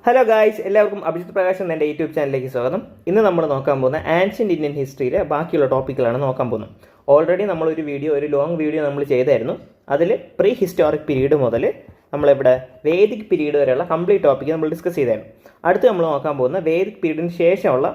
Hello guys, എല്ലാവർക്കും അഭിജിത്ത് പ്രകാശ് എന്ന എൻ്റെ യൂട്യൂബ് ചാനലിലേക്ക് സ്വാഗതം. ഇന്ന് നമ്മൾ നോക്കാൻ പോകുന്ന ആൻഷ്യൻ്റ് ഇന്ത്യൻ ഹിസ്റ്ററിയിലെ ബാക്കിയുള്ള ടോപ്പിക്കുകളാണ് നോക്കാൻ പോകുന്നത്. ഓൾറെഡി ഒരു ലോങ് വീഡിയോ നമ്മൾ ചെയ്തായിരുന്നു. അതിൽ പ്രീ ഹിസ്റ്റോറിക് പീരീഡ് മുതൽ നമ്മളിവിടെ വേദിക് പീരീഡ് വരെയുള്ള കംപ്ലീറ്റ് ടോപ്പിക്ക് നമ്മൾ ഡിസ്കസ് ചെയ്തായിരുന്നു. അടുത്ത് നമ്മൾ നോക്കാൻ പോകുന്ന വേദിക് പീരീഡിന് ശേഷമുള്ള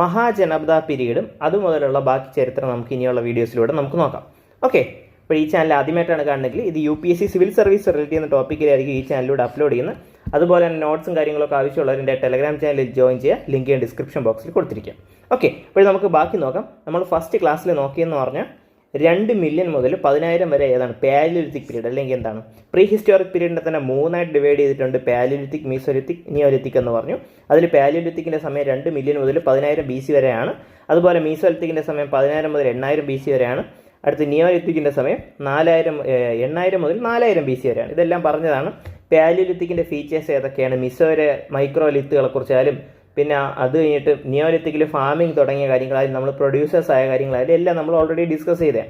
മഹാജനപദ പീരീഡും അതുമുതലുള്ള ബാക്കി ചരിത്രം നമുക്ക് ഇനിയുള്ള വീഡിയോസിലൂടെ നമുക്ക് നോക്കാം. ഓക്കെ, അപ്പോൾ ഈ ചാനൽ ആദ്യമായിട്ടാണ് കാണുന്നെങ്കിൽ ഇത് UPSC സിവിൽ സർവീസ് റിലേറ്റ് ചെയ്യുന്ന ടോപ്പിക്കിലായിരിക്കും ഈ ചാനലിലൂടെ അപ്ലോഡ് ചെയ്യുന്നത്. അതുപോലെ തന്നെ നോട്ട്സും കാര്യങ്ങളൊക്കെ ആവശ്യമുള്ളവർ എൻ്റെ ടെലഗ്രാം ചാനലിൽ ജോയിൻ ചെയ്യുക. ലിങ്ക് ഞാൻ ഡിസ്ക്രിപ്ഷൻ ബോക്സിൽ കൊടുത്തിരിക്കാം. ഓക്കെ, അപ്പോൾ നമുക്ക് ബാക്കി നോക്കാം. നമ്മൾ ഫസ്റ്റ് ക്ലാസ്സിൽ നോക്കിയെന്ന് പറഞ്ഞാൽ 2 മില്യൺ മുതൽ 10,000 വരെ ഏതാണ് പാലിയോലിത്തിക് പീരീഡ്, അല്ലെങ്കിൽ എന്താണ് പ്രീ ഹിസ്റ്റോറിക് പീരീഡിനെ തന്നെ 3ആയിട്ട് ഡിവൈഡ് ചെയ്തിട്ടുണ്ട്. പാലിയോലിത്തിക്, മീസോലിത്തിക്, നിയോലിത്തിക് എന്ന് പറഞ്ഞു. അതിൽ പാലിയോലിത്തിക്കിൻ്റെ സമയം 2 മില്യൺ മുതൽ 10,000 BC വരെയാണ്. അതുപോലെ മീസോലിത്തിക്കിൻ്റെ സമയം 10,000 മുതൽ 8,000 BC വരെയാണ്. അടുത്ത് നിയോലിത്തിക്കിൻ്റെ സമയം 8,000 മുതൽ 4,000 BC വരെയാണ്. ഇതെല്ലാം പറഞ്ഞതാണ്. പാലിയോലിത്തിക്കിൻ്റെ ഫീച്ചേഴ്സ് ഏതൊക്കെയാണ്, മിസോയിലെ മൈക്രോലിത്തുകളെ കുറിച്ചായാലും പിന്നെ അത് കഴിഞ്ഞിട്ട് നിയോലിത്തിക്കിൽ ഫാമിംഗ് തുടങ്ങിയ കാര്യങ്ങളായാലും നമ്മൾ പ്രൊഡ്യൂസേഴ്സ് ആയ കാര്യങ്ങളായാലും എല്ലാം നമ്മൾ ഓൾറെഡി ഡിസ്കസ് ചെയ്തതാണ്.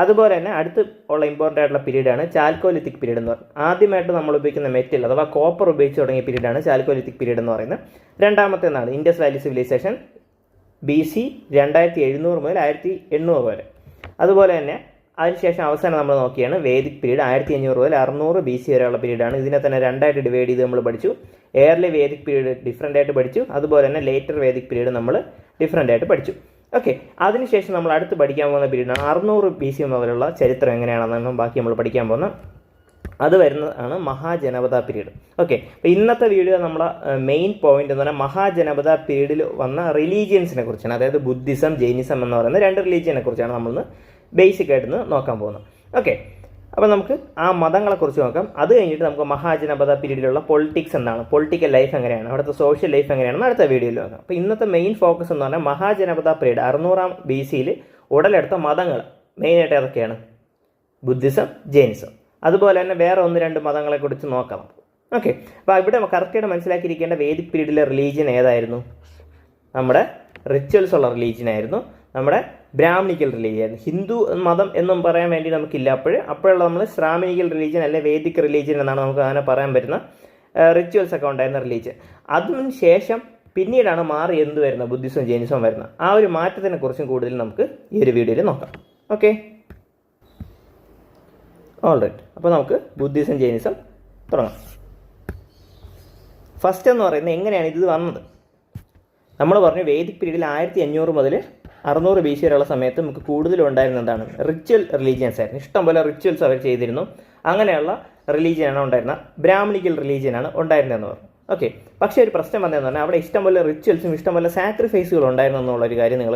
അതുപോലെ തന്നെ അടുത്ത് ഉള്ള ഇമ്പോർട്ടൻ്റ് ആയിട്ടുള്ള പീരീഡാണ് ചാൽക്കോലിത്തിക് പീരീഡ് എന്ന് പറയുന്നത്. ആദ്യമായിട്ട് നമ്മൾ ഉപയോഗിക്കുന്ന മെറ്റൽ അഥവാ കോപ്പർ ഉപയോഗിച്ച് തുടങ്ങിയ പീരീഡാണ് ചാൽക്കോലിത്തിക് പീരീഡ് എന്ന് പറയുന്നത്. രണ്ടാമത്തേതാണ് ഇൻഡസ് വാലി സിവിലൈസേഷൻ BC 2700 മുതൽ 1800 വരെ. അതുപോലെ തന്നെ അതിനുശേഷം അവസാനം നമ്മൾ നോക്കിയാണ് വേദിക് പീരീഡ് 1500 മുതൽ 600 BC വരെയുള്ള പീരീഡാണ്. ഇതിനെ തന്നെ രണ്ടായിട്ട് ഡിവൈഡ് ചെയ്ത് നമ്മൾ പഠിച്ചു. എയർലി വേദിക് പീരീഡ് ഡിഫറൻ്റ് ആയിട്ട് പഠിച്ചു. അതുപോലെ തന്നെ ലേറ്റർ വേദിക് പീരീഡ് നമ്മൾ ഡിഫറൻ്റ് ആയിട്ട് പഠിച്ചു. ഓക്കെ, അതിനുശേഷം നമ്മൾ അടുത്ത് പഠിക്കാൻ പോകുന്ന പീരീഡാണ് 600 BC മുതലുള്ള ചരിത്രം എങ്ങനെയാണെന്നാണ് ബാക്കി നമ്മൾ പഠിക്കാൻ പോകുന്നത്. അത് വരുന്നതാണ് മഹാജനപദ പീരീഡ്. ഓക്കെ, അപ്പോൾ ഇന്നത്തെ വീഡിയോ നമ്മളെ മെയിൻ പോയിന്റ് എന്ന് പറഞ്ഞാൽ മഹാജനപദ പീരീഡിൽ വന്ന റിലീജിയൻസിനെ കുറിച്ചാണ്. അതായത് ബുദ്ധിസം, ജൈനിസം എന്ന് പറയുന്ന 2 റിലീജിയനെ കുറിച്ചാണ് നമ്മളിന്ന് ബേസിക് ആയിട്ട് നോക്കാൻ പോകുന്നത്. ഓക്കെ, അപ്പോൾ നമുക്ക് ആ മതങ്ങളെക്കുറിച്ച് നോക്കാം. അത് കഴിഞ്ഞിട്ട് നമുക്ക് മഹാജനപദ പീരീഡിലുള്ള പൊളിറ്റിക്സ് എന്താണ്, പൊളിറ്റിക്കൽ ലൈഫ് എങ്ങനെയാണ്, അവിടുത്തെ സോഷ്യൽ ലൈഫ് എങ്ങനെയാണെന്ന് അടുത്ത വീഡിയോയിൽ നോക്കാം. അപ്പോൾ ഇന്നത്തെ മെയിൻ ഫോക്കസ് എന്ന് പറഞ്ഞാൽ മഹാജനപദ പീരീഡ് 600 BCയിൽ ഉടലെടുത്ത മതങ്ങൾ മെയിനായിട്ട് ഏതൊക്കെയാണ്, ബുദ്ധിസം, ജൈനിസം. അതുപോലെ തന്നെ വേറെ 1-2 മതങ്ങളെക്കുറിച്ച് നോക്കാം. ഓക്കെ, അപ്പോൾ ഇവിടെ കറക്റ്റായിട്ട് മനസ്സിലാക്കിയിരിക്കേണ്ട വേദിക് പീരീഡിലെ റിലീജിയൻ ഏതായിരുന്നു, നമ്മുടെ റിച്വൽസ് ഉള്ള റിലീജിയൻ ആയിരുന്നു, നമ്മുടെ ബ്രാഹ്മണിക്കൽ റിലീജിയൻ. ഹിന്ദു മതം എന്നും പറയാൻ വേണ്ടി നമുക്കില്ല. അപ്പോഴുള്ള നമ്മൾ ശ്രാമണിക്കൽ റിലീജിയൻ അല്ലെ വേദിക് റിലീജിയൻ എന്നാണ് നമുക്ക് അങ്ങനെ പറയാൻ പറ്റുന്ന റിച്വൽസ് ഒക്കെ ഉണ്ടായിരുന്ന റിലീജിയൻ. അതിന് ശേഷം പിന്നീടാണ് മാറി എന്ത് വരുന്നത്, ബുദ്ധിസവും ജൈനിസവും വരുന്നത്. ആ ഒരു മാറ്റത്തിനെ കുറിച്ചും കൂടുതൽ നമുക്ക് ഈ ഒരു വീഡിയോയിൽ നോക്കാം. Okay, alright. അപ്പോൾ നമുക്ക് ബുദ്ധിസം, ജൈനിസം തുടങ്ങാം. ഫസ്റ്റ് എന്ന് പറയുന്നത് എങ്ങനെയാണ് ഇത് വന്നത്. നമ്മൾ പറഞ്ഞു വേദിക് പീരീഡിൽ 1500 മുതൽ 600 BC വരെയുള്ള സമയത്ത് നമുക്ക് കൂടുതലും ഉണ്ടായിരുന്ന എന്താണ്, റിച്വൽ റിലീജിയൻസ് ആയിരുന്നു. ഇഷ്ടംപോലെ റിച്വൽസ് അവർ ചെയ്തിരുന്നു. അങ്ങനെയുള്ള റിലീജിയനാണ് ഉണ്ടായിരുന്നത്, ബ്രാഹ്മണിക്കൽ റിലീജിയനാണ് ഉണ്ടായിരുന്നതെന്ന് പറഞ്ഞു. ഓക്കെ, പക്ഷേ ഒരു പ്രശ്നം വന്നതെന്ന് പറഞ്ഞാൽ അവിടെ ഇഷ്ടംപോലെ റിച്വൽസും ഇഷ്ടംപോലെ സാക്രിഫൈസുകളും ഉണ്ടായിരുന്നു എന്നുള്ളൊരു കാര്യം നിങ്ങൾ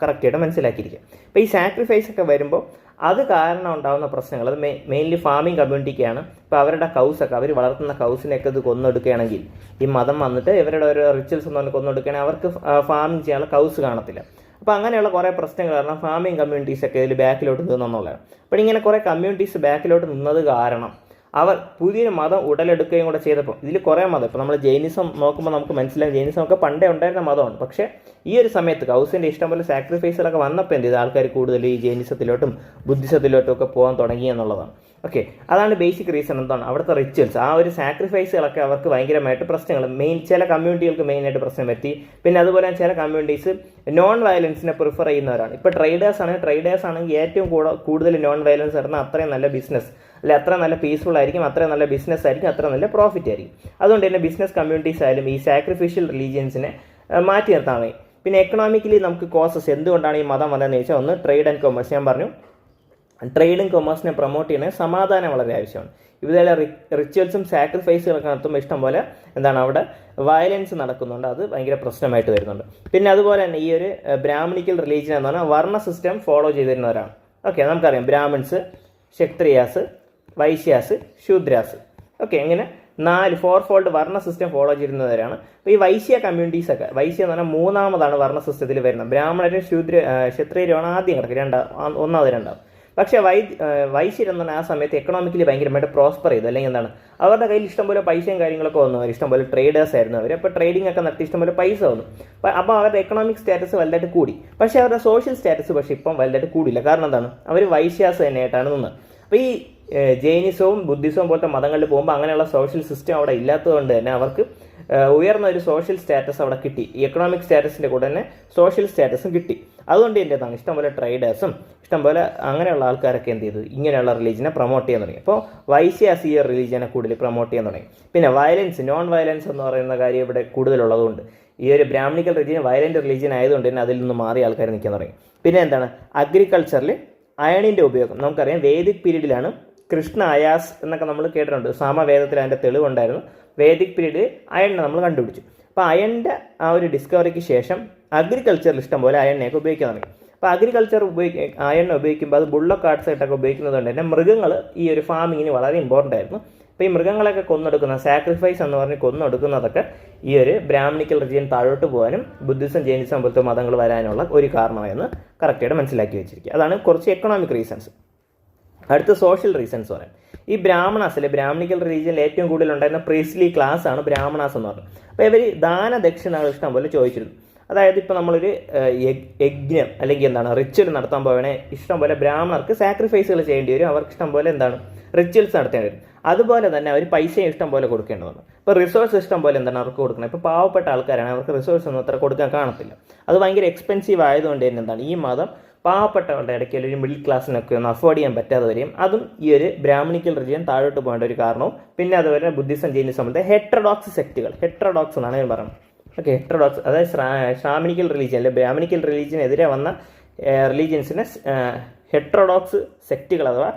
കറക്റ്റായിട്ട് മനസ്സിലാക്കിയിരിക്കുക. അപ്പോൾ ഈ സാക്രിഫൈസ് ഒക്കെ വരുമ്പോൾ അത് കാരണം ഉണ്ടാകുന്ന പ്രശ്നങ്ങൾ, അത് മെയിൻലി ഫാമിംഗ് കമ്മ്യൂണിറ്റിക്കാണ്. ഇപ്പോൾ അവരുടെ കൗസൊക്കെ, അവർ വളർത്തുന്ന കൗസിനെയൊക്കെ ഇത് കൊന്നെടുക്കുകയാണെങ്കിൽ, ഈ മതം വന്നിട്ട് ഇവരുടെ ഒരു റിച്വൽസ് എന്ന് പറഞ്ഞാൽ കൊന്നെടുക്കുകയാണെങ്കിൽ അവർക്ക് ഫാമിംഗ് ചെയ്യാനുള്ള കൗസ് കാണത്തില്ല. അപ്പോൾ അങ്ങനെയുള്ള കുറേ പ്രശ്നങ്ങൾ കാരണം ഫാമിംഗ് കമ്മ്യൂണിറ്റീസൊക്കെ ഇതിൽ ബാക്കിലോട്ട് നിന്നെന്നുള്ളതാണ്. അപ്പോൾ ഇങ്ങനെ കുറേ കമ്മ്യൂണിറ്റീസ് ബാക്കിലോട്ട് നിന്നത് കാരണം അവർ പുതിയൊരു മതം ഉടലെടുക്കുകയും കൂടെ ചെയ്തപ്പോൾ ഇതിൽ കുറേ മതം, ഇപ്പോൾ നമ്മൾ ജൈനിസം നോക്കുമ്പോൾ നമുക്ക് മനസ്സിലാവും ജൈനിസം ഒക്കെ പണ്ടേ ഉണ്ടായിരുന്ന മതമാണ്. പക്ഷേ ഈ ഒരു സമയത്ത് കൗസിൻ്റെ ഇഷ്ടംപോലെ സാക്രിഫൈസുകളൊക്കെ വന്നപ്പോൾ എന്ത് ചെയ്ത് ആൾക്കാർ കൂടുതൽ ഈ ജൈനിസത്തിലോട്ടും ബുദ്ധിസത്തിലോട്ടും ഒക്കെ പോകാൻ തുടങ്ങി എന്നുള്ളതാണ്. ഓക്കെ, അതാണ് ബേസിക് റീസൺ. എന്താണ് അവിടുത്തെ റിച്വൽസ്, ആ ഒരു സാക്രിഫൈസുകളൊക്കെ അവർക്ക് ഭയങ്കരമായിട്ട് പ്രശ്നങ്ങൾ, ചില കമ്മ്യൂണിറ്റികൾക്ക് മെയിനായിട്ട് പ്രശ്നം പറ്റി. പിന്നെ അതുപോലെ ചില കമ്മ്യൂണിറ്റീസ് നോൺ വയലൻസിനെ പ്രിഫർ ചെയ്യുന്നവരാണ്. ഇപ്പോൾ ട്രേഡേഴ്സ് ആണെങ്കിൽ ഏറ്റവും കൂടുതൽ നോൺ വയലൻസ് വരുന്ന അത്രയും നല്ല ബിസിനസ് അല്ലെ, അത്ര നല്ല പീസ്ഫുൾ ആയിരിക്കും, അത്രയും നല്ല ബിസിനസ് ആയിരിക്കും, അത്ര നല്ല പ്രോഫിറ്റ് ആയിരിക്കും. അതുകൊണ്ട് തന്നെ ബിസിനസ് കമ്മ്യൂണിറ്റീസ് ആയാലും ഈ സാക്രിഫിഷ്യൽ റിലീജിയൻസിനെ മാറ്റി നിർത്താൻ കഴിയും. പിന്നെ എക്കണോമിക്കലി നമുക്ക് കോസസ് എന്തുകൊണ്ടാണ് ഈ മതം വന്നതെന്ന് ചോദിച്ചാൽ, ഒന്ന് ട്രേഡ് ആൻഡ് കൊമേഴ്സ്. ഞാൻ പറഞ്ഞു ട്രേഡും കൊമേഴ്സിനെ പ്രൊമോട്ട് ചെയ്യുന്നത് സമാധാനം വളരെ ആവശ്യമാണ്. ഇതുപോലെ റിച്വൽസും സാക്രിഫൈസുകളൊക്കെ നടത്തുമ്പോൾ ഇഷ്ടം പോലെ എന്താണ് അവിടെ വയലൻസ് നടക്കുന്നുണ്ട്, അത് ഭയങ്കര പ്രശ്നമായിട്ട് വരുന്നുണ്ട്. പിന്നെ അതുപോലെ തന്നെ ഈ ഒരു ബ്രാഹ്മണിക്കൽ റിലീജിയൻ എന്ന് പറഞ്ഞാൽ വർണ്ണ സിസ്റ്റം ഫോളോ ചെയ്തിരുന്നവരാണ്. ഓക്കെ, നമുക്കറിയാം ബ്രാഹ്മിൺസ്, ക്ഷത്രിയാസ്, വൈശ്യാസ്, ശൂദ്രാസ്. ഓക്കെ, ഇങ്ങനെ 4 ഫോൾഡ് വർണ്ണ സിസ്റ്റം ഫോളോ ചെയ്യുന്നവരാണ്. അപ്പോൾ ഈ വൈശ്യ കമ്മ്യൂണിറ്റീസൊക്കെ, വൈശ്യ എന്ന് പറഞ്ഞാൽ 3ാമതാണ് വർണ്ണ സിസ്റ്റത്തിൽ വരുന്നത്. ബ്രാഹ്മണരും ക്ഷത്രിയരുമാണ് ആദ്യം കിടക്കുക, ഒന്നാമത് രണ്ടാമത്. പക്ഷേ വൈശ്യരെന്ന് പറഞ്ഞാൽ ആ സമയത്ത് എക്കണോമിക്കലി ഭയങ്കരമായിട്ട് പ്രോസ്പർ ചെയ്തു, അല്ലെങ്കിൽ എന്താണ് അവരുടെ കയ്യിൽ ഇഷ്ടംപോലെ പൈസയും കാര്യങ്ങളൊക്കെ വന്നു, അവർ ഇഷ്ടംപോലെ ട്രേഡേഴ്സ് ആയിരുന്നു അവർ. അപ്പോൾ ട്രേഡിംഗ് ഒക്കെ നടത്തി ഇഷ്ടംപോലെ പൈസ വന്നു. അപ്പോൾ അവരുടെ എക്കണോമിക് സ്റ്റാറ്റസ് വലുതായിട്ട് കൂടി. പക്ഷേ അവരുടെ സോഷ്യൽ സ്റ്റാറ്റസ് പക്ഷേ ഇപ്പം വലുതായിട്ട് കൂടിയില്ല. കാരണം എന്താണ്, അവർ വൈശ്യാസ് തന്നെയായിട്ടാണ് നിന്നത്. അപ്പോൾ ഈ ജൈനിസവും ബുദ്ധിസവും പോലത്തെ മതങ്ങളിൽ പോകുമ്പോൾ അങ്ങനെയുള്ള സോഷ്യൽ സിസ്റ്റം അവിടെ ഇല്ലാത്തതുകൊണ്ട് തന്നെ അവർക്ക് ഉയർന്ന ഒരു സോഷ്യൽ സ്റ്റാറ്റസ് അവിടെ കിട്ടി. എക്കണോമിക് സ്റ്റാറ്റസിൻ്റെ കൂടെ തന്നെ സോഷ്യൽ സ്റ്റാറ്റസും കിട്ടി. അതുകൊണ്ട് എൻ്റെ എന്താണ് ഇഷ്ടംപോലെ ട്രേഡേഴ്സും ഇഷ്ടംപോലെ അങ്ങനെയുള്ള ആൾക്കാരൊക്കെ എന്ത് ചെയ്തു, ഇങ്ങനെയുള്ള റിലീജിയനെ പ്രൊമോട്ട് ചെയ്യാൻ തുടങ്ങി. അപ്പോൾ വൈശ്യാസ് ഈ റിലീജിയനെ കൂടുതൽ പ്രൊമോട്ട് ചെയ്യാൻ തുടങ്ങി. പിന്നെ വയലൻസ്, നോൺ വയലൻസ് എന്ന് പറയുന്ന കാര്യം ഇവിടെ കൂടുതലുള്ളതുകൊണ്ട് ഈ ഒരു ബ്രാഹ്മണിക്കൽ റിലീജിയൻ വയലൻ്റ് റിലീജിയൻ ആയതുകൊണ്ട് തന്നെ അതിൽ നിന്ന് മാറി ആൾക്കാർ നിൽക്കാൻ തുടങ്ങി. പിന്നെ എന്താണ് അഗ്രികൾച്ചറിൽ അയണിൻ്റെ ഉപയോഗം നമുക്കറിയാം. വേദിക് പീരീഡിലാണ് കൃഷ്ണ അയാസ് എന്നൊക്കെ നമ്മൾ കേട്ടിട്ടുണ്ട്. സാമവേദത്തിൽ അതിൻ്റെ തെളിവുണ്ടായിരുന്നു. വേദിക് പീരീഡ് അയണിനെ നമ്മൾ കണ്ടുപിടിച്ചു. അപ്പോൾ അയണിൻ്റെ ആ ഒരു ഡിസ്കവറിക്ക് ശേഷം അഗ്രികൾച്ചറിൽ ഇഷ്ടം പോലെ അയണിനെയൊക്കെ ഉപയോഗിക്കാൻ തുടങ്ങി. അപ്പോൾ അഗ്രികൾച്ചർ അയണിനെ ഉപയോഗിക്കുമ്പോൾ അത് ബുള്ളക്ക് ആർട്സ് ആയിട്ടൊക്കെ ഉപയോഗിക്കുന്നത് കൊണ്ട് തന്നെ മൃഗങ്ങൾ ഈ ഒരു ഫാമിങ്ങിന് വളരെ ഇമ്പോർട്ടൻ്റ് ആയിരുന്നു. അപ്പോൾ ഈ മൃഗങ്ങളൊക്കെ കൊന്നെടുക്കുന്ന സാക്രിഫൈസ് എന്ന് പറഞ്ഞ് കൊന്നെടുക്കുന്നതൊക്കെ ഈ ഒരു ബ്രാഹ്മണിക്കൽ റിജിയൻ താഴോട്ട് പോകാനും ബുദ്ധിസം ജൈനിസം പോലത്തെ മതങ്ങൾ വരാനുള്ള ഒരു കാരണമായെന്ന് കറക്റ്റായിട്ട് മനസ്സിലാക്കി വെച്ചിരിക്കുക. അതാണ് കുറച്ച് എക്കണോമിക് റീസൺസ്. അടുത്ത സോഷ്യൽ റീസൺസ് പറയാം. ഈ ബ്രാഹ്മണാസിലെ ബ്രാഹ്മണിക്കൽ റിലീജിയനിൽ ഏറ്റവും കൂടുതൽ ഉണ്ടായിരുന്ന പ്രീസ്ലി ക്ലാസ് ആണ് ബ്രാഹ്മണാസ് എന്ന് പറയുന്നത്. അപ്പോൾ ഇവർ ദാനദക്ഷിണകൾ ഇഷ്ടം പോലെ ചോദിച്ചിരുന്നു. അതായത് ഇപ്പോൾ നമ്മളൊരു യജ്ഞം അല്ലെങ്കിൽ എന്താണ് റിച്വൽ നടത്താൻ പോകണേ ഇഷ്ടം പോലെ ബ്രാഹ്മണർക്ക് സാക്രിഫൈസുകൾ ചെയ്യേണ്ടി വരും. അവർക്ക് ഇഷ്ടം പോലെ എന്താണ് റിച്വൽസ് നടത്തേണ്ടി വരും. അതുപോലെ തന്നെ അവർ പൈസയും ഇഷ്ടം പോലെ കൊടുക്കേണ്ടതാണ്. ഇപ്പോൾ റിസോഴ്സ് ഇഷ്ടം പോലെ എന്താണ് അവർക്ക് കൊടുക്കണം. ഇപ്പോൾ പാവപ്പെട്ട ആൾക്കാരാണ്, അവർക്ക് റിസോഴ്സ് ഒന്നും അത്ര കൊടുക്കാൻ കാണത്തില്ല. അത് ഭയങ്കര എക്സ്പെൻസീവ് ആയതുകൊണ്ട് തന്നെ എന്താണ് ഈ മതം പാവപ്പെട്ടവരുടെ ഇടയ്ക്ക് ഒരു മിഡിൽ ക്ലാസ്സിനൊക്കെ ഒന്ന് അഫോർഡ് ചെയ്യാൻ പറ്റാതെ വരെയും അതും ഈ ഒരു ബ്രാഹ്മണിക്കൽ റിലിജിയൻ താഴോട്ട് പോകേണ്ട ഒരു കാരണവും. പിന്നെ അതുപോലെ ബുദ്ധിസം ജൈനിസം പോലത്തെ ഹെട്രോഡോക്സ് സെക്റ്റുകൾ, ഹെട്രോഡോക്സ് എന്നാണ് ഞാൻ പറയുന്നത്. ഓക്കെ, ഹെട്രോഡോക്സ് അതായത് ശ്രാമണിക്കൽ റിലീജിയൻ അല്ലെ ബ്രാഹ്മണിക്കൽ റിലീജിയനെതിരെ വന്ന റിലീജിയൻസിനെ ഹെട്രോഡോക്സ് സെക്റ്റുകൾ അഥവാ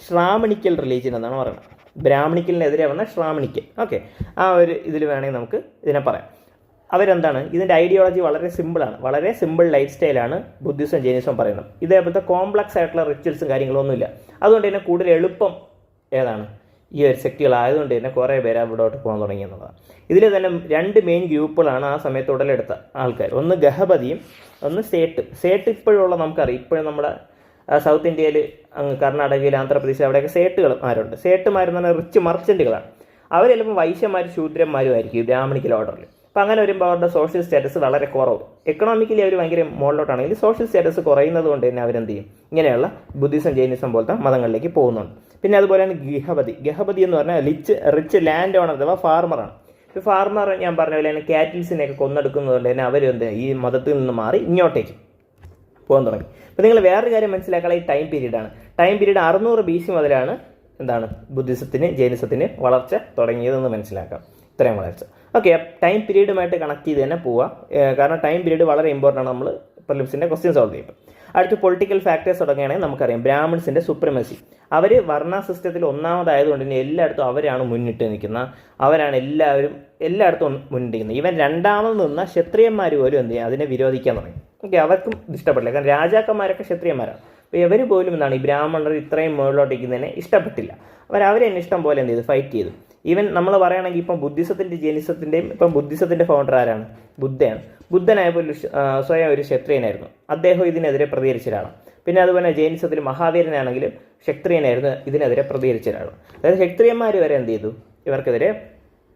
ശ്രാമണിക്കൽ റിലീജിയൻ എന്നാണ് പറയുന്നത്. ബ്രാഹ്മണിക്കലിനെതിരെ വന്ന ശ്രാമണിക്കൽ. ഓക്കെ, ആ ഒരു ഇതിൽ വേണമെങ്കിൽ നമുക്ക് ഇതിനെ പറയാം. അവരെന്താണ് ഇതിൻ്റെ ഐഡിയോളജി വളരെ സിമ്പിളാണ്, വളരെ സിമ്പിൾ ലൈഫ് സ്റ്റൈലാണ് ബുദ്ധിസം ജൈനിസം പറയുന്നത്. ഇതേപോലത്തെ കോംപ്ലക്സ് ആയിട്ടുള്ള റിച്വൽസും കാര്യങ്ങളൊന്നുമില്ല. അതുകൊണ്ട് തന്നെ കൂടുതൽ എളുപ്പം ഏതാണ് ഈ ഒരു സെക്റ്റുകളായതുകൊണ്ട് തന്നെ കുറേ പേര് അവിടോട്ട് പോകാൻ തുടങ്ങി എന്നുള്ളതാണ്. ഇതിൽ തന്നെ രണ്ട് മെയിൻ ഗ്രൂപ്പുകളാണ് ആ സമയത്ത് ഉടലെടുത്ത ആൾക്കാർ. ഒന്ന് ഗഹപതിയും ഒന്ന് സേട്ടും. സേട്ട് ഇപ്പോഴുള്ള നമുക്കറിയാം, ഇപ്പോഴും നമ്മുടെ സൗത്ത് ഇന്ത്യയിൽ അങ്ങ് കർണാടകയിൽ ആന്ധ്രാപ്രദേശ് അവിടെയൊക്കെ സേട്ടുകൾ ആരുണ്ട്. സേട്ടുമാരെന്ന് പറഞ്ഞാൽ റിച്ച് മർച്ചൻറ്റുകളാണ്. അവർ ചിലപ്പോൾ വൈശ്യന്മാരും ശൂദ്രന്മാരും ആയിരിക്കും ബ്രാഹ്മണിക്കൽ ഓർഡറിൽ. അപ്പോൾ അങ്ങനെ വരുമ്പോൾ അവരുടെ സോഷ്യൽ സ്റ്റാറ്റസ് വളരെ കുറവ്. എക്കണോമിക്കലി അവർ ഭയങ്കര മുകളിലോട്ടാണെങ്കിൽ സോഷ്യൽ സ്റ്റാറ്റസ് കുറയുന്നത് കൊണ്ട് തന്നെ അവരെന്ത് ചെയ്യും, ഇങ്ങനെയുള്ള ബുദ്ധിസം ജൈനിസം പോലത്തെ മതങ്ങളിലേക്ക് പോകുന്നുണ്ട്. പിന്നെ അതുപോലെയാണ് ഗഹപതി. ഗഹപതി എന്ന് പറഞ്ഞാൽ റിച്ച് ലാൻഡ് ഓണർ അഥവാ ഫാർമറാണ്. ഈ ഫാർമർ ഞാൻ പറഞ്ഞ പോലെ തന്നെ കാറ്റിൽസിനെയൊക്കെ കൊന്നെടുക്കുന്നത് കൊണ്ട് തന്നെ അവരെന്ത് ഈ മതത്തിൽ നിന്ന് മാറി ഇങ്ങോട്ടേക്ക് പോകാൻ തുടങ്ങി. അപ്പോൾ നിങ്ങൾ വേറൊരു കാര്യം മനസ്സിലാക്കാനുള്ള ഈ ടൈം പീരീഡാണ്. ടൈം പീരീഡ് 600 BC മുതലാണ് എന്താണ് ബുദ്ധിസത്തിന് ജൈനിസത്തിന് വളർച്ച തുടങ്ങിയതെന്ന് മനസ്സിലാക്കാം. ഇത്രയും വളർച്ച. ഓക്കെ, ടൈം പീരീഡുമായിട്ട് കണക്ട് ചെയ്ത് തന്നെ പോവുക. കാരണം ടൈം പീരീഡ് വളരെ ഇമ്പോർട്ടൻ്റ് ആണ് നമ്മൾ പ്രിലിംസിൻ്റെ ക്വസ്റ്റ്യൻ സോൾവ് ചെയ്യുമ്പോൾ. അടുത്ത് പൊളിറ്റിക്കൽ ഫാക്ടേഴ്സ് തുടങ്ങുകയാണെങ്കിൽ നമുക്കറിയാം ബ്രാഹ്മിൺസിൻ്റെ സുപ്രമസി. അവർ വർണ്ണ സിസ്റ്റത്തിൽ ഒന്നാമതായതുകൊണ്ട് തന്നെ എല്ലായിടത്തും അവരാണ് മുന്നിട്ട് നിൽക്കുന്നത്. അവരാണ് എല്ലായിടത്തും മുന്നിട്ട് നിൽക്കുന്നത്. ഇവൻ രണ്ടാമത് നിന്ന ക്ഷത്രിയന്മാർ പോലും എന്ത് ചെയ്യുക അതിനെ വിരോധിക്കാൻ തുടങ്ങി. ഓക്കെ, അവർക്കും ഇഷ്ടപ്പെട്ടില്ല. കാരണം രാജാക്കന്മാരൊക്കെ ക്ഷത്രിയന്മാരാണ്. അപ്പോൾ ഇവർ പോലും എന്താണ് ഈ ബ്രാഹ്മണർ ഇത്രയും മുകളിലോട്ടിരിക്കുന്നതിനെ ഇഷ്ടപ്പെട്ടില്ല. അവരെന്നെ ഇഷ്ടം പോലെ എന്ത് ചെയ്തു, ഫൈറ്റ് ചെയ്തു. ഈവൻ നമ്മൾ പറയുകയാണെങ്കിൽ ഇപ്പം ബുദ്ധിസത്തിൻ്റെ ജൈനിസത്തിൻ്റെയും ഇപ്പം ബുദ്ധിസത്തിൻ്റെ ഫൗണ്ടർ ആരാണ്? ബുദ്ധയാണ്. ബുദ്ധനായപ്പോൾ സ്വയം ഒരു ക്ഷത്രിയനായിരുന്നു. അദ്ദേഹം ഇതിനെതിരെ പ്രതികരിച്ച ഒരാളാണ്. പിന്നെ അതുപോലെ ജൈനിസത്തിൽ മഹാവീരനാണെങ്കിലും ക്ഷത്രിയനായിരുന്നു, ഇതിനെതിരെ പ്രതികരിച്ച ഒരാളാണ്. അതായത് ക്ഷത്രിയന്മാർ വരെ എന്ത് ചെയ്തു, ഇവർക്കെതിരെ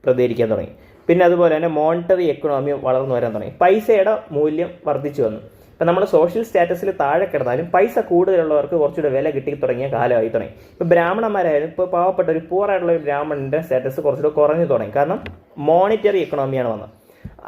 പ്രതികരിക്കാൻ തുടങ്ങി. പിന്നെ അതുപോലെ തന്നെ മോണിറ്ററി എക്കണോമി വളർന്നു വരാൻ തുടങ്ങി. പൈസയുടെ മൂല്യം വർദ്ധിച്ചു വന്നു. ഇപ്പം നമ്മൾ സോഷ്യൽ സ്റ്റാറ്റസിൽ താഴെ കിടന്നാലും പൈസ കൂടുതലുള്ളവർക്ക് കുറച്ചുകൂടെ വില കിട്ടി തുടങ്ങിയ കാലമായി തുടങ്ങി. ഇപ്പോൾ ബ്രാഹ്മണന്മാരായാലും ഇപ്പോൾ പാവപ്പെട്ട ഒരു പൂറായിട്ടുള്ള ഒരു ബ്രാഹ്മണൻ്റെ സ്റ്റാറ്റസ് കുറച്ചുകൂടെ കുറഞ്ഞു തുടങ്ങി. കാരണം മോണിറ്ററി എക്കണോമിയാണ് വന്നത്.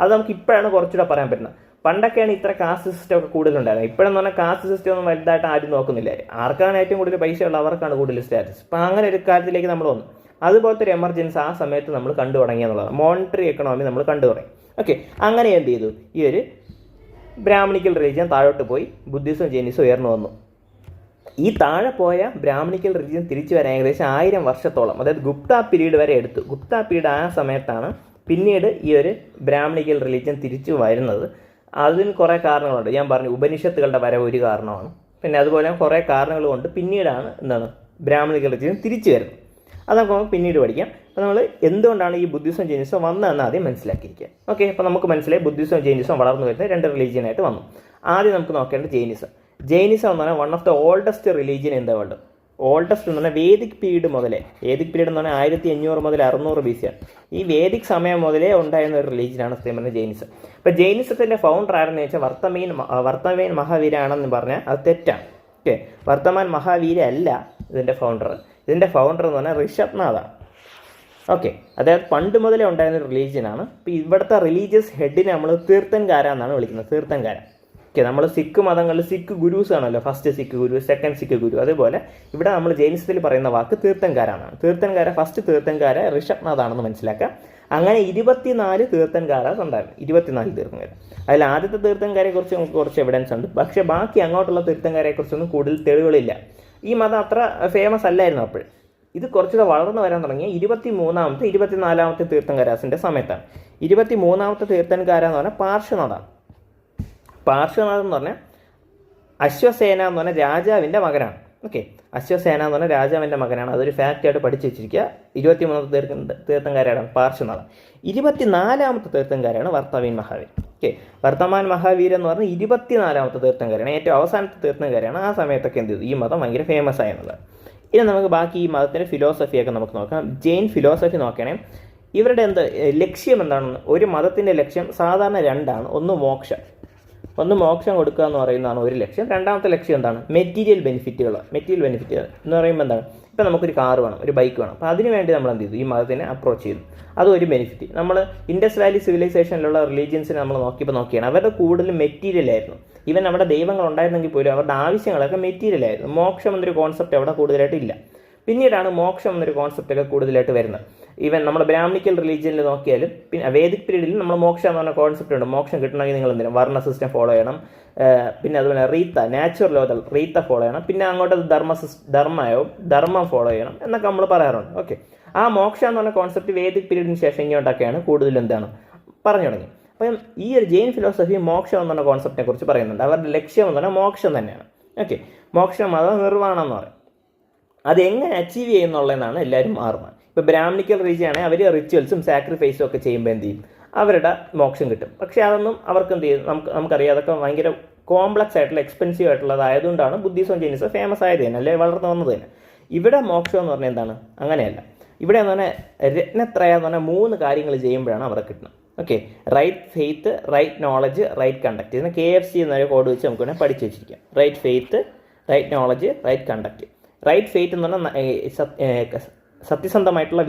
അത് നമുക്ക് ഇപ്പോഴാണ് കുറച്ചുകൂടെ പറയാൻ പറ്റുന്നത്. പണ്ടൊക്കെയാണ് ഇത്ര കാസ്റ്റ് സിസ്റ്റം ഒക്കെ കൂടുതലുണ്ടായിരുന്നത്. ഇപ്പോഴെന്ന് പറഞ്ഞാൽ കാസ്റ്റ് സിസ്റ്റം ഒന്നും വലുതായിട്ട് ആരും നോക്കുന്നില്ല. ആർക്കാണ് ഏറ്റവും കൂടുതൽ പൈസ ഉള്ളത് അവർക്കാണ് കൂടുതൽ സ്റ്റാറ്റസ്. അപ്പോൾ അങ്ങനെ ഒരു കാര്യത്തിലേക്ക് നമ്മൾ വന്നു. അതുപോലത്തെ ഒരു എമർജൻസി ആ സമയത്ത് നമ്മൾ കണ്ടു തുടങ്ങിയെന്നുള്ളതാണ്. മോണിറ്ററി എക്കണോമി നമ്മൾ കണ്ടു തുടങ്ങി. ഓക്കെ, അങ്ങനെ എന്ത് ചെയ്തു, ഈ ഒരു ബ്രാഹ്മണിക്കൽ റിലീജിയൻ താഴോട്ട് പോയി ബുദ്ധിസം ജൈനിസം ഉയർന്നു വന്നു. ഈ താഴെ പോയ ബ്രാഹ്മണിക്കൽ റിലീജിയൻ തിരിച്ചു വരാൻ ഏകദേശം 1000 വർഷത്തോളം, അതായത് ഗുപ്ത പീരീഡ് വരെ എടുത്തു. ഗുപ്ത പീരീഡ് ആ സമയത്താണ് പിന്നീട് ഈ ഒരു ബ്രാഹ്മണിക്കൽ റിലീജിയൻ തിരിച്ചു വരുന്നത്. അതിന് കുറേ കാരണങ്ങളുണ്ട്. ഞാൻ പറഞ്ഞു ഉപനിഷത്തുകളുടെ വരവ് ഒരു കാരണമാണ്. പിന്നെ അതുപോലെ കുറേ കാരണങ്ങൾ കൊണ്ട് പിന്നീടാണ് എന്താണ് ബ്രാഹ്മണിക്കൽ റിലീജിയൻ തിരിച്ചു വരുന്നത്. അത് നമുക്ക് പിന്നീട് പഠിക്കാം. അപ്പോൾ നമ്മൾ എന്തുകൊണ്ടാണ് ഈ ബുദ്ധിസം ജൈനിസം വന്നതെന്ന് ആദ്യം മനസ്സിലാക്കിയിരിക്കുക. ഓക്കെ, അപ്പോൾ നമുക്ക് മനസ്സിലായി ബുദ്ധിസം ജൈനിസം വളർന്നു വരുന്ന 2 റിലീജിയനായിട്ട് വന്നു. ആദ്യം നമുക്ക് നോക്കേണ്ടത് ജൈനിസം. ജൈനിസം എന്ന് പറഞ്ഞാൽ one of the oldest religion in the world. Oldest എന്ന് പറഞ്ഞാൽ വേദിക് പീരീഡ് മുതലേ, വേദിക് പീരീഡ് എന്ന് പറഞ്ഞാൽ 1500 മുതൽ 600 BC ആണ്. ഈ വേദിക് സമയം മുതലേ ഉണ്ടായിരുന്ന ഒരു റിലീജിയനാണ് സത്യം പറഞ്ഞ ജൈനിസം. അപ്പോൾ ജൈനിസത്തിൻ്റെ ഫൗണ്ടർ ആരെന്ന് വെച്ചാൽ വർത്തമാൻ മഹാവീരാണെന്ന് പറഞ്ഞാൽ അത് തെറ്റാണ്. ഓക്കെ, വർത്തമാൻ മഹാവീര അല്ല ഇതിൻ്റെ ഫൗണ്ടർ. ഇതിൻ്റെ ഫൗണ്ടർ എന്ന് പറഞ്ഞാൽ ഋഷഭ്നാഥാണ്. ഓക്കെ, അതായത് പണ്ട് മുതലേ ഉണ്ടായിരുന്ന ഒരു റിലീജിയനാണ്. ഇപ്പോൾ ഇവിടുത്തെ റിലീജിയസ് ഹെഡിനെ നമ്മൾ തീർത്ഥൻകാര എന്നാണ് വിളിക്കുന്നത്, തീർത്ഥൻകാര. ഓക്കെ, നമ്മൾ സിഖ് മതങ്ങളിൽ സിഖ് ഗുരുസ് ആണല്ലോ, ഫസ്റ്റ് സിഖ് ഗുരു, സെക്കൻഡ് സിഖ് ഗുരു. അതേപോലെ ഇവിടെ നമ്മൾ ജൈനിസത്തിൽ പറയുന്ന വാക്ക് തീർത്ഥൻകാര എന്നാണ്. തീർത്ഥൻകാര, ഫസ്റ്റ് തീർത്ഥൻകാര ഋഷഭ്നാഥ് ആണെന്ന് മനസ്സിലാക്കുക. അങ്ങനെ 24 തീർത്ഥൻകാരാസ് ഉണ്ടായിരുന്നു, 24 തീർത്ഥൻകാര. അതിൽ ആദ്യത്തെ തീർത്ഥൻകാരെ കുറിച്ച് നമുക്ക് കുറച്ച് എവിഡൻസ് ഉണ്ട്, പക്ഷേ ബാക്കി അങ്ങോട്ടുള്ള തീർത്ഥൻകാരെ കുറിച്ചൊന്നും കൂടുതൽ തെളിവുകളില്ല. ഈ മതം അത്ര ഫേമസ് അല്ലായിരുന്നു അപ്പോൾ. ഇത് കുറച്ചുകൂടെ വളർന്നു വരാൻ തുടങ്ങിയ 23ാമത്തെ 24ാമത്തെ തീർത്ഥൻകാരാസിൻ്റെ സമയത്താണ്. 23ാമത്തെ തീർത്ഥൻകാര എന്ന് പറഞ്ഞാൽ പാർശ്വനാഥാണ്. പാർശ്വനാഥ് എന്ന് പറഞ്ഞാൽ അശ്വസേന എന്ന് പറഞ്ഞാൽ രാജാവിൻ്റെ മകനാണ്. ഓക്കെ, അശ്വസേന എന്ന് പറഞ്ഞാൽ രാജാവിൻ്റെ മകനാണ്. അതൊരു ഫാക്റ്റായിട്ട് പഠിച്ചു വെച്ചിരിക്കുക. 23ാമത്തെ തീർത്ഥൻകാരാണ് പാർശ്വനാഥ്. 24ാമത്തെ തീർത്ഥൻകാരാണ് വർത്തമാൻ മഹാവീർ. ഓക്കെ, വർത്തമാൻ മഹാവീർ എന്ന് പറഞ്ഞാൽ 24ാമത്തെ തീർത്ഥൻകാരാണ്, ഏറ്റവും അവസാനത്തെ തീർത്ഥൻകാരാണ്. ആ സമയത്തൊക്കെ എന്ത് ചെയ്തു, ഈ മതം ഭയങ്കര ഫേമസ് ആയെന്നുള്ളത്. ഇനി നമുക്ക് ബാക്കി ഈ മതത്തിൻ്റെ ഫിലോസഫിയൊക്കെ നമുക്ക് നോക്കാം. ജെയിൻ ഫിലോസഫി നോക്കുകയാണെങ്കിൽ ഇവരുടെ ലക്ഷ്യം എന്താണെന്ന്, ഒരു മതത്തിൻ്റെ ലക്ഷ്യം സാധാരണ രണ്ടാണ്. ഒന്ന് മോക്ഷം കൊടുക്കുക എന്ന് പറയുന്നതാണ് ഒരു ലക്ഷ്യം. രണ്ടാമത്തെ ലക്ഷ്യം എന്താണ്, മെറ്റീരിയൽ ബെനിഫിറ്റുകൾ എന്ന് പറയുമ്പോൾ എന്താണ്, ഇപ്പോൾ നമുക്കൊരു കാർ വേണം, ഒരു ബൈക്ക് വേണം. അപ്പോൾ അതിന് വേണ്ടി നമ്മൾ എന്ത് ചെയ്തു, ഈ മതത്തിനെ അപ്രോച്ച് ചെയ്തു. അതൊരു ബെനിഫിറ്റ്. നമ്മൾ ഇൻഡസ് വാലി സിവിലൈസേഷനിലുള്ള റിലീജിയൻസിനെ നമ്മൾ നോക്കിയാണ് അവരുടെ കൂടുതൽ മെറ്റീരിയലായിരുന്നു. ഈവൻ അവിടെ ദൈവങ്ങൾ ഉണ്ടായിരുന്നെങ്കിൽ പോലും അവരുടെ ആവശ്യങ്ങളൊക്കെ മെറ്റീരിയലായിരുന്നു. മോക്ഷം എന്നൊരു കോൺസെപ്റ്റ് അവിടെ കൂടുതലായിട്ട് ഇല്ല. പിന്നീടാണ് മോക്ഷം എന്നൊരു കോൺസെപ്റ്റൊക്കെ കൂടുതലായിട്ട് വരുന്നത്. ഈവൻ നമ്മൾ ബ്രാഹ്മണിക്കൽ റിലീജിയനിൽ നോക്കിയാലും പിന്നെ വേദിക് പീരീഡിൽ നമ്മൾ മോക്ഷം എന്ന് പറഞ്ഞ കോൺസെപ്റ്റ് ഉണ്ട്. മോക്ഷം കിട്ടണമെങ്കിൽ നിങ്ങൾ എന്തിനും വർണ്ണ സിസ്റ്റം ഫോളോ ചെയ്യണം. പിന്നെ അതുപോലെ റീത്ത, നാച്ചുറൽ ലോതൽ റീത്ത ഫോളോ ചെയ്യണം. പിന്നെ അങ്ങോട്ട് ധർമ്മം ഫോളോ ചെയ്യണം എന്നൊക്കെ നമ്മൾ പറയാറുണ്ട്. ഓക്കെ, ആ മോക്ഷം എന്ന് പറഞ്ഞ കോൺസെപ്റ്റ് വേദിക് പീരീഡിന് ശേഷം ഇങ്ങോട്ടൊക്കെയാണ് കൂടുതൽ പറഞ്ഞു തുടങ്ങി. അപ്പം ഈ ഒരു ജെയിൻ ഫിലോസഫി മോക്ഷം എന്ന് പറഞ്ഞ കോൺസെപ്റ്റിനെ കുറിച്ച് പറയുന്നുണ്ട്. അവരുടെ ലക്ഷ്യം എന്ന് പറഞ്ഞാൽ മോക്ഷം തന്നെയാണ്. ഓക്കെ, മോക്ഷം അഥവാ നിർവ്വാണം എന്ന് പറയും. അതെങ്ങനെ അച്ചീവ് ചെയ്യുന്നുള്ളതെന്നാണ് എല്ലാവരും മാറുന്നത്. ഇപ്പോൾ ബ്രാഹ്മണിക്കൽ റീജിയൻ ആണെങ്കിൽ അവർ റിച്വൽസും സാക്രിഫൈസും ഒക്കെ ചെയ്യുമ്പോൾ എന്ത് ചെയ്യും, അവരുടെ മോക്ഷം കിട്ടും. പക്ഷേ അതൊന്നും അവർക്ക് എന്ത് ചെയ്യും, നമുക്കറിയാം അതൊക്കെ ഭയങ്കര കോംപ്ലക്സ് ആയിട്ടുള്ള എക്സ്പെൻസീവ് ആയിട്ടുള്ളതായതുകൊണ്ടാണ് ബുദ്ധിസം ജൈനിസം ഫേമസ് ആയത് തന്നെ, അല്ലെ വളർന്നു വന്നത് തന്നെ. ഇവിടെ മോക്ഷം എന്ന് പറഞ്ഞാൽ എന്താണ്, അങ്ങനെയല്ല. ഇവിടെ എന്ന് പറഞ്ഞാൽ രത്നത്രയ എന്ന് പറഞ്ഞാൽ 3 കാര്യങ്ങൾ ചെയ്യുമ്പോഴാണ് അവർക്ക് കിട്ടുന്നത്. Okay, right faith, right knowledge, right conduct. ഇതിന് KFC എന്നൊരു കോഡ് വെച്ച് നമുക്ക് വേണമെങ്കിൽ പഠിച്ചു വെച്ചിരിക്കാം. Right faith, right knowledge, right conduct. Right faith എന്ന് പറഞ്ഞാൽ സത്യസന്ധമായിട്ടുള്ള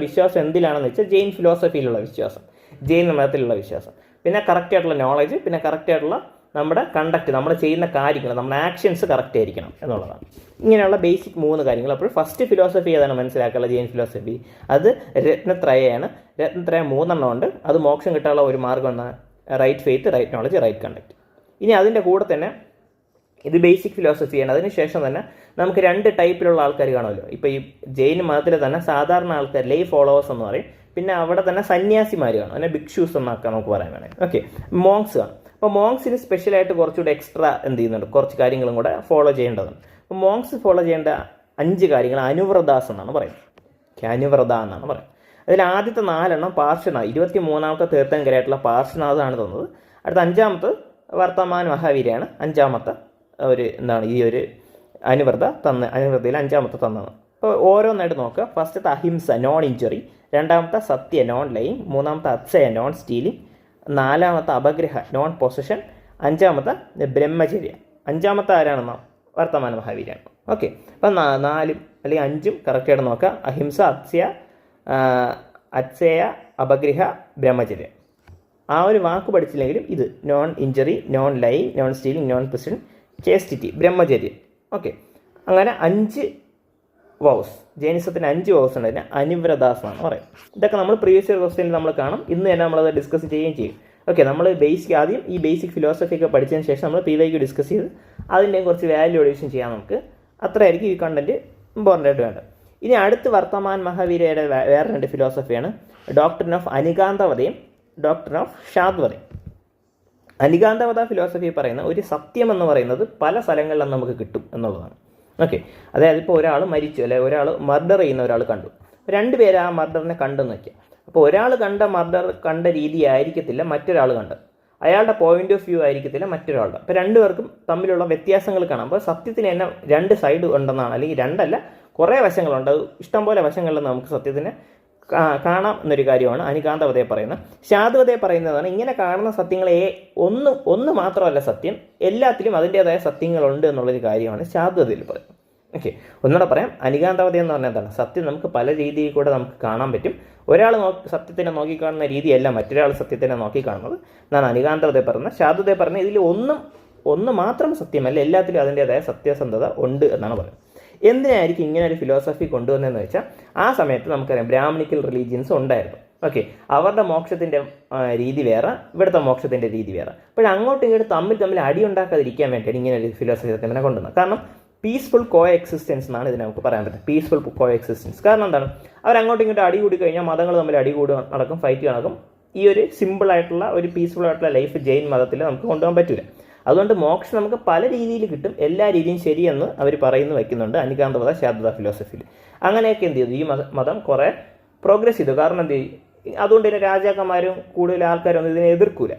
വിശ്വാസം എന്തിലാണെന്ന് വെച്ചാൽ ജെയിൻ ഫിലോസഫിയിലുള്ള വിശ്വാസം, ജെയിൻ മതത്തിലുള്ള വിശ്വാസം. പിന്നെ കറക്റ്റായിട്ടുള്ള നോളജ്, പിന്നെ കറക്റ്റായിട്ടുള്ള നമ്മുടെ കണ്ടക്ട്, നമ്മൾ ചെയ്യുന്ന കാര്യങ്ങൾ, നമ്മുടെ ആക്ഷൻസ് കറക്റ്റ് ആയിരിക്കണം എന്നുള്ളതാണ്. ഇങ്ങനെയുള്ള ബേസിക് 3 കാര്യങ്ങൾ. അപ്പോൾ ഫസ്റ്റ് ഫിലോസഫി ഏതാണ് മനസ്സിലാക്കാനുള്ള ജെയിൻ ഫിലോസഫി, അത് രത്നത്രയയാണ്. രത്നത്രയ 3 ഉണ്ട്. അത് മോക്ഷം കിട്ടാനുള്ള ഒരു മാർഗ്ഗം എന്നാണ് right faith, right knowledge, right conduct. ഇനി അതിൻ്റെ കൂടെ തന്നെ ഇത് ബേസിക് ഫിലോസഫിയാണ്. അതിനുശേഷം തന്നെ നമുക്ക് 2 ടൈപ്പിലുള്ള ആൾക്കാർ കാണുമല്ലോ. ഇപ്പോൾ ഈ ജെയിൻ മതത്തിൽ തന്നെ സാധാരണ ആൾക്കാർ, ലൈ ഫോളോവേഴ്സ് എന്ന് പറയും. പിന്നെ അവിടെ തന്നെ സന്യാസിമാർ കാണും, അതിനെ ഭിക്ഷൂസ് എന്നൊക്കെ നമുക്ക് പറയാൻ വേണമെങ്കിൽ. ഓക്കെ, മോങ്സ് കാണും. അപ്പോൾ മോങ്സിന് സ്പെഷ്യലായിട്ട് കുറച്ചുകൂടെ എക്സ്ട്രാ എന്ത് ചെയ്യുന്നുണ്ട്, കുറച്ച് കാര്യങ്ങളും കൂടെ ഫോളോ ചെയ്യേണ്ടതുണ്ട്. അപ്പോൾ മോങ്സ് ഫോളോ ചെയ്യേണ്ട 5 കാര്യങ്ങൾ അനുവ്രതാസ് എന്നാണ് പറയുന്നത്. അനുവ്രത എന്നാണ് പറയുന്നത്. അതിൽ ആദ്യത്തെ 4 പാർശ്വനാഥ്, 23ാമത്തെ തീർത്ഥങ്കരായിട്ടുള്ള പാർശ്വനാഥാണ് തന്നത്. അടുത്ത 5ാമത്തെ വർത്തമാൻ മഹാവീരയാണ് 5ാമത്തെ ഈ ഒരു അനുവ്രതയിൽ 5ാമത്തെ തന്നത്. അപ്പോൾ ഓരോന്നായിട്ട് നോക്കുക. ഫസ്റ്റത്തെ അഹിംസ, നോൺ ഇഞ്ചുറി. 2ാമത്തെ സത്യ, നോൺ ലൈങ്. 3ാമത്തെ അത്സയ, നോൺ സ്റ്റീലിംഗ്. 4ാമത്തെ അപഗ്രഹ, നോൺ പൊസഷൻ. 5ാമത്തെ ബ്രഹ്മചര്യ. 5ാമത്തെ ആരാണെന്നോ, വർത്തമാന മഹാവീരാണ്. ഓക്കെ, അപ്പം 4 അല്ലെങ്കിൽ 5 കറക്റ്റായിട്ട് നോക്കുക. അഹിംസ, അത്സയ, അപഗ്രഹ, ബ്രഹ്മചര്യ. ആ ഒരു വാക്ക് പഠിച്ചില്ലെങ്കിലും ഇത് non injury, non lying, non stealing, non possession, chastity, ബ്രഹ്മചര്യം. ഓക്കെ, അങ്ങനെ 5 വൗസ്, ജൈനിസത്തിന് 5 വൗസ് ഉണ്ട്. അതിന് അനുവ്രതാസ് എന്നാണ് പറയുന്നത്. ഇതൊക്കെ നമ്മൾ പ്രീവിയസ് ഇയർ ക്വസ്റ്റ്യനിൽ നമ്മൾ കാണും. ഇന്ന് തന്നെ നമ്മളത് ഡിസ്കസ് ചെയ്യുകയും ചെയ്യും. ഓക്കെ, നമ്മൾ ആദ്യം ഈ ബേസിക് ഫിലോസഫി ഒക്കെ പഠിച്ചതിന് ശേഷം നമ്മൾ PYQ ഡിസ്കസ് ചെയ്ത് അതിൻ്റെയും കുറച്ച് വാല്യൂ അഡീഷൻ ചെയ്യാം നമുക്ക്. അത്രയായിരിക്കും ഈ കണ്ടൻറ്റ് ഇമ്പോർട്ടൻ്റ് ആയിട്ട് വേണ്ടത്. ഇനി അടുത്ത് വർത്തമാൻ മഹാവീരയുടെ വേറെ 2 ഫിലോസഫിയാണ്, ഡോക്ട്രിൻ ഓഫ് അനികാന്തവതയും ഡോക്ട്രിൻ ഓഫ് ഷാദ്വതയും. അനികാന്തവത ഫിലോസഫി പറയുന്ന ഒരു സത്യം എന്ന് പറയുന്നത് പല സ്ഥലങ്ങളിലും നമുക്ക് കിട്ടും എന്നുള്ളതാണ്. ഓക്കെ, അതായത് ഇപ്പോൾ ഒരാൾ മരിച്ചു, അല്ലെങ്കിൽ ഒരാൾ മർഡർ ചെയ്യുന്ന ഒരാൾ കണ്ടു, 2 പേര് ആ മർഡറിനെ കണ്ടെന്ന് വയ്ക്കുക. അപ്പോൾ ഒരാൾ കണ്ട രീതി ആയിരിക്കത്തില്ല മറ്റൊരാൾ കണ്ടത്, അയാളുടെ പോയിന്റ് ഓഫ് വ്യൂ ആയിരിക്കത്തില്ല മറ്റൊരാളുടെ. അപ്പോൾ 2 പേർക്കും തമ്മിലുള്ള വ്യത്യാസങ്ങൾ കാണാം. അപ്പോൾ സത്യത്തിന് തന്നെ 2 സൈഡ് ഉണ്ടെന്നാണ്, അല്ലെങ്കിൽ 2 അല്ല കുറേ വശങ്ങളുണ്ട്. അത് ഇഷ്ടംപോലെ വശങ്ങളിൽ നമുക്ക് സത്യത്തിന് കാണാം എന്നൊരു കാര്യമാണ് അനികാന്തവതയെ പറയുന്നത്. ശാദ്വതയെ പറയുന്നതാണ് ഇങ്ങനെ കാണുന്ന സത്യങ്ങളെ ഒന്ന് മാത്രമല്ല സത്യം, എല്ലാത്തിലും അതിൻ്റേതായ സത്യങ്ങളുണ്ട് എന്നുള്ളൊരു കാര്യമാണ് ശാദ്വതയിൽ പറയുന്നത്. ഓക്കെ, ഒന്നുകൂടെ പറയാം. അനികാന്തവത എന്ന് പറഞ്ഞാൽ എന്താണ്? സത്യം നമുക്ക് പല രീതിയിൽ കൂടെ നമുക്ക് കാണാൻ പറ്റും. ഒരാൾ സത്യത്തിനെ നോക്കിക്കാണുന്ന രീതിയല്ല മറ്റൊരാൾ സത്യത്തിനെ നോക്കിക്കാണുന്നത് എന്നാണ് അനികാന്തവത പറഞ്ഞത്. ശാന്തത പറഞ്ഞ ഇതിൽ ഒന്ന് മാത്രം സത്യമല്ല, എല്ലാത്തിലും അതിൻ്റേതായ സത്യസന്ധത ഉണ്ട് എന്നാണ് പറയുന്നത്. എന്തിനായിരിക്കും ഇങ്ങനെ ഒരു ഫിലോസഫി കൊണ്ടുവന്നതെന്ന് വെച്ചാൽ, ആ സമയത്ത് നമുക്കറിയാം ബ്രാഹ്മണിക്കൽ റിലീജിയൻസ് ഉണ്ടായിരുന്നു. ഓക്കെ, അവരുടെ മോക്ഷത്തിൻ്റെ രീതി വേറെ, ഇവിടുത്തെ മോക്ഷത്തിൻ്റെ രീതി വേറെ. അപ്പോൾ അങ്ങോട്ടും ഇങ്ങോട്ടും തമ്മിൽ അടി ഉണ്ടാക്കാതിരിക്കാൻ വേണ്ടിയാണ് ഇങ്ങനെ ഒരു ഫിലോസഫി തന്നെ കൊണ്ടുവന്നത്. കാരണം പീസ്ഫുൾ കോ എക്സിസ്റ്റൻസ് എന്നാണ് ഇതിനെ നമുക്ക് പറയാൻ പറ്റും. പീസ്ഫുൾ കോ എക്സിസ്റ്റൻസ് കാരണം എന്താണ്? അവരങ്ങോട്ടും ഇങ്ങോട്ടും അടി കൂടി കഴിഞ്ഞാൽ മതങ്ങൾ തമ്മിൽ അടി കൂടി നടക്കും, ഫൈറ്റ് നടക്കും. ഈ ഒരു സിമ്പിളായിട്ടുള്ള ഒരു പീസ്ഫുൾ ആയിട്ടുള്ള ലൈഫ് ജൈൻ മതത്തിൽ നമുക്ക് കൊണ്ടുപോകാൻ പറ്റില്ല. അതുകൊണ്ട് മോക്ഷം നമുക്ക് പല രീതിയിൽ കിട്ടും, എല്ലാ രീതിയും ശരിയെന്ന് അവർ പറയുന്നു വയ്ക്കുന്നുണ്ട് അനികാന്തവത ശാന്തത ഫിലോസഫിയിൽ. അങ്ങനെയൊക്കെ എന്ത് ചെയ്തു? ഈ മതം കുറേ പ്രോഗ്രസ് ചെയ്തു. കാരണം എന്ത് ചെയ്യും? അതുകൊണ്ട് തന്നെ രാജാക്കന്മാരും കൂടുതൽ ആൾക്കാരൊന്നും ഇതിനെ എതിർക്കൂല.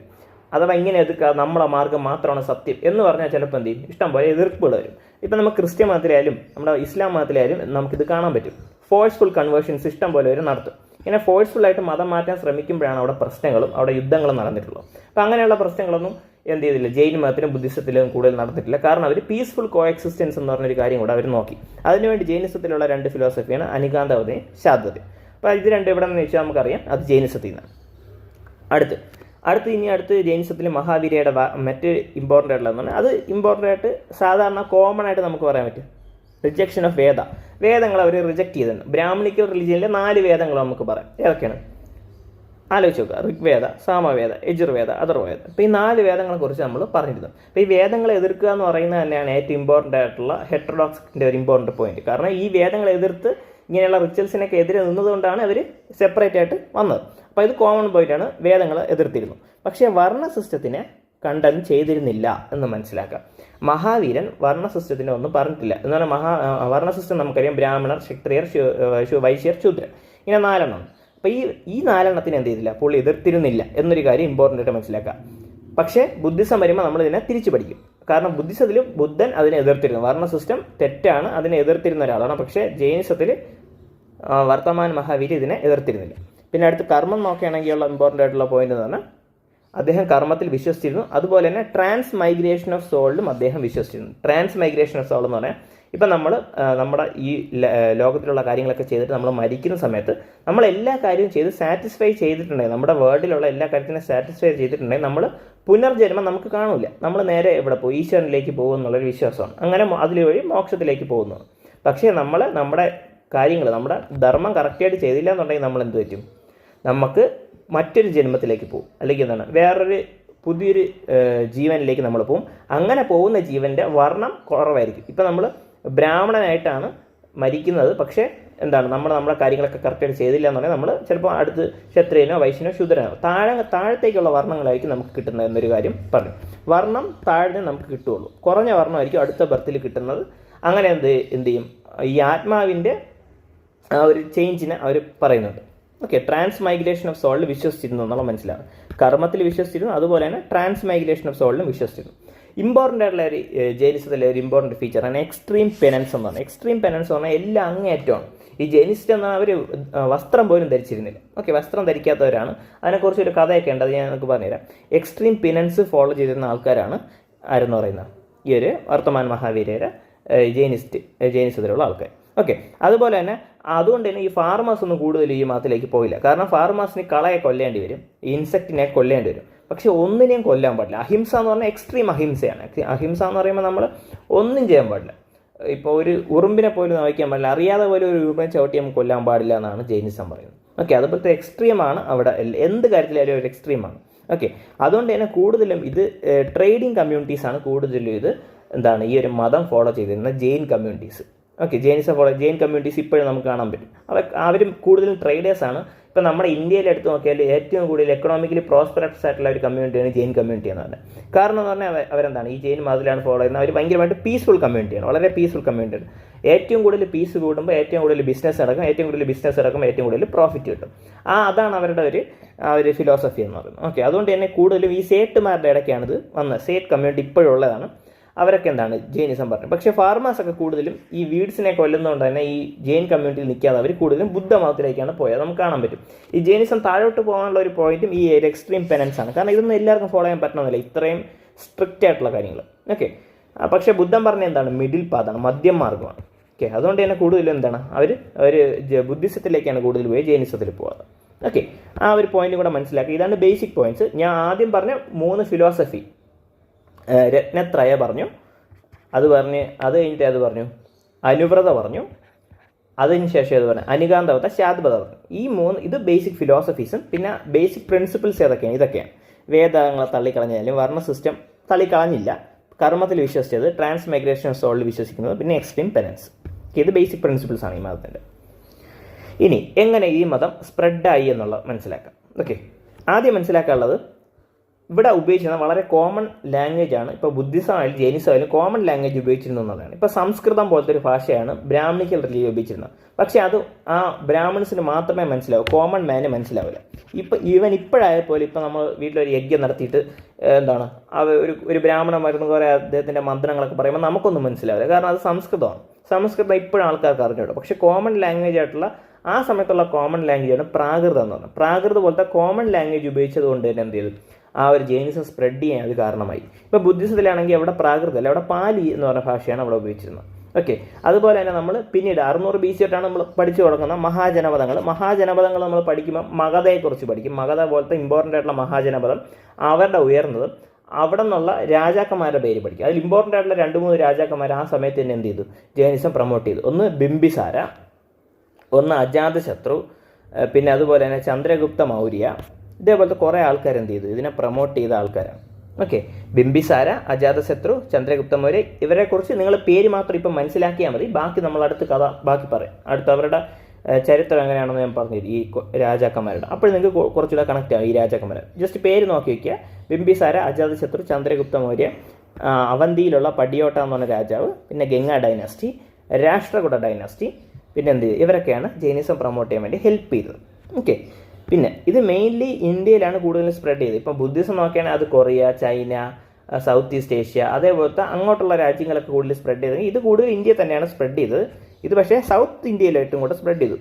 അഥവാ ഇങ്ങനെ എതിർക്കുക, നമ്മളെ മാർഗ്ഗം മാത്രമാണ് സത്യം എന്ന് പറഞ്ഞാൽ ചിലപ്പോൾ എന്ത് ചെയ്യും? ഇഷ്ടംപോലെ എതിർപ്പുകൾ വരും. ഇപ്പം നമ്മൾ ക്രിസ്ത്യൻ മതത്തിലായാലും നമ്മുടെ ഇസ്ലാം മതത്തിലായാലും നമുക്കിത് കാണാൻ പറ്റും. ഫോഴ്സ്ഫുൾ കൺവേർഷൻസ് ഇഷ്ടം പോലെ അവർ നടത്തും. ഇങ്ങനെ ഫോഴ്സ്ഫുള്ളായിട്ട് മതം മാറ്റാൻ ശ്രമിക്കുമ്പോഴാണ് അവിടെ പ്രശ്നങ്ങളും അവിടെ യുദ്ധങ്ങളും നടന്നിട്ടുള്ളത്. അപ്പം അങ്ങനെയുള്ള പ്രശ്നങ്ങളൊന്നും എന്ത് ചെയ്തില്ല, ജൈൻ മതത്തിലും ബുദ്ധിസത്തിലും കൂടുതൽ നടന്നിട്ടില്ല. കാരണം അവർ പീസ്ഫുൾ കോ എക്സിസ്റ്റൻസ് എന്ന് പറഞ്ഞൊരു കാര്യം കൂടെ അവർ നോക്കി. അതിനുവേണ്ടി ജൈനിസത്തിലുള്ള 2 ഫിലോസഫിയാണ് അനികാന്തവതയും ശാന്തതയും. അപ്പോൾ ഇത് രണ്ടും എവിടെ നിന്ന് വെച്ചാൽ നമുക്കറിയാം, അത് ജൈനിസത്തിൽ നിന്നാണ്. അടുത്ത് ജൈനിസത്തിൽ മഹാവീരയുടെ മറ്റ് ഇമ്പോർട്ടൻ്റ് ആയിട്ടുള്ളതെന്ന് പറഞ്ഞാൽ, അത് ഇമ്പോർട്ടൻ്റ് ആയിട്ട് സാധാരണ കോമൺ ആയിട്ട് നമുക്ക് പറയാൻ പറ്റും റിജക്ഷൻ ഓഫ് വേദങ്ങൾ അവർ റിജക്റ്റ് ചെയ്തിട്ടുണ്ട്. ബ്രാഹ്മണിക്കൽ റിലീജിയനിലെ 4 വേദങ്ങൾ നമുക്ക് പറയാം. ഏതൊക്കെയാണ് ആലോചിച്ച് നോക്കുക? ഋഗ്വേദ, സാമവേദ, യജുർവേദ, അഥർവവേദ. അപ്പോൾ ഈ 4 വേദങ്ങളെക്കുറിച്ച് നമ്മൾ പറഞ്ഞിരുന്നു. അപ്പോൾ ഈ വേദങ്ങളെ എതിർക്കുക എന്ന് പറയുന്നത് തന്നെയാണ് ഏറ്റവും ഇമ്പോർട്ടൻ്റ് ആയിട്ടുള്ള ഹെറ്ററോഡോക്സിൻ്റെ ഒരു ഇമ്പോർട്ടൻ്റ് പോയിന്റ്. കാരണം ഈ വേദങ്ങളെ എതിർത്ത് ഇങ്ങനെയുള്ള റിച്വൽസിനൊക്കെ എതിരെ നിന്നതുകൊണ്ടാണ് അവർ സെപ്പറേറ്റ് ആയിട്ട് വന്നത്. അപ്പോൾ ഇത് കോമൺ പോയിന്റാണ്, വേദങ്ങൾ എതിർത്തിരുന്നു. പക്ഷേ വർണ്ണ സിസ്റ്റത്തിനെ കണ്ടം ചെയ്തിരുന്നില്ല എന്ന് മനസ്സിലാക്കാം. മഹാവീരൻ വർണ്ണ സിസ്റ്റത്തിനെ ഒന്നും പറഞ്ഞിട്ടില്ല. എന്ന് പറഞ്ഞാൽ വർണ്ണ സിസ്റ്റം നമുക്കറിയാം, ബ്രാഹ്മണർ, ക്ഷത്രിയർ, വൈശ്യർ, ശൂദ്രർ, ഇങ്ങനെ 4 എണ്ണം. അപ്പോൾ ഈ 4 എണ്ണത്തിന് എന്ത് ചെയ്തില്ല? പുള്ളി എതിർത്തിരുന്നില്ല എന്നൊരു കാര്യം ഇമ്പോർട്ടൻ്റ് ആയിട്ട് മനസ്സിലാക്കാം. പക്ഷേ ബുദ്ധിസം വരുമ്പോൾ നമ്മൾ ഇതിനെ തിരിച്ചു പഠിക്കും. കാരണം ബുദ്ധിസത്തിൽ ബുദ്ധൻ അതിനെ എതിർത്തിരുന്നു, വർണ്ണ സിസ്റ്റം തെറ്റാണ്, അതിനെ എതിർത്തിരുന്ന ഒരാളാണ്. പക്ഷേ ജൈനിസത്തിൽ വർത്തമാൻ മഹാവീര് ഇതിനെ എതിർത്തിരുന്നില്ല. പിന്നെ അടുത്ത് കർമ്മം നോക്കുകയാണെങ്കിലുള്ള ഇമ്പോർട്ടൻ്റ് ആയിട്ടുള്ള പോയിന്റ് എന്ന് പറഞ്ഞാൽ, അദ്ദേഹം കർമ്മത്തിൽ വിശ്വസിച്ചിരുന്നു. അതുപോലെ തന്നെ ട്രാൻസ് മൈഗ്രേഷൻ ഓഫ് സോളിലും അദ്ദേഹം വിശ്വസിച്ചിരുന്നു. ട്രാൻസ് മൈഗ്രേഷൻ ഓഫ് സോൾ എന്ന് പറഞ്ഞാൽ, ഇപ്പം നമ്മൾ നമ്മുടെ ഈ ലോകത്തിലുള്ള കാര്യങ്ങളൊക്കെ ചെയ്തിട്ട് നമ്മൾ മരിക്കുന്ന സമയത്ത് നമ്മൾ എല്ലാ കാര്യവും ചെയ്ത് സാറ്റിസ്ഫൈ ചെയ്തിട്ടുണ്ടെങ്കിൽ, നമ്മുടെ വേൾഡിലുള്ള എല്ലാ കാര്യത്തിനും സാറ്റിസ്ഫൈ ചെയ്തിട്ടുണ്ടെങ്കിൽ നമ്മൾ പുനർജന്മം നമുക്ക് കാണില്ല. നമ്മൾ നേരെ എവിടെ പോകും? ഈശ്വരനിലേക്ക് പോകും എന്നുള്ളൊരു വിശ്വാസമാണ്. അങ്ങനെ അതുവഴി മോക്ഷത്തിലേക്ക് പോകുന്നു. പക്ഷേ നമ്മുടെ കാര്യങ്ങൾ, നമ്മുടെ ധർമ്മം കറക്റ്റായിട്ട് ചെയ്തില്ല എന്നുണ്ടെങ്കിൽ നമ്മൾ എന്ത് പറ്റും? നമുക്ക് മറ്റൊരു ജന്മത്തിലേക്ക് പോകും, അല്ലെങ്കിൽ എന്താണ് വേറൊരു പുതിയൊരു ജീവനിലേക്ക് നമ്മൾ പോകും. അങ്ങനെ പോകുന്ന ജീവൻ്റെ വർണ്ണം കുറവായിരിക്കും. ഇപ്പം നമ്മൾ ബ്രാഹ്മണനായിട്ടാണ് മരിക്കുന്നത്, പക്ഷേ എന്താണ് നമ്മുടെ കാര്യങ്ങളൊക്കെ കറക്റ്റായിട്ട് ചെയ്തില്ല എന്നുണ്ടെങ്കിൽ നമ്മൾ ചിലപ്പോൾ അടുത്ത് ക്ഷത്രിയനോ വൈശ്യനോ ശൂദ്രനോ താഴത്തേക്കുള്ള വർണ്ണങ്ങളായിരിക്കും നമുക്ക് കിട്ടുന്നത് എന്നൊരു കാര്യം പറഞ്ഞു. വർണ്ണം താഴ്ന്നേ നമുക്ക് കിട്ടുകയുള്ളൂ, കുറഞ്ഞ വർണ്ണമായിരിക്കും അടുത്ത ബർത്തിൽ കിട്ടുന്നത്. അങ്ങനെ എന്ത് ചെയ്യും? ഈ ആത്മാവിൻ്റെ ആ ഒരു ചേഞ്ചിനെ അവർ പറയുന്നുണ്ട്. ഓക്കെ, ട്രാൻസ് മൈഗ്രേഷൻ ഓഫ് സോളിൽ വിശ്വസിച്ചിരുന്നു എന്നുള്ള മനസ്സിലാവും. കർമ്മത്തിൽ വിശ്വസിച്ചിരുന്നു, അതുപോലെ തന്നെ ട്രാൻസ് മൈഗ്രേഷൻ ഓഫ് സോളിലും വിശ്വസിച്ചിരുന്നു. ഇമ്പോർട്ടൻ്റ് ആയിട്ടുള്ള ഒരു ജൈനിസത്തിലെ ഒരു ഇമ്പോർട്ടൻറ്റ് ഫീച്ചറാണ് എക്സ്ട്രീം പെനൻസ് എന്ന് പറഞ്ഞാൽ. എക്സ്ട്രീം പെനൻസ് എന്ന് പറഞ്ഞാൽ എല്ലാം അങ്ങേയറ്റമാണ്. ഈ ജൈനിസ്റ്റ് എന്നാൽ അവർ വസ്ത്രം പോലും ധരിച്ചിരുന്നില്ല. ഓക്കെ, വസ്ത്രം ധരിക്കാത്തവരാണ്. അതിനെക്കുറിച്ച് ഒരു കഥയൊക്കെ ഉണ്ട്, അത് ഞാൻ നിങ്ങൾക്ക് പറഞ്ഞുതരാം. എക്സ്ട്രീം പെനൻസ് ഫോളോ ചെയ്തിരുന്ന ആൾക്കാരാണ് ആരെന്ന് പറയുന്നത് ഈ ഒരു വർത്തമാൻ മഹാവീരരെ ജൈനിസത്തിലുള്ള ആൾക്കാർ. ഓക്കെ, അതുപോലെ തന്നെ അതുകൊണ്ട് തന്നെ ഈ ഫാർമേഴ്സ് ഒന്നും കൂടുതൽ ഈ മതത്തിലേക്ക് പോയില്ല. കാരണം ഫാർമേഴ്സിന് കളയെ കൊല്ലേണ്ടി വരും, ഇൻസെക്റ്റിനെ കൊല്ലേണ്ടി വരും. പക്ഷെ ഒന്നിനെയും കൊല്ലാൻ പാടില്ല. അഹിംസ എന്ന് പറഞ്ഞാൽ എക്സ്ട്രീം അഹിംസയാണ്. അഹിംസ എന്ന് പറയുമ്പോൾ നമ്മൾ ഒന്നും ചെയ്യാൻ പാടില്ല. ഇപ്പോൾ ഒരു ഉറുമ്പിനെ പോലും നയിക്കാൻ പാടില്ല, അറിയാതെ പോലും ഒരു ഉറുമ്പിനെ ചവിട്ടി നമുക്ക് കൊല്ലാൻ പാടില്ല എന്നാണ് ജൈനിസം പറയുന്നത്. ഓക്കെ, അതുപോലത്തെ എക്സ്ട്രീമാണ് അവിടെ, എന്ത് കാര്യത്തിലായാലും ഒരു എക്സ്ട്രീമാണ്. ഓക്കെ, അതുകൊണ്ട് തന്നെ കൂടുതലും ഇത് ട്രേഡിങ് കമ്മ്യൂണിറ്റീസാണ് കൂടുതലും ഇത് ഈ ഒരു മതം ഫോളോ ചെയ്തിരുന്ന Jain communities. Okay, Jain communities ഇപ്പോഴും നമുക്ക് കാണാൻ പറ്റും. അവരും കൂടുതലും ട്രേഡേഴ്സാണ്. ഇപ്പോൾ നമ്മുടെ ഇന്ത്യയിൽ എടുത്ത് നോക്കിയാൽ ഏറ്റവും കൂടുതൽ എക്കണോമിക്കലി പ്രോസ്പെറസ് ആയിട്ടുള്ള ഒരു കമ്മ്യൂണിറ്റിയാണ് ജെയിൻ കമ്മ്യൂണിറ്റി എന്ന് പറഞ്ഞാൽ. കാരണം എന്ന് പറഞ്ഞാൽ അവരെന്താണ് ഈ ജെയിൻ മതത്തിലാണ് ഫോളോ ചെയ്യുന്നത്. അവർ ഭയങ്കരമായിട്ട് പീസ്ഫുൾ കമ്മ്യൂണിറ്റിയാണ്, വളരെ പീസ്ഫുൾ കമ്മ്യൂണിറ്റിയാണ്. ഏറ്റവും കൂടുതൽ പീസ് കൂടുമ്പോൾ ഏറ്റവും കൂടുതൽ ബിസിനസ് നടക്കും, ഏറ്റവും കൂടുതൽ പ്രോഫിറ്റ് കിട്ടും. അതാണ് അവരുടെ ഒരു ഫിലോസഫി എന്ന് പറയുന്നത്. ഓക്കെ, അതുകൊണ്ട് തന്നെ കൂടുതലും ഈ സേട്ടുമാരുടെ ഇടയ്ക്കാണിത് വന്നത്. സേറ്റ് കമ്മ്യൂണിറ്റി ഇപ്പോഴുള്ളതാണ്. അവരൊക്കെ ജൈനിസം പറഞ്ഞു. പക്ഷേ ഫാർമേഴ്സൊക്കെ കൂടുതലും ഈ വീഡ്സിനെ കൊല്ലുന്നതുകൊണ്ട് തന്നെ ഈ ജെയിൻ കമ്മ്യൂണിറ്റിയിൽ നിൽക്കാതെ അവർ കൂടുതലും ബുദ്ധമതത്തിലേക്കാണ് പോയത്. നമുക്ക് കാണാൻ പറ്റും. ഈ ജൈനിസം താഴോട്ട് പോകാനുള്ള ഒരു പോയിന്റും ഈ ഒരു എക്സ്ട്രീം പെനൻസ് ആണ്. കാരണം ഇതൊന്നും എല്ലാവർക്കും ഫോളോ ചെയ്യാൻ പറ്റണമെന്നില്ല, ഇത്രയും സ്ട്രിക്റ്റ് ആയിട്ടുള്ള കാര്യങ്ങൾ. ഓക്കെ, പക്ഷേ ബുദ്ധൻ പറഞ്ഞ മിഡിൽ പാതാണ്, മധ്യം മാർഗ്ഗമാണ്. ഓക്കെ, അതുകൊണ്ട് തന്നെ കൂടുതലും എന്താണ് അവർ ബുദ്ധിസത്തിലേക്കാണ് കൂടുതൽ പോയി ജൈനിസത്തിൽ പോകാറ്. ഓക്കെ, ആ ഒരു പോയിന്റ് കൂടെ മനസ്സിലാക്കി. ഇതാണ് ബേസിക് പോയിന്റ്സ്. ഞാൻ ആദ്യം പറഞ്ഞ 3 ഫിലോസഫി, രത്നത്രയ പറഞ്ഞു, അത് കഴിഞ്ഞിട്ട് അത് പറഞ്ഞു അനുവ്രത പറഞ്ഞു, അതിന് ശേഷം അത് പറഞ്ഞു അനുകാന്തവത, ശാദ്വത പറഞ്ഞു. ഈ 3 ഇത് ബേസിക് ഫിലോസഫീസും പിന്നെ ബേസിക് പ്രിൻസിപ്പിൾസ് ഏതൊക്കെയാണ്? ഇതൊക്കെയാണ്. വേദങ്ങളെ തള്ളിക്കളഞ്ഞാലും വർണ്ണ സിസ്റ്റം തള്ളിക്കളഞ്ഞില്ല, കർമ്മത്തിൽ വിശ്വസിച്ചത്, ട്രാൻസ്മൈഗ്രേഷൻ ഓഫ് സോളിൽ വിശ്വസിക്കുന്നത്, പിന്നെ എക്സ്ട്രീം പെനൻസ്. ഇത് ബേസിക് പ്രിൻസിപ്പിൾസ് ആണ് ഈ മതത്തിൻ്റെ. ഇനി എങ്ങനെ ഈ മതം സ്പ്രെഡായി എന്നുള്ളത് മനസ്സിലാക്കാം. ഓക്കെ, ആദ്യം മനസ്സിലാക്കാനുള്ളത് ഇവിടെ ഉപയോഗിച്ചിരുന്ന വളരെ കോമൺ ലാംഗ്വേജ് ആണ്. ഇപ്പോൾ ബുദ്ധിസം ആയാലും ജൈനിസം ആയാലും കോമൺ ലാംഗ്വേജ് ഉപയോഗിച്ചിരുന്നു എന്നുള്ളതാണ്. ഇപ്പോൾ സംസ്കൃതം പോലത്തെ ഒരു ഭാഷയാണ് ബ്രാഹ്മണിക്കൽ റിലീജിയൻ ഉപയോഗിച്ചിരുന്നത്. പക്ഷേ അത് ആ ബ്രാഹ്മൺസിന് മാത്രമേ മനസ്സിലാവൂ, കോമൺ മാന് മനസ്സിലാവില്ല. ഇപ്പോഴായപോലെ ഇപ്പോൾ നമ്മൾ വീട്ടിലൊരു യജ്ഞം നടത്തിയിട്ട് എന്താണ് ഒരു ബ്രാഹ്മണൻ വരുന്ന കുറേ അദ്ദേഹത്തിൻ്റെ മന്ത്രങ്ങളൊക്കെ പറയുമ്പോൾ നമുക്കൊന്നും മനസ്സിലാവില്ല, കാരണം അത് സംസ്കൃതമാണ്. സംസ്കൃതം ഇപ്പോഴും ആൾക്കാർക്ക് അറിഞ്ഞുള്ളൂ. പക്ഷേ കോമൺ ലാംഗ്വേജ് ആയിട്ടുള്ള ആ സമയത്തുള്ള കോമൺ ലാംഗ്വേജാണ് പ്രാകൃതം എന്ന് പറഞ്ഞത്. പ്രാകൃത പോലത്തെ കോമൺ ലാംഗ്വേജ് ഉപയോഗിച്ചത് കൊണ്ട് തന്നെ എന്ത് ചെയ്തു, ആ ഒരു ജൈനിസം സ്പ്രെഡ് ചെയ്യാൻ അത് കാരണമായി. ഇപ്പോൾ ബുദ്ധിസത്തിലാണെങ്കിൽ അവിടെ പ്രാകൃതമല്ല, അവിടെ പാലി എന്ന് പറഞ്ഞ ഭാഷയാണ് അവിടെ ഉപയോഗിച്ചിരുന്നത്. ഓക്കെ, അതുപോലെ തന്നെ നമ്മൾ പിന്നീട് 600 BC തൊട്ടാണ് നമ്മൾ പഠിച്ചു തുടങ്ങുന്ന മഹാജനപദങ്ങൾ നമ്മൾ പഠിക്കുമ്പോൾ മഗധയെക്കുറിച്ച് പഠിക്കും. മഗധ പോലത്തെ ഇമ്പോർട്ടൻ്റ് ആയിട്ടുള്ള മഹാജനപദം, അവരുടെ ഉയർന്നതും അവിടെ നിന്നുള്ള രാജാക്കന്മാരുടെ പേര് പഠിക്കും. അതിൽ ഇമ്പോർട്ടൻ്റ് ആയിട്ടുള്ള 2-3 രാജാക്കന്മാർ ആ സമയത്ത് തന്നെ എന്ത് ചെയ്തു, ജൈനിസം പ്രൊമോട്ട് ചെയ്തു. ഒന്ന് ബിംബിസാര, ഒന്ന് അജാതശത്രു, പിന്നെ അതുപോലെ തന്നെ ചന്ദ്രഗുപ്ത മൗര്യ. ഇതേപോലത്തെ കുറേ ആൾക്കാർ എന്ത് ചെയ്തു, ഇതിനെ പ്രൊമോട്ട് ചെയ്ത ആൾക്കാരാണ്. ഓക്കെ, ബിംബിസാര, അജാതശത്രു, ചന്ദ്രഗുപ്ത മൗര്യ, ഇവരെക്കുറിച്ച് നിങ്ങൾ പേര് മാത്രം ഇപ്പം മനസ്സിലാക്കിയാൽ മതി. ബാക്കി നമ്മൾ അടുത്ത് കഥ ബാക്കി പറയാം. അടുത്ത് അവരുടെ ചരിത്രം എങ്ങനെയാണെന്ന് ഞാൻ പറഞ്ഞു ഈ രാജാക്കന്മാരുടെ. അപ്പോൾ നിങ്ങൾക്ക് കുറച്ചുകൂടെ കണക്റ്റ് ആവും ഈ രാജാക്കന്മാരെ. ജസ്റ്റ് പേര് നോക്കി വയ്ക്കുക. ബിംബിസാര, അജാതശത്രു, ചന്ദ്രഗുപ്ത മൗര്യ, അവന്തിയിലുള്ള പടിയോട്ട എന്ന് പറഞ്ഞ രാജാവ്, പിന്നെ ഗംഗ ഡൈനാസ്റ്റി, രാഷ്ട്രകൂട ഡൈനാസ്റ്റി, പിന്നെ എന്ത് ചെയ്തു, ഇവരൊക്കെയാണ് ജൈനിസം പ്രൊമോട്ട് ചെയ്യാൻ വേണ്ടി ഹെൽപ്പ് ചെയ്തത്. ഓക്കെ, പിന്നെ ഇത് മെയിൻലി ഇന്ത്യയിലാണ് കൂടുതൽ സ്പ്രെഡ് ചെയ്തത്. ഇപ്പം ബുദ്ധിസം നോക്കുകയാണെങ്കിൽ അത് Korea, China, south east Asia, അതേപോലത്തെ അങ്ങോട്ടുള്ള രാജ്യങ്ങളൊക്കെ കൂടുതൽ സ്പ്രെഡ് ചെയ്തത്. ഇത് കൂടുതൽ ഇന്ത്യയിൽ തന്നെയാണ് സ്പ്രെഡ് ചെയ്തത്. ഇത് പക്ഷേ സൗത്ത് ഇന്ത്യയിലായിട്ടും കൂടെ സ്പ്രെഡ് ചെയ്തു.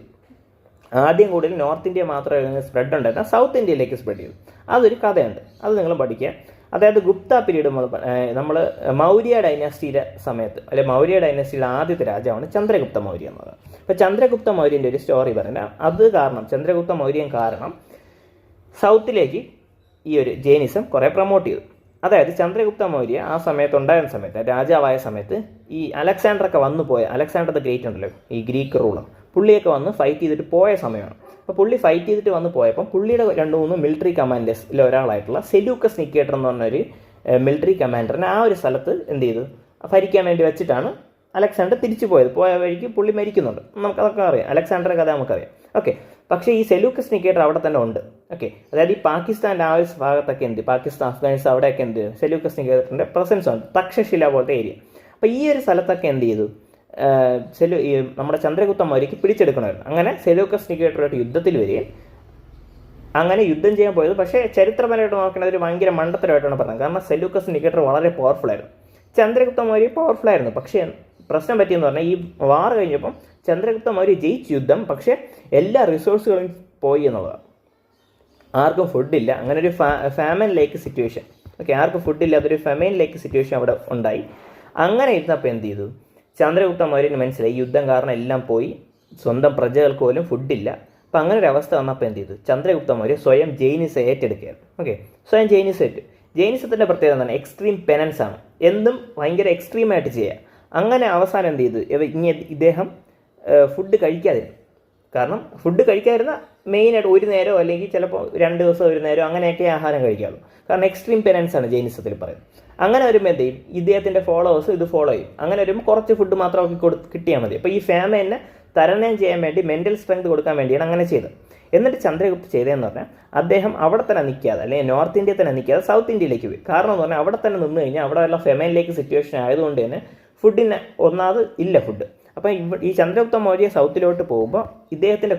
ആദ്യം കൂടുതൽ നോർത്ത് ഇന്ത്യ മാത്രമേ സ്പ്രെഡ് ഉണ്ടായിരുന്ന സൗത്ത് ഇന്ത്യയിലേക്ക് സ്പ്രെഡ് ചെയ്തു. അതൊരു കഥയുണ്ട്, അത് നിങ്ങൾ പഠിക്കുക. അതായത് ഗുപ്ത പീരീഡ് നമ്മൾ മൗര്യ ഡൈനാസ്റ്റിയുടെ സമയത്ത്, അല്ലെങ്കിൽ മൗര്യ ഡൈനാസ്റ്റിയുടെ ആദ്യത്തെ രാജാവാണ് ചന്ദ്രഗുപ്ത മൗര്യ എന്നത്. അപ്പോൾ ചന്ദ്രഗുപ്ത മൗര്യൻ്റെ ഒരു സ്റ്റോറി പറഞ്ഞാൽ അത് കാരണം, ചന്ദ്രഗുപ്ത മൗര്യൻ കാരണം സൗത്തിലേക്ക് ഈ ഒരു ജൈനിസം കുറേ പ്രൊമോട്ട് ചെയ്തു. അതായത് ചന്ദ്രഗുപ്ത മൗര്യ ആ സമയത്ത് ഉണ്ടായിരുന്ന സമയത്ത്, രാജാവായ സമയത്ത്, ഈ അലക്സാണ്ടറൊക്കെ അലക്സാണ്ടർ ദ ഗ്രേറ്റ് ഉണ്ടല്ലോ, ഈ ഗ്രീക്ക് റൂളർ, പുള്ളിയൊക്കെ വന്ന് ഫൈറ്റ് ചെയ്തിട്ട് പോയ സമയമാണ്. അപ്പോൾ പുള്ളി ഫൈറ്റ് ചെയ്തിട്ട് വന്ന് പോയപ്പോൾ പുള്ളിയുടെ 2-3 മിലിറ്ററി കമാൻഡേഴ്സിൽ ഒരാളായിട്ടുള്ള സെലൂക്കസ് നിക്കേറ്റർ എന്ന് പറഞ്ഞൊരു മിലിറ്ററി കമാൻഡറിനെ ആ ഒരു സ്ഥലത്ത് എന്ത് ചെയ്തു, ഭരിക്കാൻ വേണ്ടി വെച്ചിട്ടാണ് അലക്സാണ്ടർ തിരിച്ചു പോയത്. പോയ വഴിക്ക് പുള്ളി മരിക്കുന്നുണ്ട്, നമുക്കതൊക്കെ അറിയാം, അലക്സാണ്ടറുടെ കഥ നമുക്കറിയാം. ഓക്കെ, പക്ഷേ ഈ സെലൂക്കസ് നിക്കേറ്റർ അവിടെ തന്നെ ഉണ്ട്. ഓക്കെ, അതായത് ഈ പാകിസ്ഥാൻ്റെ ആ ഒരു ഭാഗത്തൊക്കെ എന്ത്, പാകിസ്ഥാൻ, അഫ്ഗാനിസ്ഥാൻ അവിടെയൊക്കെ എന്ത് സെലൂക്കസ് നിക്കേറ്ററിൻ്റെ പ്രസൻസ് ഉണ്ട്, തക്ഷശില പോലത്തെ ഏരിയ. അപ്പോൾ ഈ ഒരു സ്ഥലത്തൊക്കെ എന്ത് ചെയ്തു, ഈ നമ്മുടെ ചന്ദ്രഗുപ്ത മൗര്യക്ക് പിടിച്ചെടുക്കണമായിരുന്നു. അങ്ങനെ സെലൂക്കസ് നിക്കേറ്ററുമായിട്ട് യുദ്ധത്തിൽ വരികയും അങ്ങനെ യുദ്ധം ചെയ്യാൻ പോയത്. പക്ഷേ ചരിത്രപരമായിട്ട് നോക്കേണ്ടത് ഒരു ഭയങ്കര മണ്ടത്തരമായിട്ടാണ് പറഞ്ഞത്. കാരണം സെലൂക്കസ് നിക്കേറ്റർ വളരെ പവർഫുൾ ആയിരുന്നു, ചന്ദ്രഗുപ്ത മൗര്യ പവർഫുൾ ആയിരുന്നു. പക്ഷേ പ്രശ്നം പറ്റിയെന്ന് പറഞ്ഞാൽ ഈ വാർ കഴിഞ്ഞപ്പം ചന്ദ്രഗുപ്ത മൗര്യ ജയിച്ചു യുദ്ധം, പക്ഷേ എല്ലാ റിസോഴ്സുകളും പോയി എന്നുള്ളതാണ്. ആർക്കും ഫുഡില്ല, അങ്ങനെ ഒരു ഫാമിൻ ലേക്ക് സിറ്റുവേഷൻ. ഓക്കെ, ആർക്കും ഫുഡില്ല, അതൊരു ഫെമൈൻ ലേക്ക് സിറ്റുവേഷൻ അവിടെ ഉണ്ടായി. അങ്ങനെ ഇരുന്നപ്പോൾ എന്ത് ചെയ്തു, ചന്ദ്രഗുപ്ത മൗര്യന് മനസ്സിലായി യുദ്ധം കാരണം എല്ലാം പോയി, സ്വന്തം പ്രജകൾക്ക് പോലും ഫുഡില്ല. അപ്പോൾ അങ്ങനെ ഒരു അവസ്ഥ വന്നപ്പോൾ എന്ത് ചെയ്തു, ചന്ദ്രഗുപ്ത മൗര്യ സ്വയം ജൈനിസം ഏറ്റെടുക്കുകയായിരുന്നു. ഓക്കെ, സ്വയം ജൈനിസത്തിൻ്റെ പ്രത്യേകത എന്താണ്, എക്സ്ട്രീം പെനൻസ് ആണ്, എന്തും ഭയങ്കര എക്സ്ട്രീമായിട്ട് ചെയ്യുക. അങ്ങനെ അവസാനം എന്ത് ചെയ്തു, ഇദ്ദേഹം ഫുഡ് കഴിക്കാതിരുന്നു. കാരണം ഫുഡ് കഴിക്കാതിരുന്ന മെയിനായിട്ട് ഒരു നേരമോ അല്ലെങ്കിൽ ചിലപ്പോൾ 2 ദിവസം ഒരു നേരം അങ്ങനെയൊക്കെ ആഹാരം കഴിക്കാറുള്ളൂ. കാരണം എക്സ്ട്രീം പെനൻസ് ആണ് ജൈനിസത്തിൽ പറയുന്നത്. അങ്ങനെ വരുമ്പോൾ എന്ത് ചെയ്യും, ഇദ്ദേഹത്തിൻ്റെ ഫോളോവേഴ്സ് ഇത് ഫോളോ ചെയ്യും. അങ്ങനെ വരുമ്പോൾ കുറച്ച് ഫുഡ് മാത്രം കിട്ടിയാൽ മതി. അപ്പോൾ ഈ ഫാമിനെ തരണം ചെയ്യാൻ വേണ്ടി മെൻ്റൽ സ്ട്രെങ്ത് കൊടുക്കാൻ വേണ്ടിയാണ് അങ്ങനെ ചെയ്തത്. എന്നിട്ട് ചന്ദ്രഗുപ്ത ചെയ്തതെന്ന് പറഞ്ഞാൽ അദ്ദേഹം അവിടെ തന്നെ നിൽക്കാതെ, അല്ലെങ്കിൽ നോർത്ത് ഇന്ത്യയിൽ തന്നെ നിൽക്കാതെ സൗത്ത് ഇന്ത്യയിലേക്ക് പോയി. കാരണം എന്ന് പറഞ്ഞാൽ അവിടെ തന്നെ നിന്ന് കഴിഞ്ഞാൽ അവിടെ ഉള്ള ഫെമൈനിലേക്ക് സിറ്റുവേഷൻ ആയതുകൊണ്ട് തന്നെ ഫുഡിന് ഒന്നാമത് ഇല്ല ഫുഡ്. അപ്പം ഈ ചന്ദ്രഗുപ്ത മൗര്യ സൗത്തിലോട്ട് പോകുമ്പോൾ ഇദ്ദേഹത്തിൻ്റെ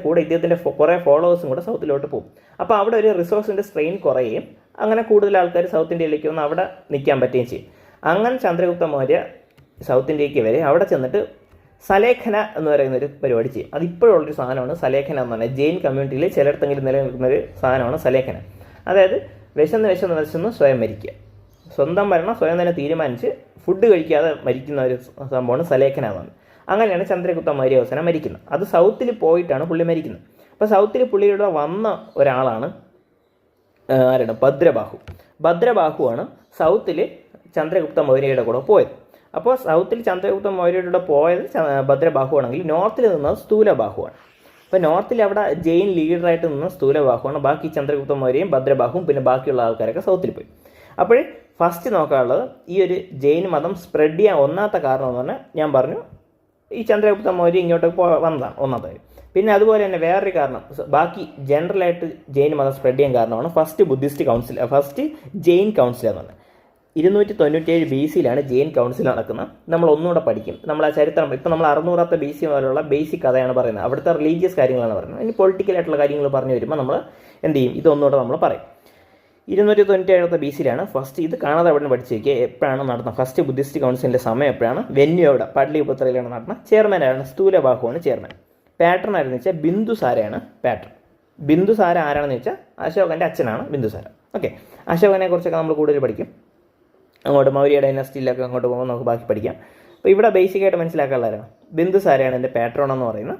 കുറേ ഫോളോവേഴ്സും കൂടെ സൗത്തിലോട്ട് പോകും. അപ്പോൾ അവിടെ ഒരു റിസോഴ്സിൻ്റെ സ്ട്രെയിൻ കുറയുകയും അങ്ങനെ കൂടുതൽ ആൾക്കാർ സൗത്ത് ഇന്ത്യയിലേക്ക് വന്ന് അവിടെ നിൽക്കാൻ പറ്റുകയും ചെയ്യും. അങ്ങനെ ചന്ദ്രഗുപ്ത മൗര്യ സൗത്ത് ഇന്ത്യക്ക് വരെ അവിടെ ചെന്നിട്ട് സലേഖന എന്ന് പറയുന്നൊരു പരിപാടി ചെയ്യും. അതിപ്പോഴുള്ളൊരു സാധനമാണ് സലേഖന എന്ന് പറഞ്ഞാൽ ജെയിൻ കമ്മ്യൂണിറ്റിയിൽ ചിലയിടത്തെങ്കിലും നിലനിൽക്കുന്നൊരു സാധനമാണ് സലേഖന. അതായത് വിശന്ന് സ്വയം മരിക്കുക, സ്വന്തം മരണം സ്വയം തന്നെ തീരുമാനിച്ച് ഫുഡ് കഴിക്കാതെ മരിക്കുന്ന ഒരു സംഭവമാണ് സലേഖന എന്ന് പറഞ്ഞത്. അങ്ങനെയാണ് ചന്ദ്രഗുപ്ത മൗര്യ അവസാനം മരിക്കുന്നത്. അത് സൗത്തിൽ പോയിട്ടാണ് പുള്ളി മരിക്കുന്നത്. അപ്പോൾ സൗത്തിൽ പുള്ളിയുടെ വന്ന ഒരാളാണ് ആരാണ്? ഭദ്രബാഹു. ഭദ്രബാഹുവാണ് സൗത്തിൽ ചന്ദ്രഗുപ്ത മൗര്യയുടെ കൂടെ പോയത്. അപ്പോൾ സൗത്തിൽ ചന്ദ്രഗുപ്ത മൗര്യയുടെ കൂടെ പോയത് ഭദ്രബാഹുവാണെങ്കിൽ നോർത്തിൽ നിന്നത് സ്ഥൂലബാഹുവാണ്. അപ്പോൾ നോർത്തിൽ അവിടെ ജെയിൻ ലീഡറായിട്ട് നിന്ന് സ്ഥൂലബാഹുവാണ്. ബാക്കി ചന്ദ്രഗുപ്ത മൗര്യയും ഭദ്രബാഹുവും പിന്നെ ബാക്കിയുള്ള ആൾക്കാരൊക്കെ സൗത്തിൽ പോയി. അപ്പോൾ ഫസ്റ്റ് നോക്കാനുള്ളത് ഈ ഒരു ജെയിൻ മതം സ്പ്രെഡ് ചെയ്യാൻ ഒന്നാമത്തെ കാരണം എന്ന് പറഞ്ഞാൽ ഞാൻ പറഞ്ഞു ഈ ചന്ദ്രഗുപ്ത മൗര്യ ഇങ്ങോട്ട് വന്നതാണ് ഒന്നാമത്തെ കാര്യം. പിന്നെ അതുപോലെ തന്നെ വേറൊരു കാരണം ബാക്കി ജനറലായിട്ട് ജെയിൻ മതം സ്പ്രെഡ് ചെയ്യാൻ കാരണമാണ് ഫസ്റ്റ് ജെയിൻ കൗൺസിൽ എന്ന് പറഞ്ഞത് 297 BC ജെയിൻ കൗൺസിൽ നടക്കുന്നത്. നമ്മൾ ഒന്നുകൂടെ പഠിക്കും. നമ്മൾ ആ ചരിത്രം ഇപ്പം നമ്മൾ 600 BC മുതലുള്ള ബേസിക് കഥയാണ് പറയുന്നത്. അവിടുത്തെ റിലീജിയസ് കാര്യങ്ങളാണ് പറയുന്നത്. ഇനി പൊളിറ്റിക്കലായിട്ടുള്ള കാര്യങ്ങൾ പറഞ്ഞു വരുമ്പോൾ നമ്മൾ എന്ത് ചെയ്യും? ഇതൊന്നുകൂടെ നമ്മൾ പറയും. 297 BC ഫസ്റ്റ് ഇത് കാണാതെ അവിടെ നിന്ന് പഠിച്ചേക്കുക. എപ്പോഴാണ് നടന്നത്? ഫസ്റ്റ് ബുദ്ധിസ്റ്റ് കൗൺസിലിൻ്റെ സമയം എപ്പോഴാണ്? വെന്യൂവിടെ പട്ലിപുത്രയിലാണ് നടന്നത്. ചെയർമാനാണ് സ്ഥൂലബാഹുവാണ് ചെയർമാൻ. പാറ്റേൺ ആരെന്ന് വെച്ചാൽ ബിന്ദുസാരയാണ് പാറ്റേൺ. ബിന്ദുസാര ആരാണെന്ന് വെച്ചാൽ അശോകൻ്റെ അച്ഛനാണ് ബിന്ദുസാര. ഓക്കെ, അശോകനെ കുറിച്ചൊക്കെ നമ്മൾ കൂടുതൽ പഠിക്കും. അങ്ങോട്ട് മൗര്യ ഡൈനസ്റ്റിയിലൊക്കെ അങ്ങോട്ട് പോകുമ്പോൾ നമുക്ക് ബാക്കി പഠിക്കാം. അപ്പോൾ ഇവിടെ ബേസിക്കായിട്ട് മനസ്സിലാക്കാനുള്ളതാണ് ബിന്ദുസാരയാണ് എൻ്റെ പാട്രോൺ എന്ന് പറയുന്നത്.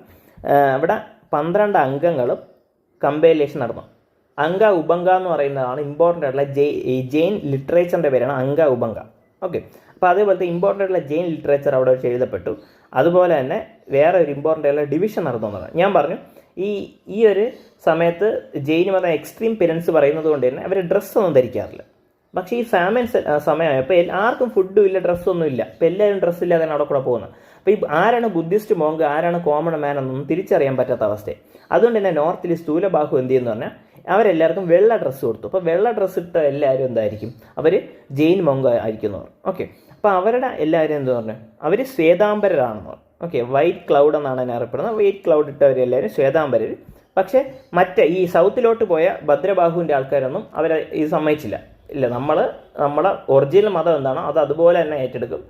ഇവിടെ 12 അംഗങ്ങളും കമ്പൈലേഷൻ നടന്നു. അംഗ ഉബംഗ എന്ന് പറയുന്നതാണ് ഇമ്പോർട്ടൻ്റ് ആയിട്ടുള്ള ജെയിൻ ലിറ്ററേച്ചറിൻ്റെ പേരാണ് അംഗ ഉബംഗ. ഓക്കെ, അപ്പോൾ അതേപോലത്തെ ഇമ്പോർട്ടൻ്റ് ആയിട്ടുള്ള ജെയിൻ ലിറ്ററേച്ചർ അവിടെ വെച്ച് എഴുതപ്പെട്ടു. അതുപോലെ തന്നെ വേറെ ഒരു ഇമ്പോർട്ടൻ്റ് ആയിട്ടുള്ള ഡിവിഷൻ നടന്നു എന്നതാണ്. ഞാൻ പറഞ്ഞു ഈ ഒരു സമയത്ത് ജെയിൻ മതം എക്സ്ട്രീം പെരൻസ് പറയുന്നത് കൊണ്ട് തന്നെ അവർ ഡ്രസ്സൊന്നും ധരിക്കാറില്ല. പക്ഷേ ഈ ഫാമിൻ സമയമായപ്പോൾ ആർക്കും ഫുഡും ഇല്ല, ഡ്രസ്സൊന്നും ഇല്ല. അപ്പോൾ എല്ലാവരും ഡ്രസ്സില്ലാതെയാണ് അവിടെ കൂടെ പോകുന്നത്. അപ്പോൾ ഈ ആരാണ് ബുദ്ധിസ്റ്റ് മോങ്ക്, ആരാണ് കോമൺ മാൻ എന്നൊന്നും തിരിച്ചറിയാൻ പറ്റാത്ത അവസ്ഥയെ. അതുകൊണ്ട് തന്നെ നോർത്തിൽ സ്ഥൂലബാഹു എന്ത് ചെയ്യുന്നു പറഞ്ഞാൽ അവരെല്ലാവർക്കും വെള്ള ഡ്രസ്സ് കൊടുത്തു. അപ്പോൾ വെള്ള ഡ്രസ്സ് ഇട്ട എല്ലാവരും എന്തായിരിക്കും? അവർ ജെയിൻ മോങ്ക് ആയിരിക്കുന്നു. ഓക്കെ, അപ്പോൾ അവരുടെ എല്ലാവരും എന്ത് പറഞ്ഞു? അവർ ശ്വേതാംബരരാണെന്ന് പറഞ്ഞു. ഓക്കെ, വൈറ്റ് ക്ലൗഡ് എന്നാണ് അതിനെ അറിയപ്പെടുന്നത്. വൈറ്റ് ക്ലൗഡ് ഇട്ടവരെല്ലാവരും ശ്വേതാംബരർ. പക്ഷേ ഈ സൗത്തിലോട്ട് പോയ ഭദ്രബാഹുവിൻ്റെ ആൾക്കാരൊന്നും അവരെ ഇത് സമ്മതിച്ചില്ല. ഇല്ല, നമ്മളെ ഒറിജിനൽ മതം എന്താണോ അത് അതുപോലെ തന്നെ ഏറ്റെടുക്കും.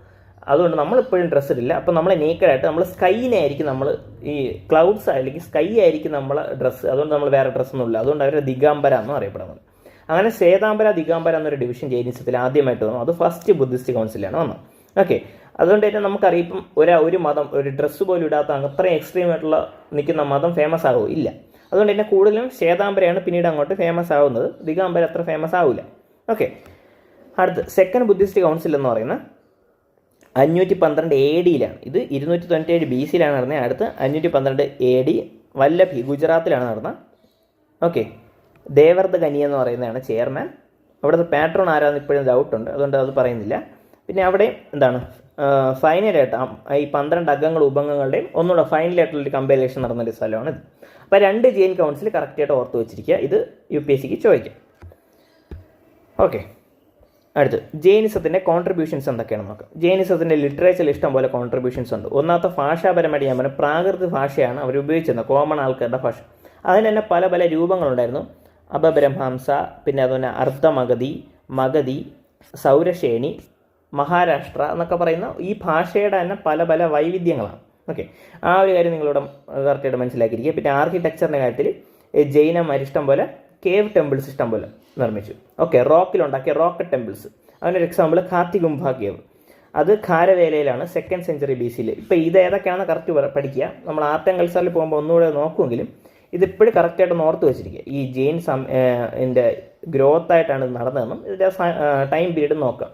അതുകൊണ്ട് നമ്മളിപ്പോഴും ഡ്രസ്സ് ഇടില്ല. അപ്പോൾ നമ്മൾ നേക്കഡായിട്ട് നമ്മൾ സ്കൈനെ ആയിരിക്കും, നമ്മൾ ഈ ക്ലൗഡ്സ് അല്ലെങ്കിൽ സ്കൈ ആയിരിക്കും നമ്മളെ ഡ്രസ്സ്. അതുകൊണ്ട് നമ്മൾ വേറെ ഡ്രസ്സൊന്നുമില്ല. അതുകൊണ്ട് അവർ ദിഗാംബര എന്നും അറിയപ്പെടുന്നത്. അങ്ങനെ ശ്വേതാംബര ദിഗാംബര എന്നൊരു ഡിവിഷൻ ജൈനിസത്തിൽ ആദ്യമായിട്ട് വന്നു. അത് ഫസ്റ്റ് ബുദ്ധിസ്റ്റ് കൗൺസിലാണ് വന്നത്. ഓക്കെ, അതുകൊണ്ട് തന്നെ നമുക്കറിയാം ഇപ്പം ഒരു മതം ഒരു ഡ്രസ്സ് പോലും ഇടാത്ത അത്രയും എക്സ്ട്രീം ആയിട്ടുള്ള നിൽക്കുന്ന മതം ഫേമസ് ആകുമോ? ഇല്ല. അതുകൊണ്ട് തന്നെ കൂടുതലും ശ്വേതാംബരയാണ് പിന്നീട് അങ്ങോട്ട് ഫേമസ് ആവുന്നത്. ദിഗാംബര അത്ര ഫേമസ് ആവില്ല. ഓക്കെ, അടുത്ത് സെക്കൻഡ് ബുദ്ധിസ്റ്റ് കൗൺസിൽ എന്ന് പറയുന്നത് 512 AD ഇത് 297 BC നടന്നത്. അടുത്ത് 512 AD വല്ലഭി ഗുജറാത്തിലാണ് നടന്നത്. ഓക്കെ, ദേവർദ ഖനി എന്ന് പറയുന്നതാണ് ചെയർമാൻ. അവിടുത്തെ പാട്രോൺ ആരാന്ന് ഇപ്പോഴും ഡൗട്ടുണ്ട്, അതുകൊണ്ട് അത് പറയുന്നില്ല. പിന്നെ അവിടെ എന്താണ് ഫൈനലായിട്ട് ഈ 12 അംഗങ്ങൾ ഉപംഗങ്ങളുടെയും ഒന്നുകൂടെ ഫൈനലായിട്ടുള്ളൊരു കമ്പൈലേഷൻ നടന്നൊരു സ്ഥലമാണ് ഇത്. അപ്പോൾ 2 ജെയിൻ കൗൺസിൽ കറക്റ്റായിട്ട് ഓർത്ത് വെച്ചിരിക്കുക. ഇത് UPSCക്ക് ചോദിക്കാം. ഓക്കെ, അടുത്ത് ജെയിനിസത്തിൻ്റെ കോൺട്രിബ്യൂഷൻസ് എന്തൊക്കെയാണെന്ന് നോക്കാം. ജെയിനിസത്തിൻ്റെ ലിറ്ററേച്ചറിൽ ഇഷ്ടംപോലെ കോൺട്രിബ്യൂഷൻസ് ഉണ്ട്. ഒന്നാമത്തെ ഭാഷാപരമായിട്ട് ഞാൻ പറഞ്ഞ പ്രാകൃത ഭാഷയാണ് അവർ ഉപയോഗിച്ചിരുന്നത്, കോമൺ ആൾക്കാരുടെ ഭാഷ. അതിന് തന്നെ പല പല രൂപങ്ങളുണ്ടായിരുന്നു. അപബ്രഹ്മാംസ, പിന്നെ അതുപോലെ അർദ്ധമഗധി, മഗധി, സൗരശേണി, മഹാരാഷ്ട്ര എന്നൊക്കെ പറയുന്ന ഈ ഭാഷയുടെ തന്നെ പല പല വൈവിധ്യങ്ങളാണ്. ഓക്കെ, ആ ഒരു കാര്യം നിങ്ങളോട് കറക്റ്റായിട്ട് മനസ്സിലാക്കിയിരിക്കുക. പിന്നെ ആർക്കിടെക്ചറിൻ്റെ കാര്യത്തിൽ ജൈനന്മാർ ഇഷ്ടം പോലെ കേവ് ടെമ്പിൾസ് ഇഷ്ടം പോലെ നിർമ്മിച്ചു. ഓക്കെ, റോക്കിലുണ്ടാക്കിയ റോക്കറ്റ് ടെമ്പിൾസ്. അതിനൊരു എക്സാമ്പിൾ ഖാത്തിഗുംഫ കേവ്. അത് ഖാരവേലയിലാണ് 2nd century BC. ഇപ്പോൾ ഇത് ഏതൊക്കെയാണെന്ന് കറക്റ്റ് പഠിക്കുക. നമ്മൾ ആർട്ട് ആൻഡ് കൾച്ചറിൽ പോകുമ്പോൾ ഒന്നുകൂടെ നോക്കുമെങ്കിലും ഇതിപ്പോഴും കറക്റ്റായിട്ട് ഓർത്ത് വെച്ചിരിക്കുക. ഈ ജെയിൻ ഇതിൻ്റെ ഗ്രോത്ത് ആയിട്ടാണ് നടന്നതെന്നും ഇതിൻ്റെ ടൈം പീരീഡ് നോക്കാം.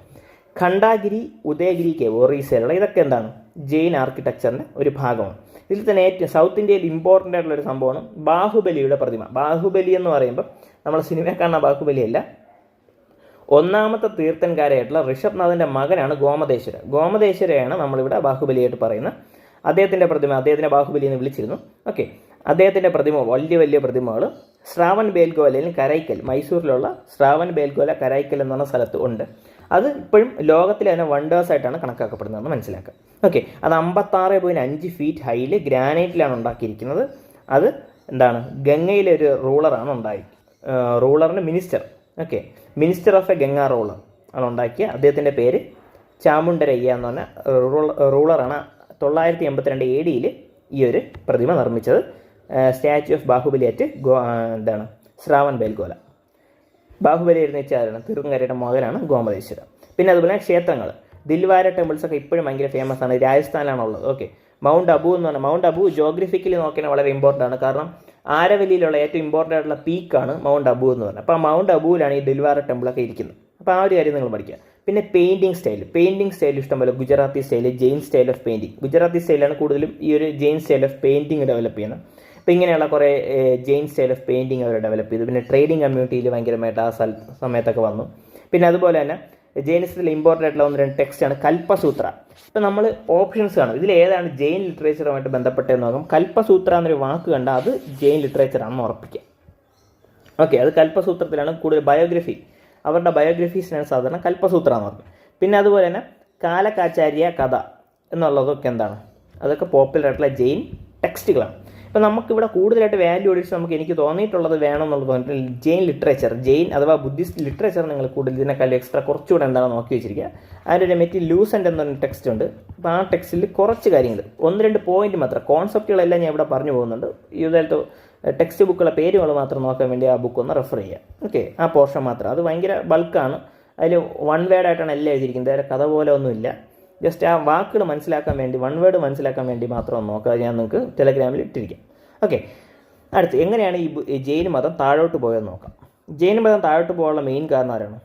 ഖണ്ഡാഗിരി, ഉദയഗിരി കേവ് ഒറീസയിലുള്ള ഇതൊക്കെ എന്താണ്? ജെയിൻ ആർക്കിടെക്ചറിൻ്റെ ഒരു ഭാഗമാണ്. ഇതിൽ തന്നെ ഏറ്റവും സൗത്ത് ഇന്ത്യയിൽ ഇമ്പോർട്ടൻ്റ് ആയിട്ടുള്ളൊരു സംഭവമാണ് ബാഹുബലിയുടെ പ്രതിമ. ബാഹുബലി എന്ന് പറയുമ്പോൾ നമ്മൾ സിനിമ കാണുന്ന ബാഹുബലിയല്ല. ഒന്നാമത്തെ തീർത്ഥൻകാരായിട്ടുള്ള ഋഷഭ്നാഥിൻ്റെ മകനാണ് ഗോമതേശ്വര. ഗോമതേശ്വരയാണ് നമ്മളിവിടെ ബാഹുബലിയായിട്ട് പറയുന്നത്. അദ്ദേഹത്തിൻ്റെ പ്രതിമ, അദ്ദേഹത്തിൻ്റെ ബാഹുബലി എന്ന് വിളിച്ചിരുന്നു. ഓക്കെ, അദ്ദേഹത്തിൻ്റെ പ്രതിമ വലിയ വലിയ പ്രതിമകൾ ശ്രാവൺ ബേൽഗോലയിൽ കരൈക്കൽ, മൈസൂരിലുള്ള ശ്രാവൺ ബേൽഗോല കരൈക്കൽ എന്ന് പറഞ്ഞ സ്ഥലത്ത് ഉണ്ട്. അത് ഇപ്പോഴും ലോകത്തിലെ തന്നെ വണ്ടേഴ്സായിട്ടാണ് കണക്കാക്കപ്പെടുന്നതെന്ന് മനസ്സിലാക്കുക. ഓക്കെ, അത് 56.5 feet ഹൈയിൽ ഗ്രാനൈറ്റിലാണ് ഉണ്ടാക്കിയിരിക്കുന്നത്. അത് എന്താണ്? ഗംഗയിലെ ഒരു റൂളറാണ് റൂളറിന് minister. Okay, minister of a Ganga ruler ആണ് ഉണ്ടാക്കിയ. അദ്ദേഹത്തിൻ്റെ പേര് ചാമുണ്ടരയ്യ എന്ന് പറഞ്ഞ റൂളറാണ് 982 AD ഈ ഒരു പ്രതിമ നിർമ്മിച്ചത്. Statue of Bahubali at Shravan Belgola. Bahubali എഴുന്നേച്ചാരാണ്? തിരുങ്കരയുടെ മകനാണ് ഗോമതേശ്വര. പിന്നെ അതുപോലെ ക്ഷേത്രങ്ങൾ, ദിൽവാര ടെമ്പിൾസൊക്കെ ഇപ്പോഴും ഭയങ്കര ഫേമസ് ആണ്. രാജസ്ഥാനിലാണുള്ളത്. ഓക്കെ, മൗണ്ട് അബു എന്ന് പറഞ്ഞാൽ മൗണ്ട് അബു ജോഗ്രഫിക്കലി നോക്കിയാൽ വളരെ ഇമ്പോർട്ടൻ്റ് ആണ്. കാരണം ആരവല്ലിയിലുള്ള ഏറ്റവും ഇമ്പോർട്ടൻ്റ് ആയിട്ടുള്ള പീക്കാണ് മൗണ്ട് അബു എന്ന് പറയുന്നത്. അപ്പോൾ ആ മൗണ്ട് അബുവിലാണ് ഈ ദിൽവാര ടെമ്പിളൊക്കെ ഇരിക്കുന്നത്. അപ്പോൾ ആ ഒരു കാര്യം നിങ്ങൾ പഠിക്കുക. പിന്നെ പെയിൻറ്റിങ് സ്റ്റൈൽ ഇഷ്ടംപോലെ Gujarati style, Jain style of painting. Gujarati സ്റ്റൈലാണ് കൂടുതലും ഈ ഒരു Jain style of painting develop ചെയ്യുന്നത്. അപ്പോൾ ഇങ്ങനെയുള്ള കുറേ ജെയിൻ സ്റ്റൈൽ ഓഫ് പെയിൻറ്റിങ് അവർ ഡെവലപ്പ് ചെയ്തു. പിന്നെ ട്രേഡിംഗ് കമ്മ്യൂണിറ്റിയിൽ ഭയങ്കരമായിട്ട് ആ സമയത്തൊക്കെ വന്നു. പിന്നെ അതുപോലെ തന്നെ ജൈനിസത്തിൽ ഇമ്പോർട്ടൻ്റ് ആയിട്ടുള്ള 1-2 ടെക്സ്റ്റാണ് കൽപ്പസൂത്ര. ഇപ്പോൾ നമ്മൾ ഓപ്ഷൻസ് കാണും, ഇതിൽ ഏതാണ് ജെയിൻ ലിറ്ററേച്ചറുമായിട്ട് ബന്ധപ്പെട്ടതെന്ന് നോക്കാം. കൽപ്പസൂത്ര എന്നൊരു വാക്ക് കണ്ടാൽ അത് ജെയിൻ ലിറ്ററേച്ചറാണെന്ന് ഉറപ്പിക്കുക. ഓക്കെ, അത് കൽപ്പസൂത്രത്തിലാണ് കൂടുതൽ ബയോഗ്രഫി, അവരുടെ ബയോഗ്രഫീസിനാണ് സാധാരണ കൽപ്പസൂത്ര എന്ന് പറഞ്ഞത്. പിന്നെ അതുപോലെ തന്നെ കാലക്കാചാര്യ കഥ എന്നുള്ളതൊക്കെ എന്താണ്, അതൊക്കെ പോപ്പുലർ ആയിട്ടുള്ള ജെയിൻ ടെക്സ്റ്റുകളാണ്. ഇപ്പോൾ നമുക്കിവിടെ കൂടുതലായിട്ട് വാല്യൂ ഒഴിച്ച് എനിക്ക് തോന്നിയിട്ടുള്ളത് വേണമെന്നുള്ളത് പറഞ്ഞിട്ട് ജെയിൻ ലിറ്ററേച്ചർ, ജെയിൻ അഥവാ ബുദ്ധിസ്റ്റ് ലിറ്ററേച്ചർ നിങ്ങൾ കൂടുതൽ ഇതിനേക്കാൾ എക്സ്ട്രാ കുറച്ചുകൂടെ എന്താണെന്ന് നോക്കി വെച്ചിരിക്കുക. അതിൻ്റെ ഒരു മെറ്റി ലൂസൻ്റ് എന്നൊരു ടെക്സ്റ്റ് ഉണ്ട്. അപ്പോൾ ആ ടെക്സ്റ്റിൽ കുറച്ച് കാര്യങ്ങൾ 1-2 പോയിന്റ് മാത്രം, കോൺസെപ്റ്റുകളെല്ലാം ഞാൻ ഇവിടെ പറഞ്ഞു പോകുന്നുണ്ട്. ഇതായിട്ട് ടെക്സ്റ്റ് ബുക്കുള്ള പേരുകൾ മാത്രം നോക്കാൻ വേണ്ടി ആ ബുക്ക് ഒന്ന് റെഫർ ചെയ്യുക. ഓക്കെ, ആ പോർഷൻ മാത്രം, അത് ഭയങ്കര ബൾക്കാണ്. അതിൽ 1 വേർഡായിട്ടാണ് എല്ലാം എഴുതിയിരിക്കുന്നത്. അതിൽ കഥ പോലെ ഒന്നുമില്ല. ജസ്റ്റ് ആ വാക്കുകൾ മനസ്സിലാക്കാൻ വേണ്ടി, 1 വേർഡ് മനസ്സിലാക്കാൻ വേണ്ടി മാത്രം നോക്കുക. ഞാൻ നിങ്ങൾക്ക് ടെലഗ്രാമിൽ ഇട്ടിരിക്കാം. ഓക്കെ, അടുത്ത് എങ്ങനെയാണ് ഈ ജെയിൻ മതം താഴോട്ട് പോയെന്ന് നോക്കാം. ജെയിൻ മതം താഴോട്ട് പോകാനുള്ള മെയിൻ കാരണം ആരാണ്?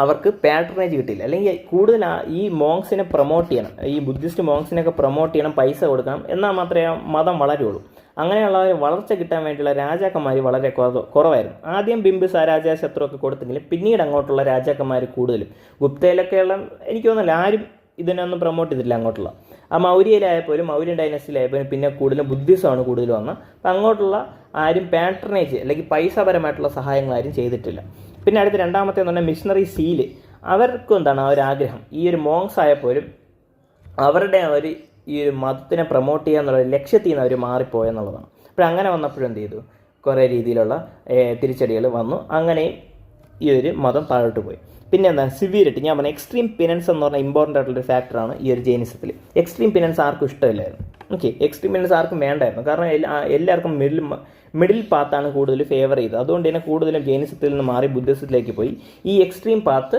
അവർക്ക് പാട്രണേജ് കിട്ടില്ല, അല്ലെങ്കിൽ കൂടുതൽ ഈ മോങ്സിനെ പ്രൊമോട്ട് ചെയ്യണം, ഈ ബുദ്ധിസ്റ്റ് മോങ്സിനെയൊക്കെ പ്രൊമോട്ട് ചെയ്യണം, പൈസ കൊടുക്കണം, എന്നാൽ മാത്രമേ ആ മതം വളരുള്ളൂ. അങ്ങനെയുള്ള വളർച്ച കിട്ടാൻ വേണ്ടിയുള്ള രാജാക്കന്മാർ വളരെ കുറവായിരുന്നു. ആദ്യം ബിംബിസാര രാജാശത്രു ഒക്കെ കൊടുത്തെങ്കിലും പിന്നീട് അങ്ങോട്ടുള്ള രാജാക്കന്മാർ കൂടുതലും, ഗുപ്തയിലൊക്കെയുള്ള എനിക്ക് തോന്നുന്നില്ല ആരും ഇതിനൊന്നും പ്രൊമോട്ട് ചെയ്തിട്ടില്ല അങ്ങോട്ടുള്ള. ആ മൗര്യയിലായപ്പോലും, മൗര്യൻ ഡൈനസ്റ്റിയിലായപ്പോലും പിന്നെ കൂടുതലും ബുദ്ധിസമാണ് കൂടുതൽ വന്നത്. അപ്പം അങ്ങോട്ടുള്ള ആരും പാട്രണേജ് അല്ലെങ്കിൽ പൈസാപരമായിട്ടുള്ള സഹായങ്ങൾ ആരും ചെയ്തിട്ടില്ല. പിന്നെ അടുത്ത രണ്ടാമത്തെ എന്ന് പറഞ്ഞാൽ മിഷണറി സീല്. അവർക്കും എന്താണ് ആ ഒരു ആഗ്രഹം, ഈ ഒരു മോങ്സ് ആയപ്പോലും അവരുടെ ഒരു ഈ ഒരു മതത്തിനെ പ്രൊമോട്ട് ചെയ്യുക എന്നുള്ള ലക്ഷ്യത്തിൽ നിന്ന് അവർ മാറിപ്പോയെന്നുള്ളതാണ്. അപ്പോൾ അങ്ങനെ വന്നപ്പോഴും എന്ത് ചെയ്തു, കുറേ രീതിയിലുള്ള തിരിച്ചടികൾ വന്നു. അങ്ങനെയും ഈ ഒരു മതം താഴോട്ട് പോയി. പിന്നെ എന്താ സിവിയറിറ്റി, ഞാൻ പറഞ്ഞ എക്സ്ട്രീം പിനൻസ് എന്ന് പറഞ്ഞാൽ ഇമ്പോർട്ടൻ്റ് ആയിട്ടുള്ളൊരു ഫാക്ടറാണ് ഈ ഒരു ജൈനിസത്തിൽ. എക്സ്ട്രീം പിനൻസ് ആർക്കും ഇഷ്ടമില്ലായിരുന്നു. ഓക്കെ, എക്സ്ട്രീം പിനൻസ് ആർക്കും വേണ്ടായിരുന്നു. കാരണം എല്ലാവർക്കും മിഡിൽ പാത്താണ് കൂടുതൽ ഫേവർ ചെയ്തത്. അതുകൊണ്ട് തന്നെ കൂടുതലും ജൈനിസത്തിൽ നിന്ന് മാറി ബുദ്ധിസത്തിലേക്ക് പോയി. ഈ എക്സ്ട്രീം പാത്ത്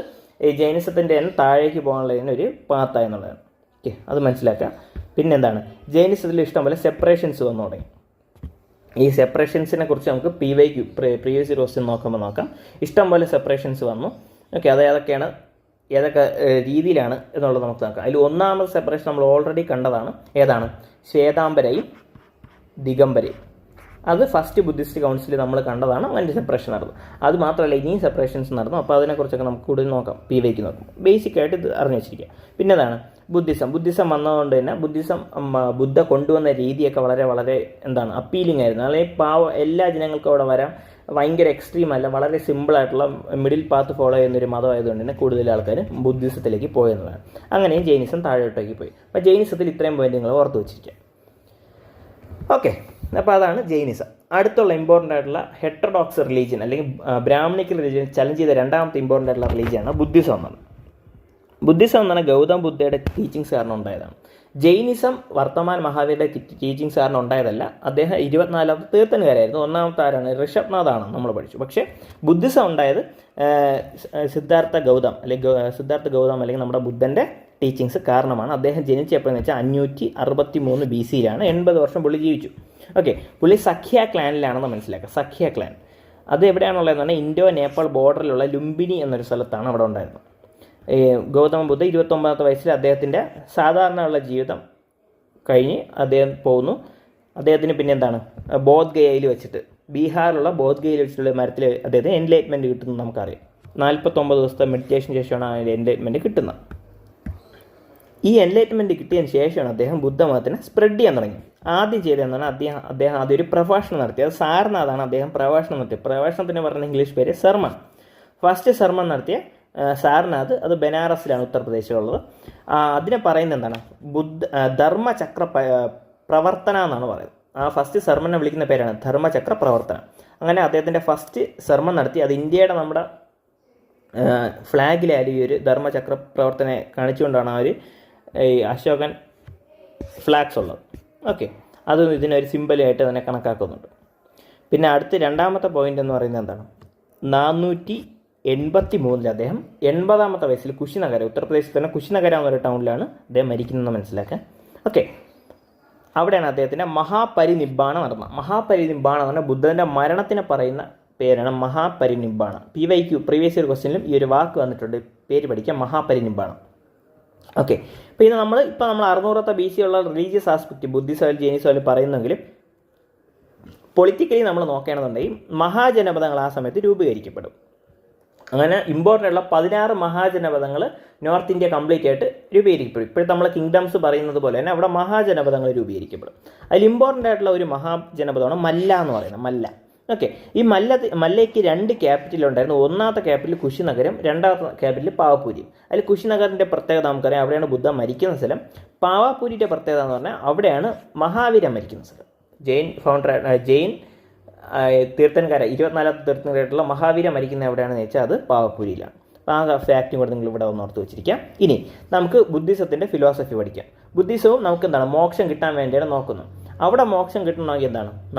ജൈനിസത്തിൻ്റെ തന്നെ താഴേക്ക് പോകാനുള്ള ഒരു പാത്തായെന്നുള്ളതാണ്. ഓക്കെ, അത് മനസ്സിലാക്കാം. പിന്നെന്താണ്, ജൈനിസത്തിൽ ഇഷ്ടംപോലെ സെപ്പറേഷൻസ് വന്നു തുടങ്ങി. ഈ സെപ്പറേഷൻസിനെ കുറിച്ച് നമുക്ക് പ്രീവിയസ് ക്വസ്റ്റ്യൻ നോക്കുമ്പോൾ നോക്കാം. ഇഷ്ടംപോലെ സെപ്പറേഷൻസ് വന്നു. ഓക്കെ, അത് ഏതൊക്കെ രീതിയിലാണ് എന്നുള്ളത് നമുക്ക് നോക്കാം. അതിൽ ഒന്നാമത്തെ സെപ്പറേഷൻ നമ്മൾ ഓൾറെഡി കണ്ടതാണ്. ഏതാണ്? ശ്വേതാംബരയും ദിഗംബരയും. അത് ഫസ്റ്റ് ബുദ്ധിസ്റ്റ് കൗൺസിൽ നമ്മൾ കണ്ടതാണ്. അതിൻ്റെ സെപ്പറേഷൻ നടന്നു. അത് മാത്രമല്ല ഇനിയും സെപ്പറേഷൻസ് നടന്നു. അപ്പോൾ അതിനെക്കുറിച്ചൊക്കെ നമുക്ക് കൂടുതൽ നോക്കാം. PYക്ക് നോക്കാം. ബേസിക്കായിട്ട് ഇത് അറിഞ്ഞു വെച്ചിരിക്കുക. പിന്നെ എന്താണ് ബുദ്ധിസം വന്നതുകൊണ്ട് തന്നെ ബുദ്ധ കൊണ്ടുവന്ന രീതിയൊക്കെ വളരെ വളരെ എന്താണ് അപ്പീലിംഗ് ആയിരുന്നു. അല്ലെങ്കിൽ എല്ലാ ജനങ്ങൾക്കും അവിടെ വരാം. ഭയങ്കര എക്സ്ട്രീം അല്ല, വളരെ സിമ്പിളായിട്ടുള്ള മിഡിൽ പാത്ത് ഫോളോ ചെയ്യുന്നൊരു മതമായതുകൊണ്ട് തന്നെ കൂടുതൽ ആൾക്കാർ ബുദ്ധിസത്തിലേക്ക് പോയെന്നതാണ്. അങ്ങനെയും ജൈനിസം താഴോട്ടേക്ക് പോയി. അപ്പോൾ ജൈനിസത്തിൽ ഇത്രയും പോയിന്റ് നിങ്ങൾ ഓർത്ത് വെച്ചിരിക്കുക. ഓക്കെ, അപ്പോൾ അതാണ് ജൈനിസം. അടുത്തുള്ള ഇമ്പോർട്ടൻ്റ് ആയിട്ടുള്ള ഹെറ്ററോഡോക്സ് റിലീജിയൻ അല്ലെങ്കിൽ ബ്രാഹ്മണിക്കൽ റിലീജിയൻ ചലഞ്ച് ചെയ്ത രണ്ടാമത്തെ ഇമ്പോർട്ടൻ്റ് ആയിട്ടുള്ള റിലീജിയനാണ് ബുദ്ധിസം എന്നാണ്. ബുദ്ധിസം എന്ന് പറഞ്ഞാൽ ഗൗതം ബുദ്ധയുടെ ടീച്ചിങ്സ് കാരണം ഉണ്ടായതാണ്. ജൈനിസം വർത്തമാൻ മഹാവീരുടെ ടീച്ചിങ്സ് കാരണം ഉണ്ടായതല്ല. അദ്ദേഹം 24ാമത്തെ തീർത്ഥൻകാരായിരുന്നു. ഒന്നാമത്തെ ആരാണ്? ഋഷഭ്നാഥാണ് നമ്മൾ പഠിച്ചു. പക്ഷേ ബുദ്ധിസം ഉണ്ടായത് സിദ്ധാർത്ഥ ഗൗതം അല്ലെങ്കിൽ നമ്മുടെ ബുദ്ധൻ്റെ ടീച്ചിങ്സ് കാരണമാണ്. അദ്ദേഹം ജനിച്ചപ്പോഴെന്ന് വെച്ചാൽ 563 BC-യിലാണ്. 80 വർഷം പുള്ളി ജീവിച്ചു. ഓക്കെ, പുള്ളി സഖ്യ ക്ലാനിലാണെന്ന് മനസ്സിലാക്കുക. സഖ്യ ക്ലാൻ അത് എവിടെയാണുള്ളതെന്ന് പറഞ്ഞാൽ ഇൻഡോ നേപ്പാൾ ബോർഡറിലുള്ള ലുംബിനി എന്നൊരു സ്ഥലത്താണ് അവിടെ ഉണ്ടായിരുന്നത്. ഗൗതമ ബുദ്ധ 29ാമത്തെ വയസ്സിൽ അദ്ദേഹത്തിൻ്റെ സാധാരണയുള്ള ജീവിതം കഴിഞ്ഞ് അദ്ദേഹം പോകുന്നു. അദ്ദേഹത്തിന് പിന്നെ എന്താണ് ബോധ്ഗയയിൽ വെച്ചിട്ട്, ബീഹാറിലുള്ള ബോധ്ഗയയിൽ വെച്ചിട്ടുള്ള മരത്തിൽ അദ്ദേഹത്തിന് എൻലൈറ്റ്മെൻറ്റ് കിട്ടുന്നത് നമുക്കറിയാം. 49 ദിവസത്തെ മെഡിറ്റേഷന് ശേഷമാണ് ആ എൻലൈറ്റ്മെൻറ്റ് കിട്ടുന്നത്. ഈ എൻലൈറ്റ്മെൻറ്റ് കിട്ടിയതിന് ശേഷമാണ് അദ്ദേഹം ബുദ്ധമതത്തിനെ സ്പ്രെഡ് ചെയ്യാൻ തുടങ്ങി. ആദ്യം ചെയ്തതെന്നാണ് അദ്ദേഹം ആദ്യം ഒരു പ്രഭാഷണം നടത്തി. അത് സാരനാഥാണ് അദ്ദേഹം പ്രഭാഷണം നടത്തിയത്. പ്രഭാഷണത്തിന് പറഞ്ഞ ഇംഗ്ലീഷ് പേര് സർമൺ. ഫസ്റ്റ് സർമൺ നടത്തിയ സാരനാഥ്, അത് ബനാറസിലാണ്, ഉത്തർപ്രദേശിലുള്ളത്. അതിനെ പറയുന്നത് എന്താണ്? ധർമ്മചക്ര പ്രവർത്തന എന്നാണ് പറയുന്നത്. ആ ഫസ്റ്റ് സർമനെ വിളിക്കുന്ന പേരാണ് ധർമ്മചക്ര പ്രവർത്തന. അങ്ങനെ അദ്ദേഹത്തിൻ്റെ ഫസ്റ്റ് സർമൺ നടത്തി. അത് ഇന്ത്യയുടെ നമ്മുടെ ഫ്ലാഗിലായാലും ഈ ഒരു ധർമ്മചക്ര പ്രവർത്തനയെ കാണിച്ചുകൊണ്ടാണ് ആ ഒരു അശോകൻ ഫ്ലാഗ്സ് ഉള്ളത്. ഓക്കെ, അത് ഇതിനൊരു സിമ്പലായിട്ട് തന്നെ കണക്കാക്കുന്നുണ്ട്. പിന്നെ അടുത്ത് രണ്ടാമത്തെ പോയിന്റ് എന്ന് പറയുന്നത് എന്താണ്? 483 അദ്ദേഹം 80ാമത്തെ വയസ്സിൽ കുശിനഗര, ഉത്തർപ്രദേശിൽ തന്നെ കുശിനഗര എന്നൊരു ടൗണിലാണ് അദ്ദേഹം മരിക്കുന്നതെന്ന് മനസ്സിലാക്കാൻ. ഓക്കെ, അവിടെയാണ് അദ്ദേഹത്തിൻ്റെ മഹാപരിനിബ്ബാണം നടന്നത്. മഹാപരിനിബ്ബാണം എന്ന് പറഞ്ഞാൽ ബുദ്ധൻ്റെ മരണത്തിനെ പറയുന്ന പേരാണ് മഹാപരിനിബ്ബാണം. PYQ പ്രീവിയസ് ഇയർ ക്വസ്റ്റ്യനിലും ഈ ഒരു വാക്ക് വന്നിട്ടുണ്ട്, പേര് പഠിക്കാം, മഹാപരിനിബ്ബാണം. ഓക്കെ, പിന്നെ നമ്മൾ 600 BC ഉള്ള റിലീജിയസ് ആസ്പെക്റ്റ് ബുദ്ധിസം ജൈനിസം പറയുന്നെങ്കിലും പൊളിറ്റിക്കലി നമ്മൾ നോക്കുകയാണെന്നുണ്ടെങ്കിൽ മഹാജനപദങ്ങൾ ആ സമയത്ത് രൂപീകരിക്കപ്പെടും. അങ്ങനെ ഇമ്പോർട്ടൻ്റ് ഉള്ള 16 മഹാജനപദങ്ങൾ നോർത്ത് ഇന്ത്യ കംപ്ലീറ്റ് ആയിട്ട് രൂപീകരിക്കപ്പെടും. ഇപ്പോഴത്തെ നമ്മൾ കിങ്ഡംസ് പറയുന്നത് പോലെ തന്നെ അവിടെ മഹാജനപദങ്ങൾ രൂപീകരിക്കപ്പെടും. അതിൽ ഇമ്പോർട്ടൻ്റ് ആയിട്ടുള്ള ഒരു മഹാജനപദമാണ് മല്ല എന്ന് പറയുന്നത്. മല്ല. ഓക്കെ, ഈ മല്ലയ്ക്ക് 2 ക്യാപിറ്റൽ ഉണ്ടായിരുന്നു. ഒന്നാമത്തെ ക്യാപിറ്റൽ കുശിനഗരം, രണ്ടാമത്തെ ക്യാപിറ്റൽ പാവപൂരി. അതിൽ കുശിനഗറിൻ്റെ പ്രത്യേകത നമുക്കറിയാം, അവിടെയാണ് ബുദ്ധ മരിക്കുന്ന സ്ഥലം. പാവപൂരിൻ്റെ പ്രത്യേകത എന്ന് പറഞ്ഞാൽ അവിടെയാണ് മഹാവീര മരിക്കുന്ന സ്ഥലം. ജെയിൻ തീർത്ഥൻകാര 24ാമത്തെ തീർത്ഥൻകാരായിട്ടുള്ള മഹാവീര മരിക്കുന്ന എവിടെയാണെന്ന് വെച്ചാൽ അത് പാവപൂരിയിലാണ്. അപ്പോൾ ആ ഫാക്റ്റും കൂടെ നിങ്ങൾ ഇവിടെ ഒന്ന് ഓർത്ത് വെച്ചിരിക്കാം. ഇനി നമുക്ക് ബുദ്ധിസത്തിൻ്റെ ഫിലോസഫി പഠിക്കാം. ബുദ്ധിസവും നമുക്ക് എന്താണ് മോക്ഷം കിട്ടാൻ വേണ്ടിയാണ് നോക്കുന്നത്. അവിടെ മോക്ഷം കിട്ടണമെങ്കിൽ എന്താണ്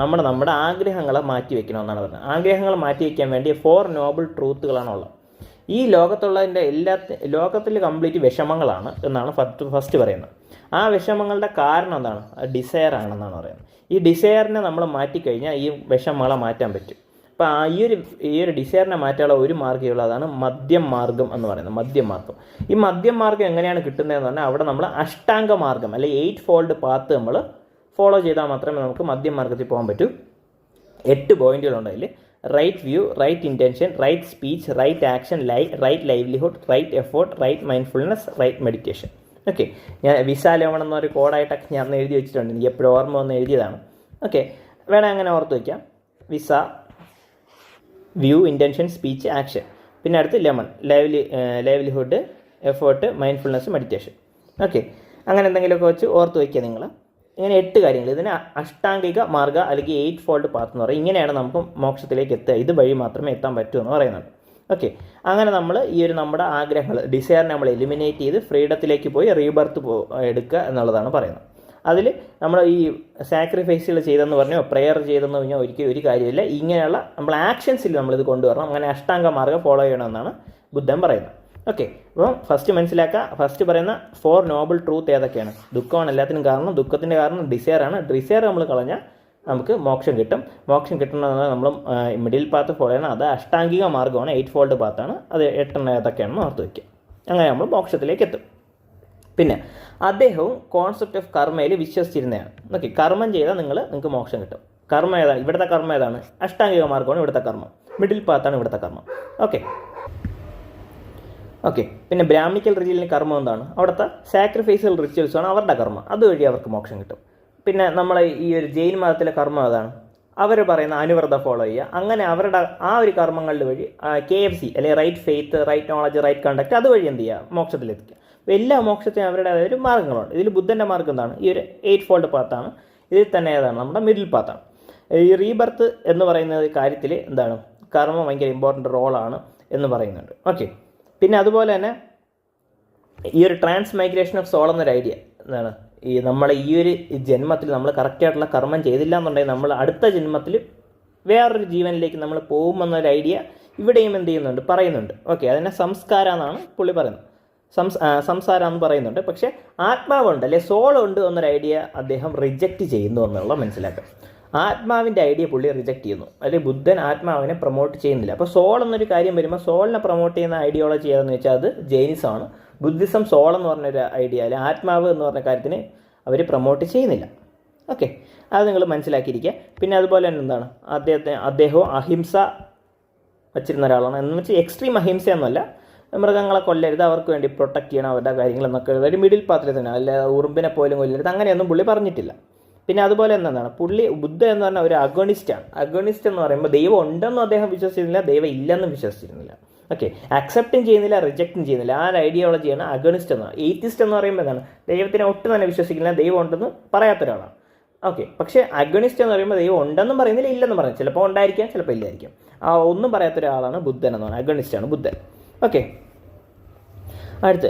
നമ്മുടെ ആഗ്രഹങ്ങളെ മാറ്റി വയ്ക്കണമെന്നാണ് പറഞ്ഞത്. ആഗ്രഹങ്ങൾ മാറ്റി വയ്ക്കാൻ വേണ്ടി 4 നോബിൾ ട്രൂത്തുകളാണുള്ളത്. ഈ ലോകത്തിൽ കംപ്ലീറ്റ് വിഷമങ്ങളാണ് എന്നാണ് ഫസ്റ്റ് പറയുന്നത്. ആ വിഷമങ്ങളുടെ കാരണം എന്താണ്? ഡിസയർ ആണെന്നാണ് പറയുന്നത്. ഈ ഡിസയറിനെ നമ്മൾ മാറ്റിക്കഴിഞ്ഞാൽ ഈ വിഷമങ്ങളെ മാറ്റാൻ പറ്റും. അപ്പോൾ ഈ ഒരു ഡിസയറിനെ മാറ്റാനുള്ള ഒരു മാർഗ്ഗമുള്ള അതാണ് മധ്യം മാർഗ്ഗം എന്ന് പറയുന്നത്. മധ്യം മാർഗ്ഗം. ഈ മധ്യം മാർഗ്ഗം എങ്ങനെയാണ് കിട്ടുന്നതെന്ന് പറഞ്ഞാൽ അവിടെ നമ്മൾ അഷ്ടാംഗ മാർഗ്ഗം അല്ലെങ്കിൽ 8 ഫോൾഡ് പാത്ത് നമ്മൾ ഫോളോ ചെയ്താൽ മാത്രമേ നമുക്ക് മധ്യം മാർഗ്ഗത്തിൽ പോകാൻ പറ്റൂ. 8 പോയിന്റുകളുണ്ട് അതിൽ. Right view, right intention, right speech, right action, right livelihood, right effort, right mindfulness, right meditation. Okay, ഞാൻ വിശാലവണം എന്നൊരു കോഡായിട്ടൊക്കെ ഞാൻ എഴുതി വെച്ചിട്ടുണ്ട്. എനിക്ക് എപ്പോഴും ഓർമ്മ വന്ന് എഴുതിയതാണ്. ഓക്കെ, വേണേൽ അങ്ങനെ ഓർത്ത് വയ്ക്കാം. Visa, view, intention, speech, action. പിന്നെ അടുത്ത് lemon, livelihood, effort, mindfulness, meditation. Okay, അങ്ങനെ എന്തെങ്കിലുമൊക്കെ വെച്ച് ഓർത്ത് വയ്ക്കുക നിങ്ങൾ. ഇങ്ങനെ 8 കാര്യങ്ങൾ. ഇതിന് അഷ്ടാംഗിക മാർഗ്ഗ അല്ലെങ്കിൽ 8 ഫോൾഡ് പാത്ത് എന്ന് പറയും. ഇങ്ങനെയാണ് നമുക്ക് മോക്ഷത്തിലേക്ക് എത്തുക. ഇത് വഴി മാത്രമേ എത്താൻ പറ്റൂ എന്ന് പറയുന്നുണ്ട്. ഓക്കെ, അങ്ങനെ നമ്മൾ ഈ ഒരു നമ്മുടെ ആഗ്രഹങ്ങൾ ഡിസയറിനെ നമ്മൾ എലിമിനേറ്റ് ചെയ്ത് ഫ്രീഡത്തിലേക്ക് പോയി റീബർത്ത് എടുക്കുക എന്നുള്ളതാണ് പറയുന്നത്. അതിൽ നമ്മൾ ഈ സാക്രിഫൈസുകൾ ചെയ്തെന്ന് പറഞ്ഞോ പ്രെയർ ചെയ്തെന്ന് പറഞ്ഞാൽ ഒരിക്കലും ഒരു കാര്യമില്ല. ഇങ്ങനെയുള്ള നമ്മൾ ആക്ഷൻസിൽ നമ്മളിത് കൊണ്ടുവരണം. അങ്ങനെ അഷ്ടാംഗ മാർഗ്ഗം ഫോളോ ചെയ്യണമെന്നാണ് ബുദ്ധൻ പറയുന്നത്. ഓക്കെ, അപ്പം ഫസ്റ്റ് മനസ്സിലാക്കുക. ഫസ്റ്റ് പറയുന്ന 4 നോബിൾ ട്രൂത്ത് ഏതൊക്കെയാണ്? ദുഃഖമാണ് എല്ലാത്തിനും കാരണം. ദുഃഖത്തിൻ്റെ കാരണം ഡിസയറാണ്. ഡിസയർ നമ്മൾ കളഞ്ഞാൽ നമുക്ക് മോക്ഷം കിട്ടും. മോക്ഷം കിട്ടണമെന്ന് നമ്മൾ മിഡിൽ പാത്ത് ഫോളോ ചെയ്യണം. അത് അഷ്ടാംഗിക മാർഗ്ഗമാണ്, 8 ഫോൾഡ് പാത്താണ്. അത് 8 ഏതൊക്കെയാണെന്ന് ഓർത്ത് വയ്ക്കുക. അങ്ങനെ നമ്മൾ മോക്ഷത്തിലേക്ക് എത്തും. പിന്നെ അദ്ദേഹവും കോൺസെപ്റ്റ് ഓഫ് കർമ്മയിൽ വിശ്വസിച്ചിരുന്നതാണ്. ഓക്കെ, കർമ്മം ചെയ്താൽ നിങ്ങൾക്ക് മോക്ഷം കിട്ടും. കർമ്മ ഏതാണ്? ഇവിടുത്തെ കർമ്മ ഏതാണ്? അഷ്ടാംഗിക മാർഗ്ഗമാണ് ഇവിടുത്തെ കർമ്മം. മിഡിൽ പാത്താണ് ഇവിടുത്തെ കർമ്മം. ഓക്കെ, പിന്നെ ബ്രാഹ്മിക്കൽ റിലീജിയനിൽ കർമ്മം എന്താണ്? അവിടുത്തെ സാക്രിഫൈസൽ റിച്വൽസാണ് അവരുടെ കർമ്മം. അതുവഴി അവർക്ക് മോക്ഷം കിട്ടും. പിന്നെ നമ്മളെ ഈ ഒരു ജെയിൻ മതത്തിലെ കർമ്മം ഏതാണ്? അവർ പറയുന്ന അനുവ്രതം ഫോളോ ചെയ്യുക. അങ്ങനെ അവരുടെ ആ ഒരു കർമ്മങ്ങളുടെ വഴി KFC അല്ലെങ്കിൽ right faith, right knowledge, right conduct അതുവഴി എന്ത് ചെയ്യുക? മോക്ഷത്തിലെത്തിക്കുക. അപ്പോൾ എല്ലാ മോക്ഷത്തിനും അവരുടേതായ ഒരു മാർഗ്ഗങ്ങളുണ്ട്. ഇതിൽ ബുദ്ധൻ്റെ മാർഗ്ഗം എന്താണ്? ഈ ഒരു 8 ഫോൾഡ് പാത്താണ്. ഇതിൽ തന്നെ ഏതാണ്? നമ്മുടെ മിഡിൽ പാത്താണ്. ഈ റീബർത്ത് എന്ന് പറയുന്ന കാര്യത്തിൽ എന്താണ്? കർമ്മം ഭയങ്കര ഇമ്പോർട്ടൻ്റ് റോളാണ് എന്ന് പറയുന്നുണ്ട്. ഓക്കെ, പിന്നെ അതുപോലെ തന്നെ ഈ ഒരു ട്രാൻസ് മൈഗ്രേഷൻ ഓഫ് സോൾ എന്നൊരു ഐഡിയ എന്താണ്? നമ്മളെ ഈ ഒരു ജന്മത്തിൽ നമ്മൾ കറക്റ്റായിട്ടുള്ള കർമ്മം ചെയ്തില്ല എന്നുണ്ടെങ്കിൽ നമ്മൾ അടുത്ത ജന്മത്തിൽ വേറൊരു ജീവനിലേക്ക് നമ്മൾ പോകുമെന്നൊരു ഐഡിയ ഇവിടെയും എന്ത് ചെയ്യുന്നുണ്ട്? പറയുന്നുണ്ട്. ഓക്കെ, അതിനെ സംസ്കാരം എന്നാണ് പുള്ളി പറയുന്നത്. സംസാരം എന്ന് പറയുന്നുണ്ട്. പക്ഷേ ആത്മാവുണ്ട് അല്ലെ സോളുണ്ട് എന്നൊരു ഐഡിയ അദ്ദേഹം റിജക്റ്റ് ചെയ്യുന്നു എന്നുള്ള മനസ്സിലാക്കുക. ആത്മാവിൻ്റെ ഐഡിയ പുള്ളി റിജക്റ്റ് ചെയ്യുന്നു. അല്ലെങ്കിൽ ബുദ്ധൻ ആത്മാവിനെ പ്രൊമോട്ട് ചെയ്യുന്നില്ല. അപ്പോൾ സോൾ എന്നൊരു കാര്യം വരുമ്പോൾ സോളിനെ പ്രൊമോട്ട് ചെയ്യുന്ന ഐഡിയോളജി ഏതെന്ന് വെച്ചാൽ അത് ജൈനിസമാണ്. ബുദ്ധിസം സോൾ എന്ന് പറഞ്ഞൊരു ഐഡിയ അല്ലെങ്കിൽ ആത്മാവ് എന്ന് പറഞ്ഞ കാര്യത്തിന് അവർ പ്രൊമോട്ട് ചെയ്യുന്നില്ല. ഓക്കെ, അത് നിങ്ങൾ മനസ്സിലാക്കിയിരിക്കുക. പിന്നെ അതുപോലെ തന്നെ എന്താണ്? അദ്ദേഹവും അഹിംസ വച്ചിരുന്ന ഒരാളാണ്. എന്ന് വെച്ചാൽ എക്സ്ട്രീം അഹിംസ എന്നല്ല, മൃഗങ്ങളെ കൊല്ലരുത്, അവർക്ക് വേണ്ടി പ്രൊട്ടക്റ്റ് ചെയ്യണം അവരുടെ കാര്യങ്ങളെന്നൊക്കെ ഒരു മിഡിൽ പാത്തിൽ തന്നെ, അല്ല ഉറുമ്പിനെ പോലും കൊല്ലരുത്, അങ്ങനെയൊന്നും പുള്ളി പറഞ്ഞിട്ടില്ല. പിന്നെ അതുപോലെ എന്താണ്? ബുദ്ധ എന്ന് പറഞ്ഞാൽ ഒരു അഗോണിസ്റ്റാണ്. അഗോണിസ്റ്റ് എന്ന് പറയുമ്പോൾ ദൈവം ഉണ്ടെന്നും അദ്ദേഹം വിശ്വസിച്ചിരുന്നില്ല, ദൈവം ഇല്ലെന്നും വിശ്വസിച്ചിരുന്നില്ല. ഓക്കെ, അക്സെപ്റ്റും ചെയ്യുന്നില്ല, റിജക്റ്റും ചെയ്യുന്നില്ല. ആ ഐഡിയോളജിയാണ് അഗോണിസ്റ്റ് എന്ന്. എയ്ത്തിസ്റ്റ് എന്ന് പറയുമ്പോൾ എന്താണ്? ദൈവത്തിനെ ഒട്ടും തന്നെ വിശ്വസിക്കില്ല, ദൈവം ഉണ്ടെന്ന് പറയാത്ത ഒരാളാണ്. ഓക്കെ, പക്ഷേ അഗോണിസ്റ്റ് എന്ന് പറയുമ്പോൾ ദൈവം ഉണ്ടെന്നും പറയുന്നില്ല, ഇല്ലെന്നും പറയുന്നത്. ചിലപ്പോൾ ഉണ്ടായിരിക്കാം, ചിലപ്പോൾ ഇല്ലായിരിക്കും. ആ ഒന്നും പറയാത്ത ഒരാളാണ് ബുദ്ധൻ എന്ന് പറയുന്നത്. അഗോണിസ്റ്റാണ് ബുദ്ധൻ. ഓക്കെ, അടുത്ത്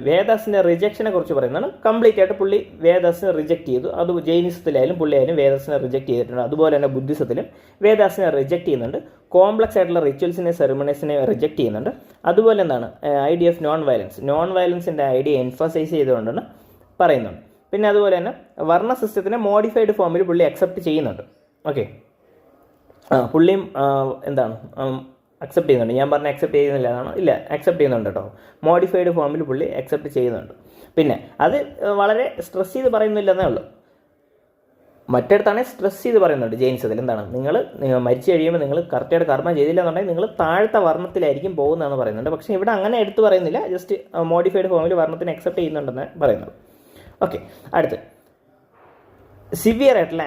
വേദാസിൻ്റെ റിജക്ഷനെ കുറിച്ച് പറയുന്നതാണ്. കംപ്ലീറ്റ് ആയിട്ട് പുള്ളി വേദാസിനെ റിജക്റ്റ് ചെയ്തു. അത് ജൈനിസത്തിലായാലും പുള്ളിയായാലും വേദാസിനെ റിജക്റ്റ് ചെയ്തിട്ടുണ്ട്. അതുപോലെ തന്നെ ബുദ്ധിസത്തിലും വേദാസിനെ റിജക്റ്റ് ചെയ്യുന്നുണ്ട്. കോംപ്ലക്സ് ആയിട്ടുള്ള റിച്വൽസിനെ സെറിമണീസിനെ റിജക്റ്റ് ചെയ്യുന്നുണ്ട്. അതുപോലെ എന്താണ്? ഐഡിയ ഓഫ് നോൺ വയലൻസിൻ്റെ ഐഡിയ എൻഫസൈസ് ചെയ്തുകൊണ്ടാണ് പറയുന്നുണ്ട്. പിന്നെ അതുപോലെ തന്നെ വർണ്ണ സിസ്റ്റത്തിനെ മോഡിഫൈഡ് ഫോമിൽ പുള്ളി അക്സെപ്റ്റ് ചെയ്യുന്നുണ്ട്. ഓക്കെ, പുള്ളിയും എന്താണ് അക്സെപ്റ്റ് ചെയ്യുന്നുണ്ട്. ഞാൻ പറഞ്ഞ അക്സെപ്റ്റ് ചെയ്യുന്നില്ല എന്നാണോ? ഇല്ല, അക്സെപ്റ്റ് ചെയ്യുന്നുണ്ട് കേട്ടോ. മോഡിഫൈഡ് ഫോമിൽ പുള്ളി അക്സെപ്റ്റ് ചെയ്യുന്നുണ്ട്. പിന്നെ അത് വളരെ സ്ട്രെസ് ചെയ്ത് പറയുന്നില്ലെന്നേ ഉള്ളൂ. മറ്റിടത്താണെങ്കിൽ സ്ട്രെസ് ചെയ്ത് പറയുന്നുണ്ട് ജെയിൻസത്തിൽ. എന്താണ്, നിങ്ങൾ മരിച്ചു കഴിയുമ്പോൾ നിങ്ങൾ കറക്റ്റായിട്ട് കർമ്മം ചെയ്തില്ല എന്നുണ്ടെങ്കിൽ നിങ്ങൾ താഴത്തെ വർണ്ണത്തിലായിരിക്കും പോകുന്നതെന്ന് പറയുന്നുണ്ട്. പക്ഷേ ഇവിടെ അങ്ങനെ എടുത്ത് പറയുന്നില്ല, ജസ്റ്റ് മോഡിഫൈഡ് ഫോമിൽ വർണ്ണത്തിന് അക്സെപ്റ്റ് ചെയ്യുന്നുണ്ടെന്ന് പറയുന്നത്. ഓക്കെ, അടുത്ത് സിവിയർ ആയിട്ടുള്ള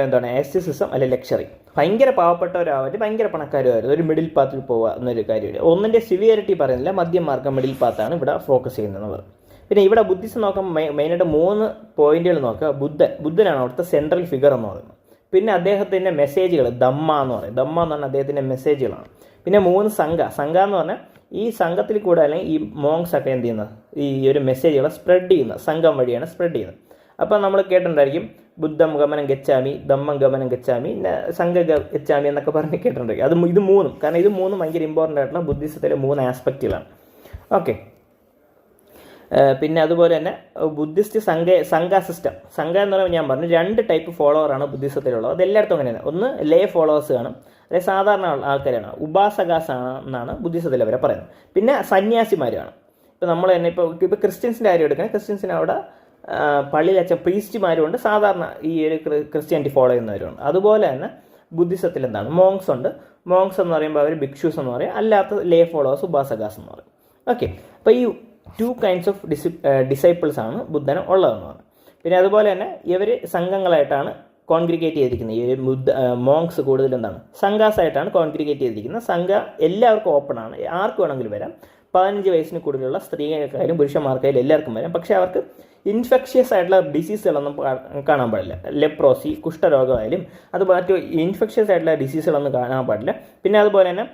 എന്താണ് ആസ്റ്റിസിസം അല്ലെങ്കിൽ ലക്ഷറി. ഭയങ്കര പാവപ്പെട്ടവരാവട്ടെ ഭയങ്കര പണക്കാരുമായിരുന്നു, ഒരു മിഡിൽ പാത്തിൽ പോവുക എന്നൊരു കാര്യമില്ല. ഒന്നിൻ്റെ സിവിയറിറ്റി പറയുന്നില്ല, മധ്യം മാർഗം മിഡിൽ പാത്താണ് ഇവിടെ ഫോക്കസ് ചെയ്യുന്നത്. പിന്നെ ഇവിടെ ബുദ്ധിസം നോക്കുമ്പോൾ മെയിനായിട്ട് 3 പോയിന്റുകൾ നോക്കുക. ബുദ്ധനാണ് അവിടുത്തെ സെൻട്രൽ ഫിഗർ എന്ന് പറയുന്നത്. പിന്നെ അദ്ദേഹത്തിൻ്റെ മെസ്സേജുകൾ ധമ്മ എന്ന് പറയും. ധമ്മ എന്ന് പറഞ്ഞാൽ അദ്ദേഹത്തിൻ്റെ മെസ്സേജുകളാണ്. പിന്നെ 3 സംഘ എന്ന് പറഞ്ഞാൽ ഈ സംഘത്തിൽ കൂടെ അല്ലെങ്കിൽ ഈ മോങ്സ് ഒക്കെ എന്ത് ചെയ്യുന്നത്, ഈ ഒരു മെസ്സേജുകളെ സ്പ്രെഡ് ചെയ്യുന്നത് സംഘം വഴിയാണ് സ്പ്രെഡ് ചെയ്യുന്നത്. അപ്പോൾ നമ്മൾ കേട്ടിട്ടുണ്ടായിരിക്കും ബുദ്ധം ഗമനം ഗച്ഛാമി, ധമ്മം ഗമനം ഗച്ഛാമി, സംഘ ഗച്ഛാമി എന്നൊക്കെ പറഞ്ഞ് കേട്ടിട്ടുണ്ടായിരിക്കും. അത് ഇത് 3 കാരണം ഇത് 3 ഭയങ്കര ഇമ്പോർട്ടൻ്റ് ആയിട്ടുള്ള ബുദ്ധിസത്തിലെ 3 ആസ്പെക്റ്റുകളാണ്. ഓക്കെ, പിന്നെ അതുപോലെ തന്നെ ബുദ്ധിസ്റ്റ് സംഘ സിസ്റ്റം. സംഘ എന്ന് പറയുമ്പോൾ ഞാൻ പറഞ്ഞു 2 ടൈപ്പ് ഫോളോവറാണ് ബുദ്ധിസത്തിലുള്ളത്. അത് എല്ലായിടത്തും അങ്ങനെയാണ്. ഒന്ന് ലേ ഫോളോവേഴ്സ് കാണും, അതായത് സാധാരണ ആൾക്കാരാണ്. ഉപാസകാസ് എന്നാണ് ബുദ്ധിസത്തിൽ അവരെ പറയുന്നത്. പിന്നെ സന്യാസിമാരാണ്. ഇപ്പോൾ നമ്മൾ തന്നെ ഇപ്പോൾ ക്രിസ്ത്യൻസിൻ്റെ കാര്യം എടുക്കണം. ക്രിസ്ത്യൻസിന് അവിടെ പള്ളിയിൽ അച്ഛൻ പ്രീസ്റ്റുമാരുമുണ്ട്, സാധാരണ ഈ ഒരു ക്രിസ്ത്യാനിറ്റി ഫോളോ ചെയ്യുന്നവരുണ്ട്. അതുപോലെ തന്നെ ബുദ്ധിസത്തിൽ എന്താണ് മോങ്സ് ഉണ്ട്. മോങ്സ് എന്ന് പറയുമ്പോൾ അവർ ഭിക്ഷൂസ് എന്ന് പറയും, അല്ലാത്ത ലേ ഫോളോവേഴ്സ് ഉപാസകാസ് എന്ന് പറയും. ഓക്കെ, അപ്പോൾ ഈ 2 kinds ഓഫ് ഡിസൈപ്പിൾസ് ആണ് ബുദ്ധന് ഉള്ളതെന്ന് പറഞ്ഞു. പിന്നെ അതുപോലെ തന്നെ ഇവർ സംഘങ്ങളായിട്ടാണ് കോൺഗ്രിഗേറ്റ് ചെയ്തിരിക്കുന്നത്. ഈ മോങ്സ് കൂടുതൽ എന്താണ് സംഘാസായിട്ടാണ് കോൺഗ്രിഗേറ്റ് ചെയ്തിരിക്കുന്നത്. സംഘ എല്ലാവർക്കും ഓപ്പൺ ആണ്, ആർക്ക് വേണമെങ്കിലും വരാം. 15 വയസ്സിന് കൂടുതലുള്ള സ്ത്രീകൾക്കായാലും പുരുഷന്മാർക്കായാലും എല്ലാവർക്കും വരാം. പക്ഷേ അവർക്ക് ഇൻഫെക്ഷ്യസ് ആയിട്ടുള്ള ഡിസീസുകളൊന്നും കാണാൻ പാടില്ല. ലെപ്രോസി, കുഷ്ഠരോഗമായാലും അത് മറ്റു ഇൻഫെക്ഷ്യസ് ആയിട്ടുള്ള ഡിസീസുകളൊന്നും കാണാൻ പാടില്ല. പിന്നെ അതുപോലെ തന്നെ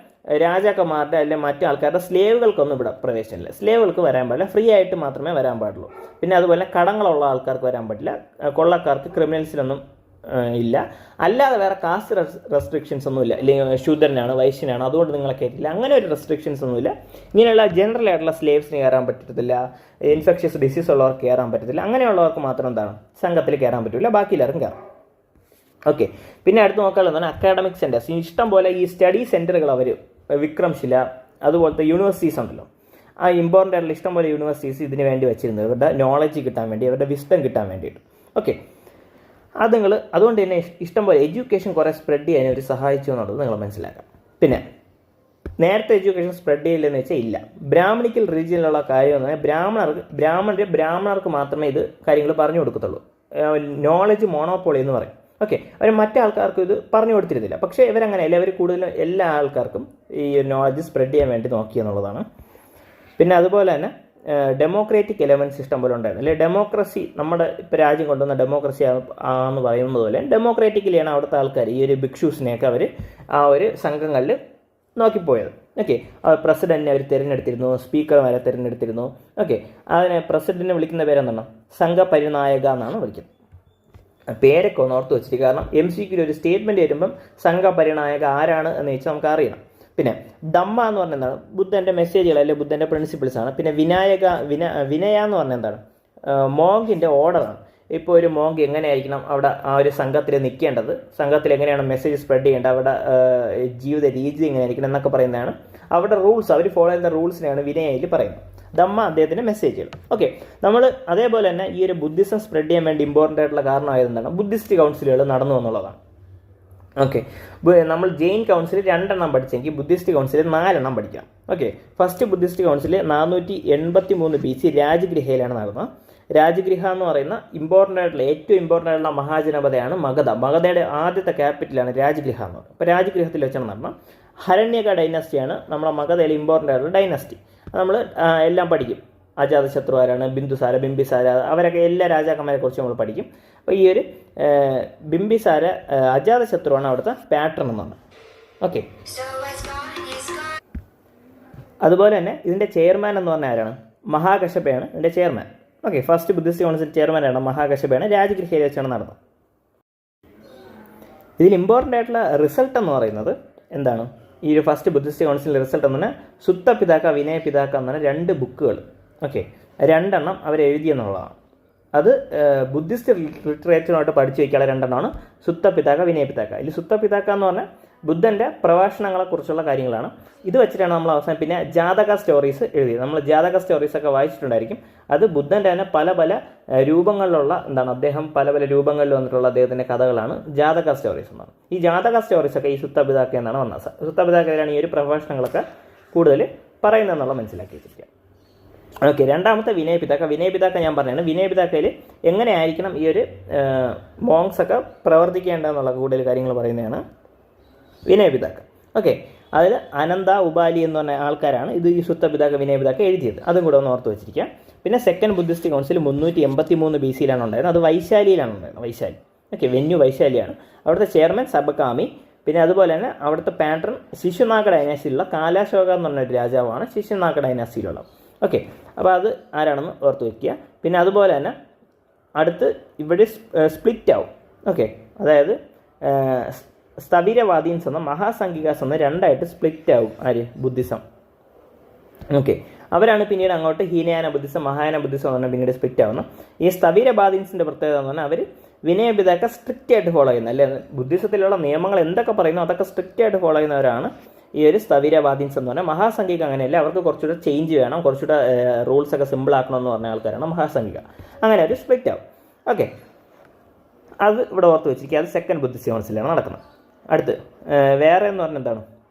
രാജാക്കന്മാരുടെ അല്ലെങ്കിൽ മറ്റു ആൾക്കാരുടെ സ്ലേവുകൾക്കൊന്നും ഇവിടെ പ്രവേശനമില്ല. സ്ലേവുകൾക്ക് വരാൻ പാടില്ല, ഫ്രീ ആയിട്ട് മാത്രമേ വരാൻ പാടുള്ളൂ. പിന്നെ അതുപോലെ കടങ്ങളുള്ള ആൾക്കാർക്ക് വരാൻ പറ്റില്ല, കൊള്ളക്കാർക്ക്, ക്രിമിനൽസിനൊന്നും ഇല്ല. അല്ലാതെ വേറെ കാസ്റ്റ് റെസ്ട്രിക്ഷൻസ് ഒന്നുമില്ല. അല്ലെങ്കിൽ ശൂദ്രനാണ്, വൈശ്യനാണ്, അതുകൊണ്ട് നിങ്ങളെ കയറ്റില്ല, അങ്ങനെ ഒരു റെസ്ട്രിക്ഷൻസ് ഒന്നുമില്ല. ഇങ്ങനെയുള്ള ജനറൽ ആയിട്ടുള്ള സ്ലേവ്സിന് കയറാൻ പറ്റത്തില്ല, ഇൻഫെക്ഷ്യസ് ഡിസീസ് ഉള്ളവർക്ക് കയറാൻ പറ്റത്തില്ല. അങ്ങനെയുള്ളവർക്ക് മാത്രം എന്താണ് സംഘത്തിൽ കയറാൻ പറ്റില്ല, ബാക്കി എല്ലാവർക്കും കയറാം. ഓക്കെ, പിന്നെ അടുത്ത് നോക്കാനുള്ളതാണ് അക്കാഡമിക് സെൻറ്റേഴ്സ്. ഇഷ്ടം പോലെ ഈ സ്റ്റഡി സെൻറ്ററുകൾ അവർ വിക്രംശില അതുപോലത്തെ യൂണിവേഴ്സിറ്റീസ് ഉണ്ടല്ലോ, ആ ഇമ്പോർട്ടൻ്റ് ആയിട്ടുള്ള ഇഷ്ടം പോലെ യൂണിവേഴ്സിറ്റീസ് ഇതിന് വേണ്ടി വെച്ചിരുന്നത് അവരുടെ നോളജ് കിട്ടാൻ വേണ്ടി, അവരുടെ വിസ്ഡം കിട്ടാൻ വേണ്ടിയിട്ട്. ഓക്കെ, അതുകൊണ്ട് തന്നെ ഇഷ്ടം പോലെ എഡ്യൂക്കേഷൻ കുറേ സ്പ്രെഡ് ചെയ്യാൻ അവർ സഹായിച്ചു എന്നുള്ളത് നിങ്ങൾ മനസ്സിലാക്കാം. പിന്നെ നേരത്തെ എഡ്യൂക്കേഷൻ സ്പ്രെഡ് ചെയ്യില്ലെന്ന് വെച്ചാൽ ഇല്ല. ബ്രാഹ്മണിക്കൽ റീജിയനിലുള്ള കാര്യം എന്ന് പറഞ്ഞാൽ ബ്രാഹ്മണർക്ക് മാത്രമേ ഇത് കാര്യങ്ങൾ പറഞ്ഞു കൊടുക്കത്തുള്ളൂ. നോളജ് മോണോപോളി എന്ന് പറയും. ഓക്കെ, അവർ മറ്റേ ആൾക്കാർക്ക് ഇത് പറഞ്ഞു കൊടുത്തിരുന്നില്ല. പക്ഷേ ഇവരങ്ങനെയല്ല, അവർ കൂടുതലും എല്ലാ ആൾക്കാർക്കും ഈ നോളജ് സ്പ്രെഡ് ചെയ്യാൻ വേണ്ടി നോക്കി എന്നുള്ളതാണ്. പിന്നെ അതുപോലെ തന്നെ ഡെമോക്രാറ്റിക് എലമെൻറ്റ്സ് ഇഷ്ടം പോലെ ഉണ്ടായിരുന്നു. അല്ലെ ഡെമോക്രസി, നമ്മുടെ ഇപ്പോൾ രാജ്യം കൊണ്ടുവന്ന ഡെമോക്രസി ആണെന്ന് പറയുന്നത് പോലെ ഡെമോക്രാറ്റിക്കലിയാണ് അവിടുത്തെ ആൾക്കാർ ഈ ഒരു ഭിക്ഷൂസിനെയൊക്കെ അവർ ആ ഒരു സംഘങ്ങളിൽ നോക്കിപ്പോയത്. ഓക്കെ, പ്രസിഡന്റിനെ അവർ തിരഞ്ഞെടുത്തിരുന്നു, സ്പീക്കർമാരെ തിരഞ്ഞെടുത്തിരുന്നു. ഓക്കെ, അതിനെ പ്രസിഡന്റിനെ വിളിക്കുന്ന പേരെന്താണ്, സംഘപരിനായക എന്നാണ് വിളിക്കുന്നത്. പേരൊക്കെ ഒന്ന് ഓർത്ത് വെച്ചിട്ട്, കാരണം MCQ ഒരു സ്റ്റേറ്റ്മെൻറ്റ് വരുമ്പം സംഘപരിനായക ആരാണ് എന്ന് വെച്ചാൽ നമുക്ക് അറിയണം. പിന്നെ ധമ്മ എന്ന് പറഞ്ഞാൽ എന്താണ്, ബുദ്ധൻ്റെ മെസ്സേജുകൾ അല്ലെങ്കിൽ ബുദ്ധൻ്റെ പ്രിൻസിപ്പിൾസ് ആണ്. പിന്നെ വിനയ എന്ന് പറഞ്ഞാൽ എന്താണ്, മോങ്കിൻ്റെ ഓർഡറാണ്. ഇപ്പോൾ ഒരു മോങ്ക് എങ്ങനെയായിരിക്കണം അവിടെ ആ ഒരു സംഘത്തിൽ നിൽക്കേണ്ടത്, സംഘത്തിൽ എങ്ങനെയാണ് മെസ്സേജ് സ്പ്രെഡ് ചെയ്യേണ്ടത്, അവിടെ ജീവിത രീതി എങ്ങനെയായിരിക്കണം എന്നൊക്കെ പറയുന്നതാണ് അവിടെ റൂൾസ്. അവർ ഫോളോ ചെയ്യുന്ന റൂൾസിനെയാണ് വിനയയിൽ പറയുന്നത്. ധമ്മ അദ്ദേഹത്തിൻ്റെ മെസ്സേജുകൾ. ഓക്കെ, നമ്മൾ അതേപോലെ തന്നെ ഈ ഒരു ബുദ്ധിസം സ്പ്രെഡ് ചെയ്യാൻ വേണ്ടി ഇമ്പോർട്ടൻ്റ് ആയിട്ടുള്ള കാരണമായതെന്താണ്, ബുദ്ധിസ്റ്റ് കൗൺസിലുകൾ നടന്നു എന്നുള്ളതാണ്. ഓക്കെ, നമ്മൾ ജെയിൻ കൗൺസിൽ 2 എണ്ണം പഠിച്ചെങ്കിൽ ബുദ്ധിസ്റ്റ് കൗൺസിൽ 4 എണ്ണം പഠിക്കാം. Okay, first Buddhist council 483 BC രാജഗൃഹയിലാണ് നടന്നത്. രാജഗൃഹ എന്ന് പറയുന്ന ഏറ്റവും ഇമ്പോർട്ടൻ്റ് ആയിട്ടുള്ള മഹാജനപദയാണ് മഗധ. മഗധയുടെ ആദ്യത്തെ ക്യാപിറ്റലാണ് രാജഗൃഹ എന്ന് പറയുന്നത്. അപ്പോൾ രാജഗൃഹത്തിൽ വെച്ചാണ് നടന്നത്. ഹരണ്യക ഡൈനസ്റ്റിയാണ് നമ്മുടെ മഗധയിലെ ഇമ്പോർട്ടൻ്റ് ആയിട്ടുള്ള ഡൈനസ്റ്റി. നമ്മൾ എല്ലാം പഠിക്കും. അജാതശത്രു ആരാണ്, ബിംബിസാര, അവരൊക്കെ എല്ലാ രാജാക്കന്മാരെ കുറിച്ച് നമ്മൾ പഠിക്കും. അപ്പോൾ ഈ ഒരു ബിംബിസാര അജാതശത്രുവാണ് അവിടുത്തെ പാറ്റേൺ എന്ന് പറഞ്ഞത്. ഓക്കെ, അതുപോലെ തന്നെ ഇതിൻ്റെ ചെയർമാൻ എന്ന് പറഞ്ഞാൽ ആരാണ്, മഹാകശ്യപയാണ് ഇതിൻ്റെ chairman. Okay, first Buddhist council ചെയർമാനാണ് മഹാകശ്യപയാണ്. രാജഗൃഹയിൽ വെച്ചാണ് നടന്നത്. ഇതിൽ ഇമ്പോർട്ടൻ്റ് ആയിട്ടുള്ള റിസൾട്ട് എന്ന് പറയുന്നത് എന്താണ്, ഈ ഒരു ഫസ്റ്റ് ബുദ്ധിസ്റ്റ് കൗൺസിലിൻ്റെ റിസൾട്ട് എന്ന് പറഞ്ഞാൽ സുത്ത പിതാക്ക, വിനയ പിതാക്ക എന്ന് പറഞ്ഞാൽ 2 ബുക്കുകൾ. ഓക്കെ, 2 എണ്ണം അവർ എഴുതിയെന്നുള്ളതാണ്. അത് ബുദ്ധിസ്റ്റ് ലിറ്ററേച്ചറുമായിട്ട് പഠിച്ചു വയ്ക്കാനുള്ള രണ്ടെണ്ണമാണ് സുത്ത പിതാക്ക, വിനയ പിതാക്ക. ഇതിൽ സുത്ത പിതാക്ക എന്ന് പറഞ്ഞാൽ ബുദ്ധൻ്റെ പ്രഭാഷണങ്ങളെക്കുറിച്ചുള്ള കാര്യങ്ങളാണ്. ഇത് വെച്ചിട്ടാണ് നമ്മൾ അവസാനം പിന്നെ ജാതക സ്റ്റോറീസ് എഴുതിയത്. നമ്മൾ ജാതക സ്റ്റോറീസൊക്കെ വായിച്ചിട്ടുണ്ടായിരിക്കും. അത് ബുദ്ധൻ്റെ തന്നെ പല പല രൂപങ്ങളിലുള്ള അദ്ദേഹം പല പല രൂപങ്ങളിൽ വന്നിട്ടുള്ള അദ്ദേഹത്തിൻ്റെ കഥകളാണ് ജാതക സ്റ്റോറീസ് എന്നാണ്. ഈ ജാതക സ്റ്റോറീസൊക്കെ ഈ സുത്ത പിതാക്ക എന്നാണ് വന്നത്. സുത്ത പിതാക്കയിലാണ് ഈ ഒരു പ്രഭാഷണങ്ങളൊക്കെ കൂടുതൽ പറയുന്നതെന്നുള്ള മനസ്സിലാക്കി വെച്ചിരിക്കുക. ഓക്കെ, രണ്ടാമത്തെ വിനയ പിതാക്ക. വിനയ പിതാക്ക ഞാൻ പറഞ്ഞതാണ്. വിനയ പിതാക്കയിൽ എങ്ങനെയായിരിക്കണം ഈ ഒരു മോങ്സൊക്കെ പ്രവർത്തിക്കേണ്ടതെന്നുള്ള കൂടുതൽ കാര്യങ്ങൾ പറയുന്നതാണ് വിനയ പിതാക്ക. ഓക്കെ, അതിൽ അനന്ത ഉപാലി എന്ന് പറഞ്ഞ ആൾക്കാരാണ് ഇത് ഈ സുത്ത പിതാക്ക, വിനയ പിതാക്ക എഴുതിയത്. അതും കൂടെ ഒന്ന് ഓർത്ത് വെച്ചിരിക്കുക. പിന്നെ സെക്കൻഡ് ബുദ്ധിസ്റ്റ് കൗൺസിൽ 383 BC ഉണ്ടായിരുന്നത്. അത് വൈശാലിയിലാണ് ഉണ്ടായിരുന്നത്. വൈശാലി. ഓക്കെ, വെന്യൂ വൈശാലിയാണ്. അവിടുത്തെ ചെയർമാൻ സബകാമി. പിന്നെ അതുപോലെ തന്നെ അവിടുത്തെ പാട്രൺ ശിശുനാഗ ഡൈനാസ്റ്റിയിലുള്ള കാലാശോക എന്ന് പറഞ്ഞൊരു രാജാവാണ് ശിശുനാഗ ഡൈനാസ്റ്റിയിലുള്ളത്. ഓക്കെ, അപ്പോൾ അത് ആരാണെന്ന് ഓർത്ത് വയ്ക്കുക. പിന്നെ അതുപോലെ തന്നെ അടുത്ത് ഇവിടെ സ്പ്ലിറ്റ് ആവും. ഓക്കെ, അതായത് സ്ഥവിരവാദീൻസ് എന്ന മഹാസംഘികാസ് എന്ന രണ്ടായിട്ട് സ്പ്ലിറ്റ് ആവും ആര്? ബുദ്ധിസം. ഓക്കെ, അവരാണ് പിന്നീട് അങ്ങോട്ട് ഹീനയാന ബുദ്ധിസം, മഹായാന ബുദ്ധിസം എന്ന് പറഞ്ഞാൽ പിന്നീട് സ്പ്ലിറ്റ് ആവുന്നു. ഈ സ്ഥവിരവാദീൻസിൻ്റെ പ്രത്യേകത എന്ന് പറഞ്ഞാൽ അവർ വിനയ പിതാക്ക സ്ട്രിക്റ്റ് ആയിട്ട് ഫോളോ ചെയ്യുന്നത്, അല്ലെ ബുദ്ധിസത്തിലുള്ള നിയമങ്ങൾ എന്തൊക്കെ പറയുന്നു അതൊക്കെ സ്ട്രിക്റ്റ് ആയിട്ട് ഫോളോ ചെയ്യുന്നവരാണ് ഈ ഒരു സ്ഥവിരവാദീൻസ് എന്ന് പറഞ്ഞാൽ. മഹാസംഘിക അങ്ങനെയല്ല, അവർക്ക് കുറച്ചുകൂടെ ചേഞ്ച് വേണം, കുറച്ചുകൂടെ റൂൾസൊക്കെ സിമ്പിൾ ആക്കണമെന്ന് പറഞ്ഞ ആൾക്കാരാണ് മഹാസംഘിക. അങ്ങനെ ഒരു സ്പ്ലിറ്റ് ആവും. ഓക്കെ, അത് ഇവിടെ ഓർത്ത് വെച്ചിരിക്കുക. അത് സെക്കൻഡ് ബുദ്ധിസ്റ്റ് കൗൺസിലാണ് നടക്കുന്നത്. അടുത്ത് വേറെ എന്ന് പറഞ്ഞാൽ എന്താണ്?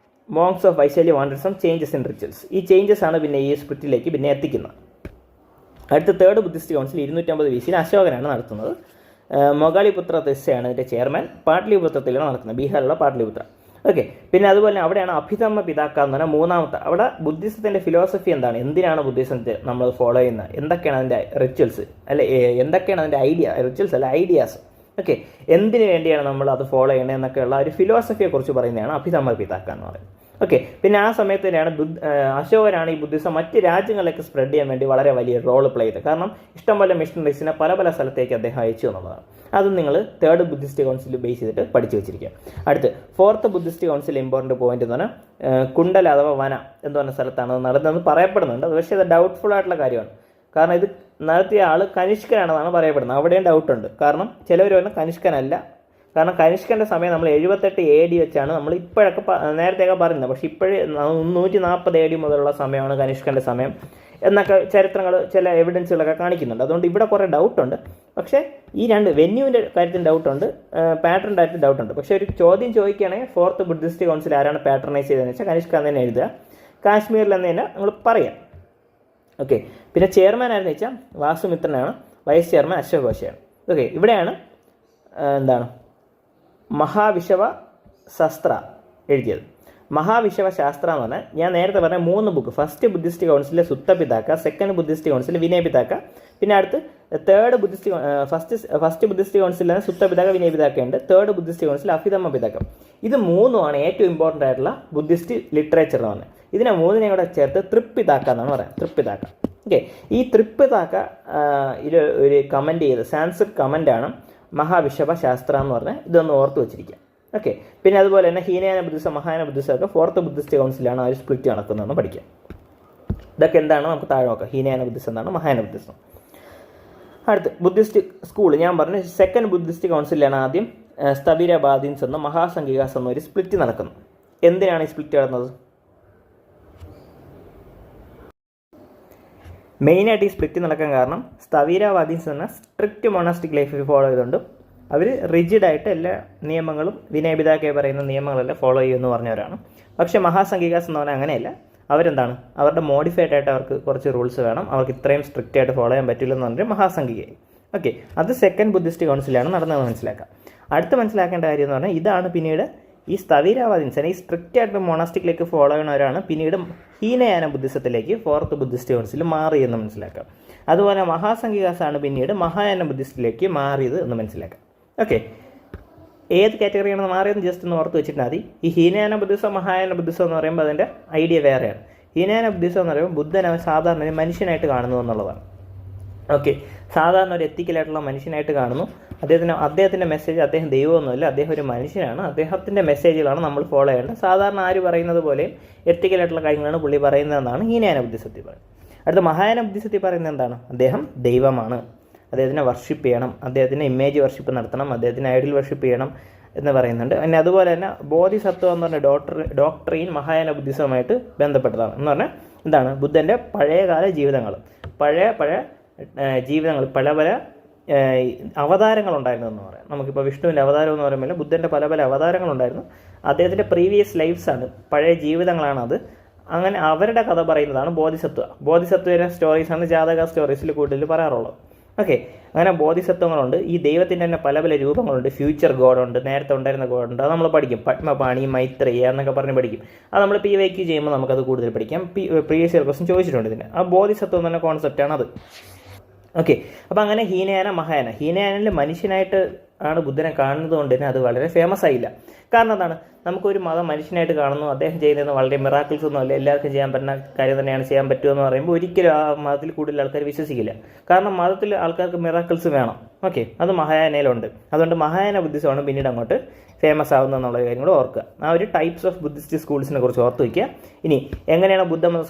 Monks of Vaishali wanted some changes in rituals. ഈ ചേഞ്ചസ് ആണ് പിന്നെ ഈ സ്പ്ലിറ്റിലേക്ക് പിന്നെ എത്തിക്കുന്നത്. അടുത്ത തേർഡ് ബുദ്ധിസ്റ്റ് കൗൺസിൽ 250 BC അശോകനാണ് നടത്തുന്നത്. മൊഗാലിപുത്ര തെസ്സയാണ് ഇതിൻ്റെ ചെയർമാൻ. പാട്ലിപുത്രത്തിലാണ് നടക്കുന്നത്, ബീഹാറിലുള്ള പാട്ലിപുത്ര. ഓക്കെ, പിന്നെ അതുപോലെ അവിടെയാണ് അഭിധമ്മ പിതാക്ക എന്ന് പറഞ്ഞാൽ മൂന്നാമത്തെ. അവിടെ ബുദ്ധിസത്തിൻ്റെ ഫിലോസഫി എന്താണ്, എന്തിനാണ് ബുദ്ധിസത്തെ നമ്മൾ ഫോളോ ചെയ്യുന്നത്, എന്തൊക്കെയാണ് അതിൻ്റെ റിച്വൽസ്, അല്ലെ എന്തൊക്കെയാണ് അതിൻ്റെ റിച്വൽസ് അല്ല ഐഡിയാസ്. ഓക്കെ, എന്തിനു വേണ്ടിയാണ് നമ്മൾ അത് ഫോളോ ചെയ്യണത് എന്നൊക്കെയുള്ള ഒരു ഫിലോസഫിയെക്കുറിച്ച് പറയുന്നതാണ് അഭിധമ്മ പിതാക്ക എന്ന് പറയുന്നത്. ഓക്കെ, പിന്നെ ആ സമയത്ത് തന്നെയാണ് അശോകനാണ് ഈ ബുദ്ധിസം മറ്റ് രാജ്യങ്ങളിലേക്ക് സ്പ്രെഡ് ചെയ്യാൻ വേണ്ടി വളരെ വലിയ റോൾ പ്ലേ ചെയ്തത്. കാരണം ഇഷ്ടംപോലെ മിഷണറീസിനെ പല പല സ്ഥലത്തേക്ക് അദ്ദേഹം അയച്ചു എന്നുള്ളതാണ്. അതും നിങ്ങൾ തേർഡ് ബുദ്ധിസ്റ്റ് കൗൺസിൽ ബേസ് ചെയ്തിട്ട് പഠിച്ചു വെച്ചിരിക്കുക. അടുത്ത് fourth Buddhist council important point എന്ന് പറഞ്ഞാൽ കുണ്ടല അഥവാ വന എന്ന് പറഞ്ഞ സ്ഥലത്താണ് നടന്നതെന്ന് പറയപ്പെടുന്നുണ്ട്. പക്ഷേ ഇത് ഡൗട്ട്ഫുൾ ആയിട്ടുള്ള കാര്യമാണ്. കാരണം ഇത് നടത്തിയ ആൾ കനിഷ്കനാണെന്നാണ് പറയപ്പെടുന്നത്. അവിടെയും ഡൗട്ടുണ്ട്. കാരണം ചിലവർ പറഞ്ഞാൽ കനിഷ്കനല്ല. കാരണം കനിഷ്കൻ്റെ സമയം നമ്മൾ 78 AD വെച്ചാണ് നമ്മൾ ഇപ്പോഴൊക്കെ നേരത്തെയൊക്കെ പറയുന്നത്. പക്ഷേ ഇപ്പോഴേ 140 AD മുതലുള്ള സമയമാണ് കനിഷ്കൻ്റെ സമയം എന്നൊക്കെ ചരിത്രങ്ങൾ ചില എവിഡൻസുകളൊക്കെ കാണിക്കുന്നുണ്ട്. അതുകൊണ്ട് ഇവിടെ കുറേ ഡൗട്ടുണ്ട്. പക്ഷേ ഈ രണ്ട് വെന്യൂവിൻ്റെ കാര്യത്തിൽ ഡൗട്ടുണ്ട്, പാറ്റേണിൻ്റെ കാര്യത്തിൽ ഡൗട്ടുണ്ട്. പക്ഷേ ഒരു ചോദ്യം ചോദിക്കുകയാണെങ്കിൽ ഫോർത്ത് ബുദ്ധിസ്റ്റ് കൗൺസിൽ ആരാണ് പാറ്റർണൈസ് ചെയ്തതെന്ന് വെച്ചാൽ കനിഷ്ക എന്ന് തന്നെ എഴുതുക. കാശ്മീരിൽ എന്ന് തന്നെ നമ്മൾ പറയാം. ഓക്കെ, പിന്നെ ചെയർമാൻ ആരെന്ന് വെച്ചാൽ വാസുമിത്രനാണ്. വൈസ് ചെയർമാൻ അശോക് ഘോഷയാണ്. ഓക്കെ, ഇവിടെയാണ് എന്താണ് മഹാവിഷവ ശാസ്ത്ര എഴുതിയത്. മഹാവിഷവ ശാസ്ത്ര എന്ന് പറഞ്ഞാൽ ഞാൻ നേരത്തെ പറഞ്ഞ 3 ബുക്ക്. ഫസ്റ്റ് ബുദ്ധിസ്റ്റ് കൗൺസിലെ Sutta Pitaka, second Buddhist council Vinaya Pitaka, പിന്നെ അടുത്ത് തേർഡ് ബുദ്ധിസ്റ്റ് ഫസ്റ്റ് ബുദ്ധിസ്റ്റ് കൗൺസിലാണ് സുത്ത പിതാക്ക, വിനയ പിതാക്ക ഉണ്ട്. Third Buddhist council Abhidhamma Pitaka. ഇത് 3ആണ് ഏറ്റവും ഇമ്പോർട്ടൻ്റ് ആയിട്ടുള്ള ബുദ്ധിസ്റ്റ് ലിറ്ററേച്ചർ എന്ന് പറഞ്ഞത്. ഇതിനെ 3നെയും കൂടെ ചേർത്ത് തൃപ്പിതാക്ക എന്നാണ് പറയുന്നത്. തൃപ്പിതാക്ക. ഓക്കെ, ഈ തൃപ്പിതാക്ക ഇത് ഒരു കമൻറ്റ് ചെയ്ത് സാൻസ്ക്രിറ്റ് കമൻ്റാണ് മഹാവിഷവ ശാസ്ത്ര എന്ന് പറഞ്ഞാൽ. ഇതൊന്ന് ഓർത്ത് വെച്ചിരിക്കുക. ഓക്കെ, പിന്നെ അതുപോലെ തന്നെ ഹീനയാന ബുദ്ധിസം, മഹായാന ബുദ്ധിസം ഒക്കെ ഫോർത്ത് ബുദ്ധിസ്റ്റ് കൗൺസിലാണ് ആ ഒരു സ്പ്ലിറ്റ് നടക്കുന്നതെന്ന് പഠിക്കുക. ഇതൊക്കെ എന്താണ് നമുക്ക് താഴെ നോക്കാം. ഹീനയാന ബുദ്ധിസം എന്താണ്, മഹായാന ബുദ്ധിസം. അടുത്ത് ബുദ്ധിസ്റ്റ് സ്കൂൾ ഞാൻ പറഞ്ഞു. സെക്കൻഡ് ബുദ്ധിസ്റ്റ് കൗൺസിലാണ് ആദ്യം സ്ഥവിരവാദീൻസ് എന്ന മഹാസംഘികാസ് എന്ന ഒരു സ്പ്ലിറ്റ് നടക്കുന്നത്. എന്തിനാണ് ഈ സ്പ്ലിറ്റ് നടന്നത്? മെയിനായിട്ട് ഈ സ്പ്ലിറ്റ് നടക്കാൻ കാരണം സ്ഥവിരവാദീൻസ് എന്ന സ്ട്രിക്റ്റ് മൊണാസ്റ്റിക് ലൈഫ് ഫോളോ ചെയ്തുകൊണ്ട് അവർ റിജിഡായിട്ട് എല്ലാ നിയമങ്ങളും വിനയ പിതാക്കെ പറയുന്ന നിയമങ്ങളെല്ലാം ഫോളോ ചെയ്യുമെന്ന് പറഞ്ഞവരാണ്. പക്ഷേ മഹാസംഘികാസ് എന്ന് പറഞ്ഞാൽ അങ്ങനെയല്ല. അവരെന്താണ്, അവരുടെ മോഡിഫൈഡ് ആയിട്ട് അവർക്ക് കുറച്ച് റൂൾസ് വേണം, അവർക്ക് ഇത്രയും സ്ട്രിക്റ്റ് ആയിട്ട് ഫോളോ ചെയ്യാൻ പറ്റില്ലെന്ന് പറഞ്ഞാൽ മഹാസംഘികയായി. ഓക്കെ, അത് സെക്കൻഡ് ബുദ്ധിസ്റ്റ് കൗൺസിലാണ് നടന്നതെന്ന് മനസ്സിലാക്കാം. അടുത്ത് മനസ്സിലാക്കേണ്ട കാര്യം എന്ന് പറഞ്ഞാൽ ഇതാണ് പിന്നീട് ഈ സ്ഥവിരവാദീൻസ് ഈ സ്ട്രിക്റ്റ് ആയിട്ട് മൊണാസ്റ്റിക്കിലേക്ക് ഫോളോ ചെയ്യുന്നവരാണ് പിന്നീട് ഹീനയാന ബുദ്ധിസത്തിലേക്ക് ഫോർത്ത് ബുദ്ധിസ്റ്റ് കൗൺസിൽ മാറിയെന്ന് മനസ്സിലാക്കാം. അതുപോലെ മഹാസംഘികാസാണ് പിന്നീട് മഹായാന ബുദ്ധിസ്റ്റിലേക്ക് മാറിയത് എന്ന് മനസ്സിലാക്കാം. ഓക്കെ, ഏത് കാറ്റഗറിയാണ് മാറിയെന്ന് ജസ്റ്റ് ഒന്ന് ഓർത്ത് വെച്ചിട്ട് മതി. ഈ ഹീനയാന ബുദ്ധിസം, മഹായാന ബുദ്ധിസം എന്ന് പറയുമ്പോൾ അതിൻ്റെ ഐഡിയ വേറെയാണ്. ഹീനയാന ബുദ്ധിസം എന്ന് പറയുമ്പോൾ ബുദ്ധനെ സാധാരണ ഒരു മനുഷ്യനായിട്ട് കാണുന്നു എന്നുള്ളതാണ്. ഓക്കെ, സാധാരണ ഒരു എത്തിക്കലായിട്ടുള്ള മനുഷ്യനായിട്ട് കാണുന്നു. അദ്ദേഹത്തിൻ്റെ മെസ്സേജ്, അദ്ദേഹം ദൈവമൊന്നുമില്ല, അദ്ദേഹം ഒരു മനുഷ്യനാണ്. അദ്ദേഹത്തിൻ്റെ മെസ്സേജുകളാണ് നമ്മൾ ഫോളോ ചെയ്യേണ്ടത്. സാധാരണ ആര് പറയുന്നത് പോലെയും എത്തിക്കലായിട്ടുള്ള കാര്യങ്ങളാണ് പുള്ളി പറയുന്നതെന്നാണ് ഹീനയാന ബുദ്ധിസത്തിൽ പറയുന്നത്. അടുത്ത മഹായാന ബുദ്ധിസത്തിൽ പറയുന്നത് എന്താണ്? അദ്ദേഹം ദൈവമാണ്. അദ്ദേഹത്തിനെ വർഷിപ്പ് ചെയ്യണം, അദ്ദേഹത്തിന് ഇമേജ് വർഷിപ്പ് നടത്തണം, അദ്ദേഹത്തിന് ഐഡൽ വർഷിപ്പ് ചെയ്യണം എന്ന് പറയുന്നുണ്ട്. പിന്നെ അതുപോലെ തന്നെ ബോധിസത്വം എന്ന് പറഞ്ഞ ഡോക്ടറീൻ മഹായാന ബുദ്ധിസവുമായിട്ട് ബന്ധപ്പെട്ടതാണ്. എന്ന് പറഞ്ഞാൽ എന്താണ്, ബുദ്ധൻ്റെ പഴയകാല ജീവിതങ്ങൾ, പഴയ ജീവിതങ്ങൾ, പല അവതാരങ്ങളുണ്ടായിരുന്നു എന്ന് പറയാം. നമുക്കിപ്പോൾ വിഷ്ണുവിൻ്റെ അവതാരം എന്ന് പറയുമ്പോൾ ബുദ്ധൻ്റെ പല അവതാരങ്ങളുണ്ടായിരുന്നു. അദ്ദേഹത്തിൻ്റെ പ്രീവിയസ് ലൈഫ്സാണ്, പഴയ ജീവിതങ്ങളാണത്. അങ്ങനെ അവരുടെ കഥ പറയുന്നതാണ് ബോധിസത്വയുടെ സ്റ്റോറീസാണ് ജാതക സ്റ്റോറീസിൽ കൂടുതൽ പറയാറുള്ളത്. ഓക്കെ, അങ്ങനെ ബോധിസത്വങ്ങളുണ്ട്. ഈ ദൈവത്തിൻ്റെ തന്നെ പല രൂപങ്ങളുണ്ട്. ഫ്യൂച്ചർ ഗോഡുണ്ട്, നേരത്തെ ഉണ്ടായിരുന്ന ഗോഡുണ്ട്. അത് നമ്മൾ പഠിക്കും. പത്മപാണി, മൈത്രേയ എന്നൊക്കെ പറഞ്ഞ് പഠിക്കും. അത് നമ്മൾ PYQ ചെയ്യുമ്പോൾ നമുക്കത് കൂടുതൽ പഠിക്കാം. പ്രീവിയസ് ഇയർ ക്വസ്റ്റ്യൻ ചോദിച്ചിട്ടുണ്ട് ഇതിന്. ആ ബോധിസത്വം എന്ന കോൺസെപ്റ്റാണ് അത്. ഓക്കെ, അപ്പോൾ അങ്ങനെ ഹീനയാന ഹീനയാനയിൽ മനുഷ്യനായിട്ട് ആണ് ബുദ്ധനെ കാണുന്നത് കൊണ്ട് തന്നെ അത് വളരെ ഫേമസ് ആയില്ല. കാരണം എന്താണ്, നമുക്കൊരു മതം മനുഷ്യനായിട്ട് കാണുന്നു, അദ്ദേഹം ചെയ്യുന്നത് വളരെ മിറാക്കിൾസ് ഒന്നും അല്ല, എല്ലാവർക്കും ചെയ്യാൻ പറ്റുന്ന കാര്യം തന്നെയാണ്, ചെയ്യാൻ പറ്റുമെന്ന് പറയുമ്പോൾ ഒരിക്കലും ആ മതത്തിൽ കൂടുതൽ ആൾക്കാർ വിശ്വസിക്കില്ല. കാരണം മതത്തിൽ ആൾക്കാർക്ക് മിറാക്കിൾസ് വേണം. ഓക്കെ, അത് മഹായാനയിലുണ്ട്. അതുകൊണ്ട് മഹായാന ബുദ്ധിസമാണ് പിന്നീട് അങ്ങോട്ട് ഫേമസ് ആവുന്നത് എന്നുള്ള കാര്യം കൂടെ ഓർക്കുക. ആ ഒരു ടൈപ്സ് ഓഫ് ബുദ്ധിസ്റ്റ് സ്കൂൾസിനെ കുറിച്ച് ഓർത്ത് വയ്ക്കുക. ഇനി എങ്ങനെയാണ് ബുദ്ധമതം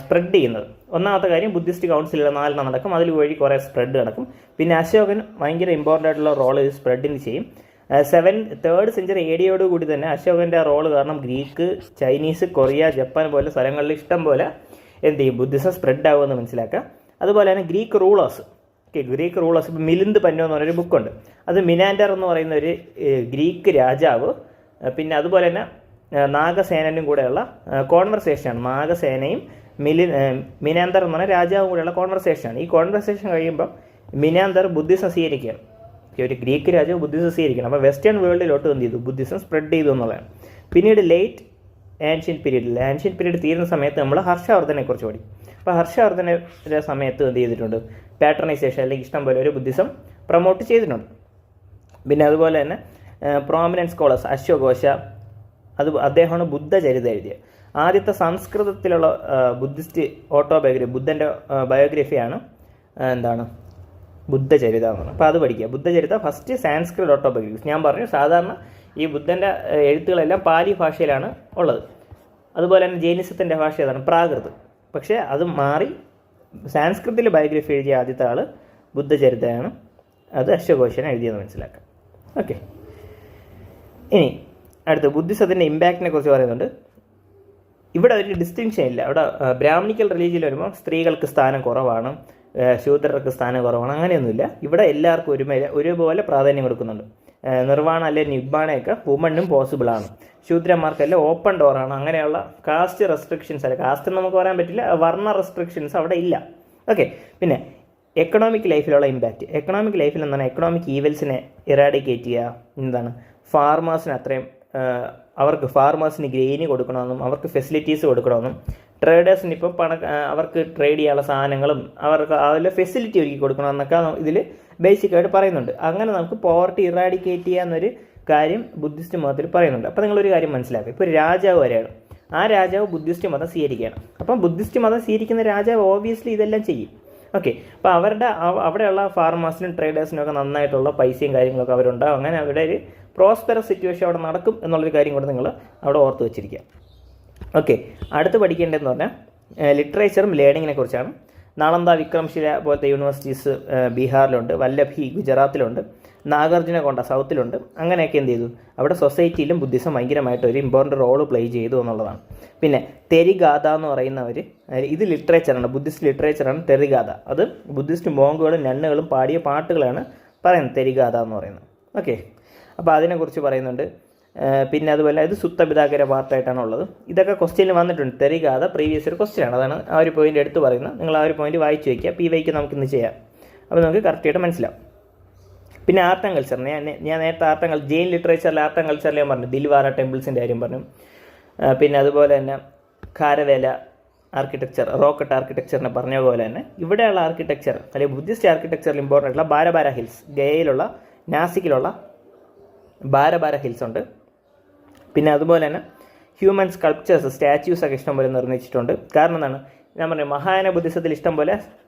സ്പ്രെഡ് ചെയ്യുന്നത്? ഒന്നാമത്തെ കാര്യം, ബുദ്ധിസ്റ്റ് കൗൺസിലുള്ള 4 നടക്കും. അതിൽ വഴി കുറേ സ്പ്രെഡ് നടക്കും. പിന്നെ അശോകൻ ഭയങ്കര ഇമ്പോർട്ടൻ്റ് ആയിട്ടുള്ള റോള് സ്പ്രെഡിന് ചെയ്യും. 3rd സെഞ്ചുറി AD കൂടി തന്നെ അശോകൻ്റെ റോള് കാരണം ഗ്രീക്ക്, ചൈനീസ്, കൊറിയ, ജപ്പാൻ പോലെ സ്ഥലങ്ങളിൽ ഇഷ്ടം പോലെ എന്ത് ചെയ്യും, ബുദ്ധിസം സ്പ്രെഡ് ആകുമെന്ന് മനസ്സിലാക്കുക. അതുപോലെ തന്നെ ഗ്രീക്ക് റൂളേഴ്സ്, ഇപ്പോൾ മിലിന്ദ് പന്നോ എന്ന് പറഞ്ഞൊരു ബുക്കുണ്ട്. അത് മിനാൻഡർ എന്ന് പറയുന്ന ഒരു ഗ്രീക്ക് രാജാവ്, പിന്നെ അതുപോലെ തന്നെ നാഗസേനനും കൂടെയുള്ള കോൺവെർസേഷനാണ്. നാഗസേനയും മിനാന്തർ എന്ന് പറഞ്ഞ രാജാവും കൂടെയുള്ള കോൺവെർസേഷനാണ്. ഈ കോൺവെർസേഷൻ കഴിയുമ്പം മിനാന്തർ ബുദ്ധിസം സ്വീകരിക്കുകയാണ്. ഒരു ഗ്രീക്ക് രാജാവ് ബുദ്ധിസം സ്വീകരിക്കണം. അപ്പോൾ വെസ്റ്റേൺ വേൾഡിലോട്ട് എന്ത് ചെയ്തു, ബുദ്ധിസം സ്പ്രെഡ് ചെയ്തു എന്നുള്ളതാണ്. പിന്നീട് ലേറ്റ് ആൻഷ്യൻ പീരീഡ് തീരുന്ന സമയത്ത് നമ്മൾ ഹർഷവർദ്ധനെക്കുറിച്ച് പഠിക്കും. അപ്പോൾ ഹർഷവർദ്ധൻ്റെ സമയത്ത് എന്ത് ചെയ്തിട്ടുണ്ട്, പാട്രണൈസേഷൻ അല്ലെങ്കിൽ ഇഷ്ടം പോലെ ഒരു ബുദ്ധിസം പ്രൊമോട്ട് ചെയ്തിട്ടുണ്ട്. പിന്നെ അതുപോലെ തന്നെ പ്രോമിനൻറ്റ് സ്കോളേഴ്സ് അശ്വഘോഷ, അദ്ദേഹമാണ് ബുദ്ധചരിത എഴുതിയത്. ആദ്യത്തെ സംസ്കൃതത്തിലുള്ള ബുദ്ധിസ്റ്റ് ഓട്ടോബയോഗ്രഫി, ബുദ്ധൻ്റെ ബയോഗ്രഫിയാണ് എന്താണ്, ബുദ്ധചരിത എന്ന് പറഞ്ഞത്. അപ്പോൾ അത് പഠിക്കുക. Buddhacharita first Sanskrit autobiography. ഞാൻ പറഞ്ഞു സാധാരണ ഈ ബുദ്ധൻ്റെ എഴുത്തുകളെല്ലാം പാലി ഭാഷയിലാണ് ഉള്ളത്. അതുപോലെ തന്നെ ജൈനിസത്തിൻ്റെ ഭാഷ ഏതാണ്, പ്രാകൃത്. പക്ഷേ അത് മാറി സാൻസ്കൃതിൽ ബയോഗ്രഫി എഴുതിയ ആദ്യത്തെ ആൾ ബുദ്ധചരിതയാണ്. അത് അശ്വഘോഷനെ എഴുതിയെന്ന് മനസ്സിലാക്കാം. ഓക്കെ, ഇനി അടുത്ത് ബുദ്ധിസത്തിൻ്റെ ഇമ്പാക്റ്റിനെ കുറിച്ച് പറയുന്നുണ്ട്. ഇവിടെ ഒരു ഡിസ്റ്റിങ്ഷൻ ഇല്ല. ഇവിടെ ബ്രാഹ്മണിക്കൽ റിലീജിയൻ വരുമ്പോൾ സ്ത്രീകൾക്ക് സ്ഥാനം കുറവാണ്, ശൂദ്രർക്ക് സ്ഥാനം കുറവാണ്, അങ്ങനെയൊന്നുമില്ല. ഇവിടെ എല്ലാവർക്കും ഒരുപോലെ പ്രാധാന്യം കൊടുക്കുന്നുണ്ട്. നിർവ്വാണ അല്ലെങ്കിൽ നിബ്ബാണയൊക്കെ വുമണ്ണും പോസിബിളാണ്. ശൂദ്രന്മാർക്കെല്ലാം ഓപ്പൺ ഡോറാണ്. അങ്ങനെയുള്ള കാസ്റ്റ് റെസ്ട്രിക്ഷൻസ് അല്ല, കാസ്റ്റ് നമുക്ക് പറയാൻ പറ്റില്ല, വർണ്ണ റെസ്ട്രിക്ഷൻസ് അവിടെ ഇല്ല. ഓക്കെ, പിന്നെ എക്കണോമിക് ലൈഫിലുള്ള ഇമ്പാക്റ്റ്. എക്കണോമിക് ലൈഫിൽ എന്താണ്, എക്കണോമിക് ഈവൽസിനെ ഇറാഡിക്കേറ്റ് ചെയ്യുക. എന്താണ്, ഫാർമേഴ്സിന് അത്രയും ഫാർമേഴ്സിന് ഗ്രെയിന് കൊടുക്കണമെന്നും അവർക്ക് ഫെസിലിറ്റീസ് കൊടുക്കണമെന്നും ട്രേഡേഴ്സിന് ഇപ്പോൾ അവർക്ക് ട്രേഡ് ചെയ്യാനുള്ള സാധനങ്ങളും അവർക്ക് അതിൽ ഫെസിലിറ്റി ഒരുക്കി കൊടുക്കണമെന്നൊക്കെ ഇതിൽ ബേസിക്കായിട്ട് പറയുന്നുണ്ട്. അങ്ങനെ നമുക്ക് പോവർട്ടി ഇറാഡിക്കേറ്റ് ചെയ്യാന്നൊരു കാര്യം ബുദ്ധിസ്റ്റ് മതത്തിൽ പറയുന്നുണ്ട്. അപ്പോൾ നിങ്ങളൊരു കാര്യം മനസ്സിലാക്കുക, ഇപ്പോൾ ഒരു രാജാവ് വരെയാണ്, ആ രാജാവ് ബുദ്ധിസ്റ്റ് മതം സ്വീകരിക്കുകയാണ്. അപ്പം ബുദ്ധിസ്റ്റ് മതം സ്വീകരിക്കുന്ന രാജാവ് ഓബിയസ്ലി ഇതെല്ലാം ചെയ്യും. ഓക്കെ, അപ്പോൾ അവിടെയുള്ള ഫാർമേഴ്സിനും ട്രേഡേഴ്സിനും ഒക്കെ നന്നായിട്ടുള്ള പൈസയും കാര്യങ്ങളൊക്കെ അവരുണ്ടാവും. അങ്ങനെ അവരുടെ ഒരു പ്രോസ്പെറസ് സിറ്റുവേഷൻ അവിടെ നടക്കും എന്നുള്ളൊരു കാര്യം കൂടെ നിങ്ങൾ അവിടെ ഓർത്ത് വെച്ചിരിക്കുക. ഓക്കെ, അടുത്ത് പഠിക്കേണ്ടതെന്ന് പറഞ്ഞാൽ ലിറ്ററേച്ചറും ലേണിങ്ങിനെ കുറിച്ചാണ്. നാളന്ദ, വിക്രംശില പോലത്തെ യൂണിവേഴ്സിറ്റീസ് ബീഹാറിലുണ്ട്, വല്ലഭി ഗുജറാത്തിലുണ്ട്, നാഗാർജുനകൊണ്ട സൗത്തിലുണ്ട്. അങ്ങനെയൊക്കെ എന്ത് ചെയ്തു, അവിടെ സൊസൈറ്റിയിലും ബുദ്ധിസം ഭയങ്കരമായിട്ട് ഒരു ഇമ്പോർട്ടൻ്റ് റോൾ പ്ലേ ചെയ്തു എന്നുള്ളതാണ്. പിന്നെ തെരിഗാഥ എന്ന് പറയുന്ന ഇത് ലിറ്ററേച്ചറാണ്, ബുദ്ധിസ്റ്റ് ലിറ്ററേച്ചറാണ് തെരിഗാഥ. അത് ബുദ്ധിസ്റ്റ് മോങ്കുകളും നണ്ണുകളും പാടിയ പാട്ടുകളാണ് പറയുന്നത് തെരിഗാഥ എന്ന് പറയുന്നത്. ഓക്കെ, അപ്പോൾ അതിനെക്കുറിച്ച് പറയുന്നുണ്ട്. പിന്നെ അതുപോലെ ഇത് സുത്തപിതാകര പാർട്ടായിട്ടാണ് ഉള്ളത്. ഇതൊക്കെ ക്വസ്റ്റ്യനിൽ വന്നിട്ടുണ്ട്. തെരിഗാഥ പ്രീവിയസ് ഒരു ക്വസ്റ്റ്യനാണ്, അതാണ് ആ ഒരു പോയിന്റ് എടുത്ത് പറയുന്നത്. നിങ്ങൾ ആ ഒരു പോയിന്റ് വായിച്ചു വയ്ക്കുക. PYQ നമുക്കിന്ന് ചെയ്യാം, അപ്പോൾ നമുക്ക് കറക്റ്റായിട്ട് മനസ്സിലാവും. പിന്നെ ആർട്ട് ആൻഡ് കൾച്ചർ, ഞാൻ നേരത്തെ ജെയിൻ ലിറ്ററേച്ചറിൽ ആർട്ട് ആൻഡ് കൾച്ചറിൽ ഞാൻ പറഞ്ഞു, ദിൽവാര ടെമ്പിൾസിൻ്റെ കാര്യം പറഞ്ഞു. പിന്നെ അതുപോലെ തന്നെ ഖാരവേല ആർക്കിടെക്ചർ, റോക്കറ്റ് ആർക്കിടെക്ചറിനെ പറഞ്ഞ പോലെ തന്നെ ഇവിടെയുള്ള ആർക്കിടെക്ചർ അല്ലെങ്കിൽ ബുദ്ധിസ്റ്റ് ആർക്കിടെക്ചറിൽ ഇമ്പോർട്ടൻ്റ് ആയിട്ടുള്ള ബാരബാര ഹിൽസ്, ഗയയിലുള്ള നാസിക്കിലുള്ള ബാരബാര ഹിൽസ് ഉണ്ട്. പിന്നെ അതുപോലെ തന്നെ ഹ്യൂമൻ സ്കൾപ്ചേഴ്സ്, സ്റ്റാച്യൂസ് ഒക്കെ ഇഷ്ടംപോലെ നിർമ്മിച്ചിട്ടുണ്ട്. കാരണം എന്താണ്, ഞാൻ പറഞ്ഞു മഹായാന ബുദ്ധിസത്തിൽ ഇഷ്ടംപോലെ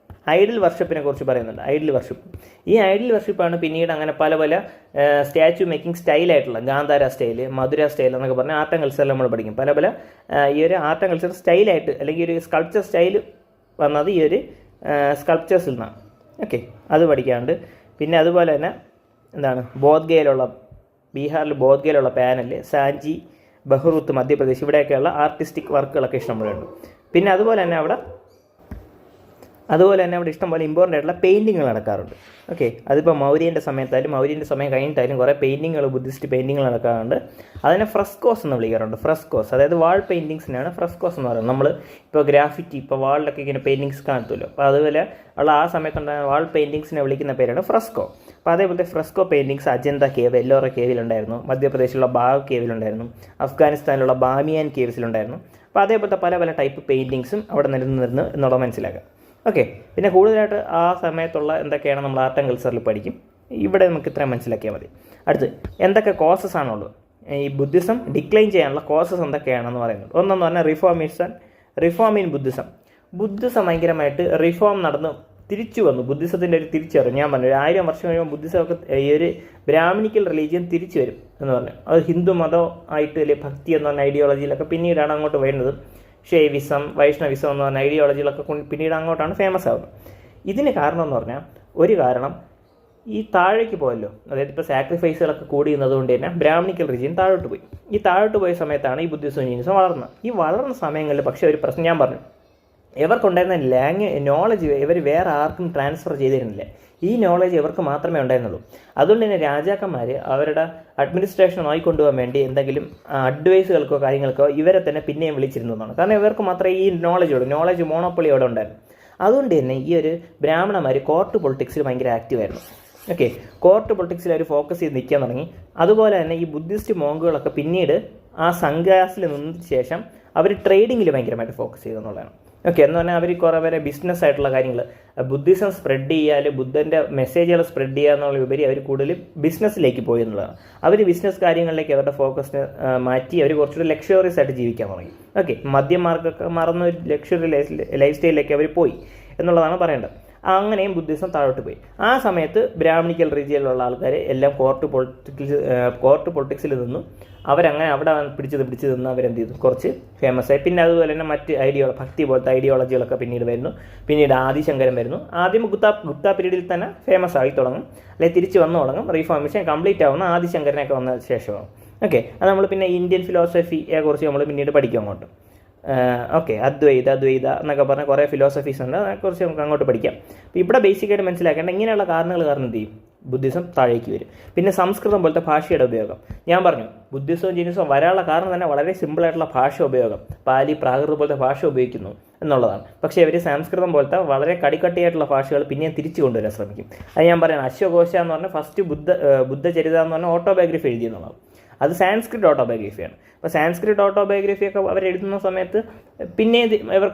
ഐഡൽ വർഷിപ്പിനെ കുറിച്ച് പറയുന്നുണ്ട്. ഐഡൽ വർഷിപ്പ്, ഈ ഐഡൽ വർഷിപ്പാണ് പിന്നീട് അങ്ങനെ പല സ്റ്റാച്യു മേക്കിംഗ് സ്റ്റൈലായിട്ടുള്ള ഗാന്ധാര സ്റ്റൈല്, മധുര സ്റ്റൈൽ എന്നൊക്കെ പറഞ്ഞാൽ ആർട്ട് ആൻഡ് കൾച്ചറിൽ നമ്മൾ പഠിക്കും. പല ഈ ഒരു ആർട്ട് ആൻഡ് കൾച്ചർ സ്റ്റൈലായിട്ട് അല്ലെങ്കിൽ ഒരു സ്കൾപ്ചർ സ്റ്റൈൽ വന്നത് ഈ ഒരു സ്കൾപ്ചേഴ്സിൽ നിന്നാണ്. ഓക്കെ, അത് പഠിക്കാനുണ്ട്. പിന്നെ അതുപോലെ തന്നെ എന്താണ് ബീഹാറിൽ ബോധ്ഗയയിലുള്ള പാനൽ, സാഞ്ചി, ബഹ്റൂത്ത് മധ്യപ്രദേശ്, ഇവിടെയൊക്കെയുള്ള ആർട്ടിസ്റ്റിക് വർക്കുകളൊക്കെ ഇഷ്ടംപോലെയുണ്ട്. പിന്നെ അതുപോലെ തന്നെ അവിടെ ഇഷ്ടംപോലെ ഇമ്പോർട്ടൻ്റ് ആയിട്ടുള്ള പെയിൻറ്റിങ്ങൾ നടക്കാറുണ്ട്. ഓക്കെ, അതിപ്പോൾ മൗര്യൻ്റെ സമയം കഴിഞ്ഞിട്ടായാലും കുറേ പെയിൻറ്റിങ്ങൾ, ബുദ്ധിസ്റ്റ് പെയിൻറ്റിങ്ങൾ നടക്കാറുണ്ട്. അതിനെ ഫ്രസ്കോസ് എന്ന് വിളിക്കാറുണ്ട്. ഫ്രസ്കോസ്, അതായത് വാൾ പെയിൻറ്റിങ്സിനാണ് ഫ്രസ്കോസ് എന്ന് പറയുന്നത്. നമ്മൾ ഇപ്പോൾ ഗ്രാഫിറ്റി, ഇപ്പോൾ വാളിലൊക്കെ ഇങ്ങനെ പെയിൻറ്റിങ്സ് കാണത്തുമല്ലോ, അപ്പോൾ അതുപോലെ ഉള്ള ആ സമയത്തുണ്ടായ വാൾ പെയിൻറ്റിങ്സിനെ വിളിക്കുന്ന പേരാണ് ഫ്രസ്കോ. അപ്പോൾ അതേപോലത്തെ fresco paintings Ajanta cave, Ellora കേവിലുണ്ടായിരുന്നു, മധ്യപ്രദേശിലുള്ള ബാഗ് കേവിലുണ്ടായിരുന്നു, അഫ്ഗാനിസ്ഥാനിലുള്ള ബാമിയാൻ കേവ്സിലുണ്ടായിരുന്നു. അപ്പോൾ അതേപോലത്തെ പല പല ടൈപ്പ് പെയിൻറ്റിങ്സും അവിടെ നിലനിന്നിരുന്നു എന്നുള്ളത് മനസ്സിലാക്കാം. ഓക്കെ, പിന്നെ കൂടുതലായിട്ട് ആ സമയത്തുള്ള എന്തൊക്കെയാണ് നമ്മൾ ആർട്ട് ആൻഡ് കൾച്ചറിൽ പഠിക്കും. ഇവിടെ നമുക്ക് ഇത്രയും മനസ്സിലാക്കിയാൽ മതി. അടുത്ത് എന്തൊക്കെ കോസസ് ആണുള്ളത്, ഈ ബുദ്ധിസം ഡിക്ലൈൻ ചെയ്യാനുള്ള കോസസ് എന്തൊക്കെയാണെന്ന് പറയുന്നത്. ഒന്നെന്ന് പറഞ്ഞാൽ റിഫോം ഇൻ ബുദ്ധിസം ഭയങ്കരമായിട്ട് റിഫോം നടന്ന് തിരിച്ചു വന്നു. ബുദ്ധിസത്തിൻ്റെ ഒരു തിരിച്ചുവരും ഞാൻ പറഞ്ഞു, 1000 വർഷം കഴിയുമ്പോൾ ബുദ്ധിസമൊക്കെ ഈ ഒരു ബ്രാഹ്മണിക്കൽ റിലീജിയൻ തിരിച്ചു വരും എന്ന് പറഞ്ഞു. അത് ഹിന്ദു മതം ആയിട്ട് അല്ലെങ്കിൽ ഭക്തി എന്ന് പറഞ്ഞ ഐഡിയോളജിയിലൊക്കെ പിന്നീടാണ് അങ്ങോട്ട് വരുന്നത്. ഷൈവിസം, വൈഷ്ണവിസം എന്ന് പറഞ്ഞ ഐഡിയോളജികളൊക്കെ പിന്നീട് അങ്ങോട്ടാണ് ഫേമസ് ആവുന്നത്. ഇതിന് കാരണം എന്ന് പറഞ്ഞാൽ ഒരു കാരണം ഈ താഴേക്ക് പോയല്ലോ, അതായത് ഇപ്പോൾ സാക്രിഫൈസുകളൊക്കെ കൂടിയുന്നതുകൊണ്ട് തന്നെ ബ്രാഹ്മണിക്കൽ റിലീജിയൻ താഴോട്ട് പോയി. ഈ താഴോട്ട് പോയ സമയത്താണ് ഈ ബുദ്ധിസം ജീനിസം വളർന്നത്. ഈ വളർന്ന സമയങ്ങളിൽ പക്ഷേ ഒരു പ്രശ്നം ഞാൻ പറഞ്ഞു, ഇവർക്കുണ്ടായിരുന്ന നോളജ് ഇവർ വേറെ ആർക്കും ട്രാൻസ്ഫർ ചെയ്തിരുന്നില്ല. ഈ നോളജ് ഇവർക്ക് മാത്രമേ ഉണ്ടായിരുന്നുള്ളൂ. അതുകൊണ്ട് തന്നെ രാജാക്കന്മാർ അവരുടെ അഡ്മിനിസ്ട്രേഷൻ നോക്കിക്കൊണ്ടുപോകാൻ വേണ്ടി എന്തെങ്കിലും അഡ്വൈസുകൾക്കോ കാര്യങ്ങൾക്കോ ഇവരെ തന്നെ പിന്നെയും വിളിച്ചിരുന്നതാണ്. കാരണം ഇവർക്ക് മാത്രമേ ഈ നോളജ് മോണോപ്പൊളി അവിടെ ഉണ്ടായിരുന്നു. അതുകൊണ്ട് തന്നെ ഈ ഒരു ബ്രാഹ്മണന്മാർ കോർട്ട് പൊളിറ്റിക്സിൽ ഭയങ്കര ആക്റ്റീവായിരുന്നു. ഓക്കെ, കോർട്ട് പൊളിറ്റിക്സിൽ അവർ ഫോക്കസ് ചെയ്ത് നിൽക്കാൻ തുടങ്ങി. അതുപോലെ തന്നെ ഈ ബുദ്ധിസ്റ്റ് മോങ്കുകളൊക്കെ പിന്നീട് ആ സംഘാസിൽ നിന്നതിന് ശേഷം അവർ ട്രേഡിങ്ങിൽ ഭയങ്കരമായിട്ട് ഫോക്കസ് ചെയ്തെന്നുള്ളതാണ്. ഓക്കെ, എന്ന് പറഞ്ഞാൽ അവർ കുറേ പേരെ ബിസിനസ് ആയിട്ടുള്ള കാര്യങ്ങൾ, ബുദ്ധിസം സ്പ്രെഡ് ചെയ്യാൻ, ബുദ്ധൻ്റെ മെസ്സേജുകൾ സ്പ്രെഡ് ചെയ്യുക എന്നുള്ള ഉപരി അവർ കൂടുതൽ ബിസിനസ്സിലേക്ക് പോയി എന്നുള്ളതാണ്. അവർ ബിസിനസ് കാര്യങ്ങളിലേക്ക് അവരുടെ ഫോക്കസിന് മാറ്റി അവർ കുറച്ചുകൂടി ലക്ഷറിയസ് ആയിട്ട് ജീവിക്കാൻ തുടങ്ങി. ഓക്കെ, മദ്യമാർക്കൊക്കെ മറന്ന ഒരു ലക്ഷറി ലൈഫ് സ്റ്റൈലിലേക്ക് അവർ പോയി എന്നുള്ളതാണ് പറയേണ്ടത്. അങ്ങനെയും ബുദ്ധിസം താഴോട്ട് പോയി. ആ സമയത്ത് ബ്രാഹ്മണിക്കൽ റീജിയനിലുള്ള ആൾക്കാർ എല്ലാം കോർട്ട് പൊളിറ്റിക്സിൽ നിന്നു. അവരങ്ങനെ അവിടെ പിടിച്ച് നിന്ന് അവരെന്ത് ചെയ്തു, കുറച്ച് ഫേമസ് ആയി. പിന്നെ അതുപോലെ തന്നെ മറ്റ് ഭക്തി പോലത്തെ ഐഡിയോളജികളൊക്കെ പിന്നീട് വരുന്നു. പിന്നീട് ആദിശങ്കരൻ വരുന്നു. ആദ്യം ഗുപ്ത പീരീഡിൽ തന്നെ ഫേമസ് ആയി തുടങ്ങും, അല്ലെങ്കിൽ തിരിച്ച് വന്നു തുടങ്ങും. റീഫോർമേഷൻ കംപ്ലീറ്റ് ആവുന്ന ആദിശങ്കരനൊക്കെ വന്ന ശേഷമാണ്. ഓക്കെ, അത് നമ്മൾ പിന്നെ ഇന്ത്യൻ ഫിലോസഫിയെ കുറിച്ച് നമ്മൾ പിന്നീട് പഠിക്കും അങ്ങോട്ട്. ഓക്കെ, അദ്വൈത എന്നൊക്കെ പറഞ്ഞ കുറേ ഫിലോസഫീസ് ഉണ്ട്, അതിനെക്കുറിച്ച് നമുക്ക് അങ്ങോട്ട് പഠിക്കാം. അപ്പോൾ ഇവിടെ ബേസിക്കായിട്ട് മനസ്സിലാക്കേണ്ട ഇങ്ങനെയുള്ള കാരണങ്ങൾ കാരണം എന്ത് ചെയ്യും, ബുദ്ധിസം താഴേക്ക് വരും. പിന്നെ സംസ്കൃതം പോലത്തെ ഭാഷയുടെ ഉപയോഗം ഞാൻ പറഞ്ഞു. ബുദ്ധിസവും ജീനിസവും വരാനുള്ള കാരണം തന്നെ വളരെ സിമ്പിളായിട്ടുള്ള ഭാഷ ഉപയോഗം. പാലി, പ്രാകൃതം പോലത്തെ ഭാഷ ഉപയോഗിക്കുന്നു എന്നുള്ളതാണ്. പക്ഷേ അവർ സംസ്കൃതം പോലത്തെ വളരെ കടിക്കട്ടിയായിട്ടുള്ള ഭാഷകൾ പിന്നെയും തിരിച്ചു കൊണ്ടുവരാൻ ശ്രമിക്കും. അത് ഞാൻ പറയുന്നത്, അശ്വഘോഷ എന്ന് പറഞ്ഞാൽ ഫസ്റ്റ് ബുദ്ധചരിത എന്ന് പറഞ്ഞാൽ ഓട്ടോബയോഗ്രഫി എഴുതിയെന്നുള്ളതാണ്. അത് സാൻസ്ക്രിറ്റ് ഓട്ടോബയോഗ്രഫിയാണ്. അപ്പോൾ സാൻസ്ക്രിറ്റ് ഓട്ടോബയോഗ്രഫിയൊക്കെ അവർ എഴുതുന്ന സമയത്ത് പിന്നെ ഇവർ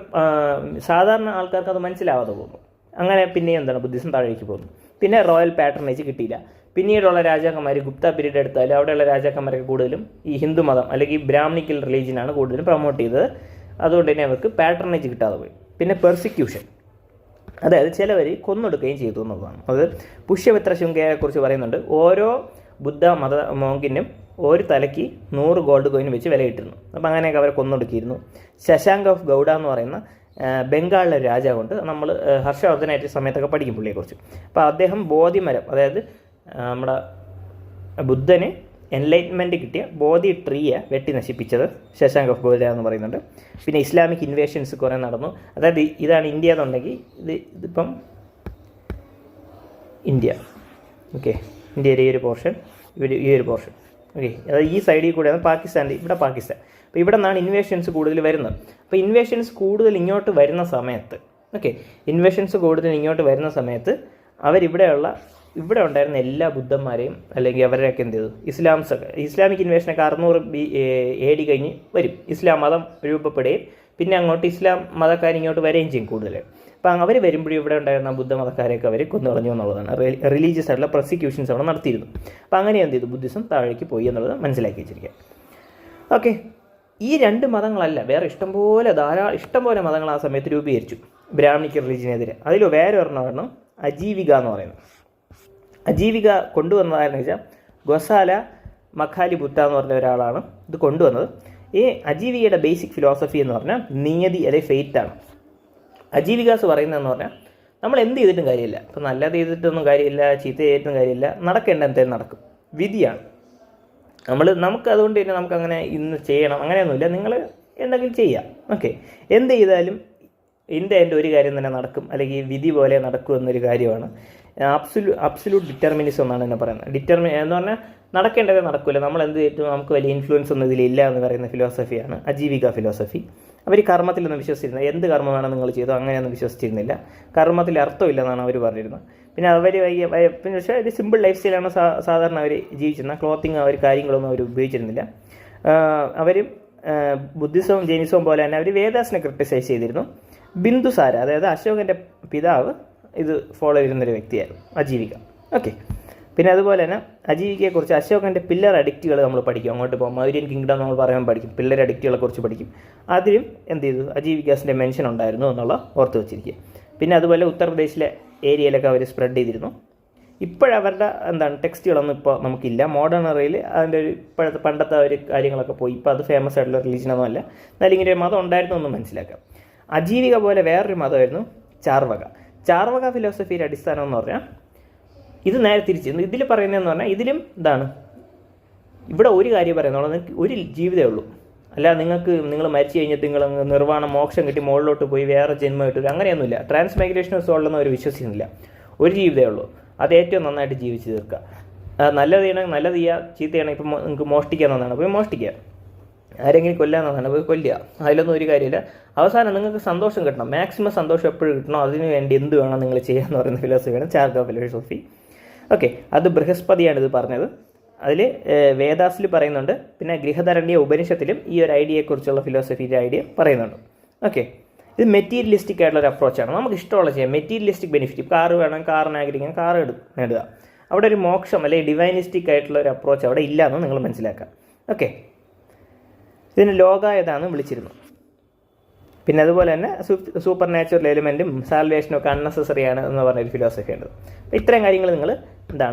സാധാരണ ആൾക്കാർക്ക് അത് മനസ്സിലാവാതെ പോകുന്നു. അങ്ങനെ പിന്നെയും ബുദ്ധിസം താഴേക്ക് പോകുന്നു. പിന്നെ റോയൽ പാട്രണേജ് കിട്ടിയില്ല. പിന്നീടുള്ള രാജാക്കന്മാർ, ഗുപ്ത പീരീഡ് എടുത്താലും അവിടെയുള്ള രാജാക്കന്മാരൊക്കെ കൂടുതലും ഈ ഹിന്ദു മതം അല്ലെങ്കിൽ ബ്രാഹ്മണിക്കൽ റിലീജിയനാണ് കൂടുതലും പ്രൊമോട്ട് ചെയ്തത്. അതുകൊണ്ട് തന്നെ അവർക്ക് പാട്രണേജ് കിട്ടാതെ പോയി. പിന്നെ പെർസിക്യൂഷൻ, അതായത് ചിലവർ കൊന്നൊടുക്കുകയും ചെയ്തു എന്നുള്ളതാണ്. അത് പുഷ്യമിത്ര ശുങ്കയെക്കുറിച്ച് പറയുന്നുണ്ട്. ഓരോ ബുദ്ധ മത മോങ്കിനും ഒരു തലയ്ക്ക് 100 ഗോൾഡ് കോയിൻ വെച്ച് വിലയിട്ടിരുന്നു. അപ്പോൾ അങ്ങനെയൊക്കെ അവരെ കൊന്നൊടുക്കിയിരുന്നു. ശശാങ്ക് ഓഫ് ഗൗഡ എന്ന് പറയുന്ന ബംഗാളിലെ രാജാവുണ്ട്. നമ്മൾ ഹർഷവർദ്ധനായിട്ട് സമയത്തൊക്കെ പഠിക്കും പുള്ളിയെക്കുറിച്ച്. അപ്പോൾ അദ്ദേഹം ബോധിമരം, അതായത് നമ്മുടെ ബുദ്ധന് എൻലൈറ്റ്മെൻറ്റ് കിട്ടിയ ബോധി ട്രീയെ വെട്ടി നശിപ്പിച്ചത് ശശാങ്ക് ഓഫ് ഗൗഡ എന്ന് പറയുന്നുണ്ട്. പിന്നെ ഇസ്ലാമിക് ഇൻവേഷൻസ് കുറേ നടന്നു. അതായത് ഇതാണ് ഇന്ത്യ എന്നുണ്ടെങ്കിൽ ഇതിപ്പം ഇന്ത്യ. ഓക്കെ, ഇന്ത്യയിലെ ഈ ഒരു പോർഷൻ, ഈ ഒരു പോർഷൻ. ഓക്കെ, അതായത് ഈ സൈഡിൽ കൂടെയാണ് പാകിസ്ഥാൻ്റെ, ഇവിടെ പാകിസ്ഥാൻ. അപ്പോൾ ഇവിടെ നിന്നാണ് ഇൻവേഷൻസ് കൂടുതൽ വരുന്നത്. അപ്പോൾ ഇൻവേഷൻസ് കൂടുതൽ ഇങ്ങോട്ട് വരുന്ന സമയത്ത് ഇവിടെ ഉണ്ടായിരുന്ന എല്ലാ ബുദ്ധന്മാരെയും അല്ലെങ്കിൽ അവരെയൊക്കെ എന്ത് ചെയ്തു, ഇസ്ലാമിക് ഇൻവേഷനൊക്കെ 600 AD കഴിഞ്ഞ് വരും. ഇസ്ലാം മതം രൂപപ്പെടുകയും പിന്നെ അങ്ങോട്ട് ഇസ്ലാം മതക്കാർ ഇങ്ങോട്ട് വരികയും ചെയ്യും കൂടുതൽ. അപ്പോൾ അവർ വരുമ്പോഴും ഇവിടെ ഉണ്ടായിരുന്ന ബുദ്ധമതക്കാരെയൊക്കെ അവർ കൊന്നുകളഞ്ഞു എന്നുള്ളതാണ്. റിലീജിയസ് ആയിട്ടുള്ള പ്രോസിക്യൂഷൻസ് അവിടെ നടത്തിയിരുന്നു. അപ്പോൾ അങ്ങനെ എന്ത് ചെയ്തു, ബുദ്ധിസം താഴേക്ക് പോയി എന്നുള്ളത് മനസ്സിലാക്കി വെച്ചിരിക്കുക. ഓക്കെ, ഈ 2 മതങ്ങളല്ല, വേറെ ഇഷ്ടംപോലെ മതങ്ങൾ ആ സമയത്ത് രൂപീകരിച്ചു ബ്രാഹ്മണിക്കൽ റിലീജിയനെതിരെ. അതിൽ വേറെ ഒരെണ്ണമാണ് അജീവിക എന്ന് പറയുന്നത്. അജീവിക കൊണ്ടുവന്നതായിരുന്നു വെച്ചാൽ ഗൊസാല മഖാലി ബുദ്ധ എന്ന് പറഞ്ഞ ഒരാളാണ് ഇത് കൊണ്ടുവന്നത്. ഈ അജീവികയുടെ ബേസിക് ഫിലോസഫി എന്ന് പറഞ്ഞാൽ നിയതി അല്ലെങ്കിൽ ഫെയ്ത്താണ്. അജീവികാസ് പറയുന്നതെന്ന് പറഞ്ഞാൽ നമ്മൾ എന്ത് ചെയ്തിട്ടും കാര്യമില്ല. ഇപ്പം നല്ലത് ചെയ്തിട്ടൊന്നും കാര്യമില്ല, ചീത്ത ചെയ്തിട്ടും കാര്യമില്ല, നടക്കേണ്ട എന്തായാലും നടക്കും, വിധിയാണ്. നമുക്ക് അതുകൊണ്ട് തന്നെ നമുക്കങ്ങനെ ഇന്ന് ചെയ്യണം അങ്ങനെയൊന്നുമില്ല. നിങ്ങൾ എന്തെങ്കിലും ചെയ്യാം. ഓക്കെ, എന്ത് ചെയ്താലും എൻ്റെ ഒരു കാര്യം തന്നെ നടക്കും, അല്ലെങ്കിൽ വിധി പോലെ നടക്കും എന്നൊരു കാര്യമാണ്. അബ്സല്യൂട്ട് ഡിറ്റർമിനിസം എന്നാണ് എന്നെ പറയുന്നത്. എന്ന് പറഞ്ഞാൽ നടക്കേണ്ടതേ നടക്കില്ല, നമ്മൾ എന്ത് ചെയ്തിട്ടും നമുക്ക് വലിയ ഇൻഫ്ലുവൻസ് ഒന്നും ഇതിലില്ല എന്ന് പറയുന്ന ഫിലോസഫിയാണ് അജീവിക ഫിലോസഫി. അവർ കർമ്മത്തിലൊന്നും വിശ്വസിച്ചിരുന്നത്, എന്ത് കർമ്മമാണ് നിങ്ങൾ ചെയ്തോ അങ്ങനെയൊന്നും വിശ്വസിച്ചിരുന്നില്ല. കർമ്മത്തിൽ അർത്ഥമില്ലെന്നാണ് അവർ പറഞ്ഞിരുന്നത്. പിന്നെ അവർ പക്ഷേ ഒരു സിമ്പിൾ ലൈഫ് സ്റ്റൈലാണ് സാധാരണ അവർ ജീവിച്ചിരുന്നത്. ക്ലോത്തിങ് അവർ കാര്യങ്ങളൊന്നും അവർ ഉപയോഗിച്ചിരുന്നില്ല. അവർ ബുദ്ധിസവും ജൈനിസവും പോലെ തന്നെ അവർ വേദാസിനെ ക്രിട്ടിസൈസ് ചെയ്തിരുന്നു. ബിന്ദുസാര, അതായത് അശോകൻ്റെ പിതാവ്, ഇത് ഫോളോ ചെയ്തിരുന്നൊരു വ്യക്തിയായിരുന്നു അജീവിക. ഓക്കെ, പിന്നെ അതുപോലെ തന്നെ അജീവികയെക്കുറിച്ച് അശോകൻ്റെ പില്ലർ അഡിക്റ്റുകൾ നമ്മൾ പഠിക്കും. അങ്ങോട്ട് പോകും മൗര്യൻ കിങ്ഡം നമ്മൾ പറയാൻ പഠിക്കും, പില്ലർ അഡിക്റ്റുകളെ കുറിച്ച് പഠിക്കും. അതിലും എന്ത് ചെയ്തു, അജീവികാസിൻ്റെ മെൻഷൻ ഉണ്ടായിരുന്നു എന്നുള്ള ഓർത്ത് വെച്ചിരിക്കുക. പിന്നെ അതുപോലെ ഉത്തർപ്രദേശിലെ ഏരിയയിലൊക്കെ അവർ സ്പ്രെഡ് ചെയ്തിരുന്നു. ഇപ്പോഴവരുടെ ടെക്സ്റ്റുകളൊന്നും ഇപ്പോൾ നമുക്കില്ല. മോഡേൺ എറയിൽ അതിൻ്റെ ഒരു പണ്ടത്തെ ഒരു കാര്യങ്ങളൊക്കെ പോയി. ഇപ്പോൾ അത് ഫേമസ് ആയിട്ടുള്ള റിലീജിയനൊന്നും അല്ല. എന്നാലും ഇങ്ങനെ ഒരു മതം ഉണ്ടായിരുന്നു എന്ന് മനസ്സിലാക്കാം. അജീവിക പോലെ വേറൊരു മതമായിരുന്നു ചാർവക ഫിലോസഫിയുടെ അടിസ്ഥാനം എന്ന് പറഞ്ഞാൽ ഇത് നേരെ തിരിച്ച് ഇതിൽ പറയുന്നതെന്ന് പറഞ്ഞാൽ ഇതിലും ഇവിടെ ഒരു കാര്യം പറയുന്നുള്ളൂ, നിങ്ങൾക്ക് ഒരു ജീവിതമേ ഉള്ളൂ. അല്ല നിങ്ങൾ മരിച്ചു കഴിഞ്ഞിട്ട് നിങ്ങൾ നിർവ്വാണം മോക്ഷം കിട്ടി മുകളിലോട്ട് പോയി വേറെ ജന്മമായിട്ട് അങ്ങനെയൊന്നുമില്ല. ട്രാൻസ്മൈഗ്രേഷൻ സോളിലൊന്നും അവർ വിശ്വസിക്കുന്നില്ല. ഒരു ജീവിതമേ ഉള്ളൂ, അത് ഏറ്റവും നന്നായിട്ട് ജീവിച്ച് തീർക്കുക. നല്ലത് ചെയ്യണമെങ്കിൽ നല്ലത് ചെയ്യുക, ചീത്ത ചെയ്യണമെങ്കിൽ ഇപ്പം നിങ്ങൾക്ക് മോഷ്ടിക്കാൻ തന്നാണ് പോയി മോഷ്ടിക്കുക, ആരെങ്കിലും കൊല്ലാമെന്നാണ് പോയി കൊല്ലുക. അതിലൊന്നും ഒരു കാര്യമില്ല. അവസാനം നിങ്ങൾക്ക് സന്തോഷം കിട്ടണം, മാക്സിമം സന്തോഷം എപ്പോഴും കിട്ടണം, അതിന് വേണ്ടി എന്ത് വേണം നിങ്ങൾ ചെയ്യാമെന്ന് പറയുന്ന ഫിലോസഫിയാണ് ചാർവക ഫിലോസഫി. ഓക്കെ, അത് ബൃഹസ്പതിയാണ് ഇത് പറഞ്ഞത്. അതിൽ വേദാസിൽ പറയുന്നുണ്ട്. പിന്നെ ഗൃഹധരണ്യ ഉപനിഷത്തിലും ഈ ഒരു ഐഡിയയെക്കുറിച്ചുള്ള ഫിലോസഫിയുടെ ഐഡിയ പറയുന്നുണ്ട്. ഓക്കെ, ഇത് മെറ്റീരിയലിസ്റ്റിക് ആയിട്ടുള്ളൊരു അപ്രോച്ചാണ്. നമുക്ക് ഇഷ്ടമുള്ള ചെയ്യാം. മെറ്റീരിയലിസ്റ്റിക് ബെനിഫിറ്റ്, കാറ് വേണം, കാറിന് ആഗ്രഹിക്കാൻ കാറ് നേടുക. അവിടെ ഒരു മോക്ഷം അല്ലെങ്കിൽ ഡിവൈനിസ്റ്റിക് ആയിട്ടുള്ള ഒരു അപ്രോച്ച് അവിടെ ഇല്ല എന്ന് നിങ്ങൾ മനസ്സിലാക്കാം. ഓക്കെ, ഇതിന് ലോകായതാണ് വിളിച്ചിരുന്നു. പിന്നെ അതുപോലെ തന്നെ സൂപ്പർ നാച്ചുറൽ എലിമെൻറ്റും സാൽവേഷനും ഒക്കെ അൺനെസസറിയാണ് എന്ന് പറഞ്ഞൊരു ഫിലോസഫി ഉണ്ട്. അപ്പോൾ ഇത്രയും കാര്യങ്ങൾ നിങ്ങൾ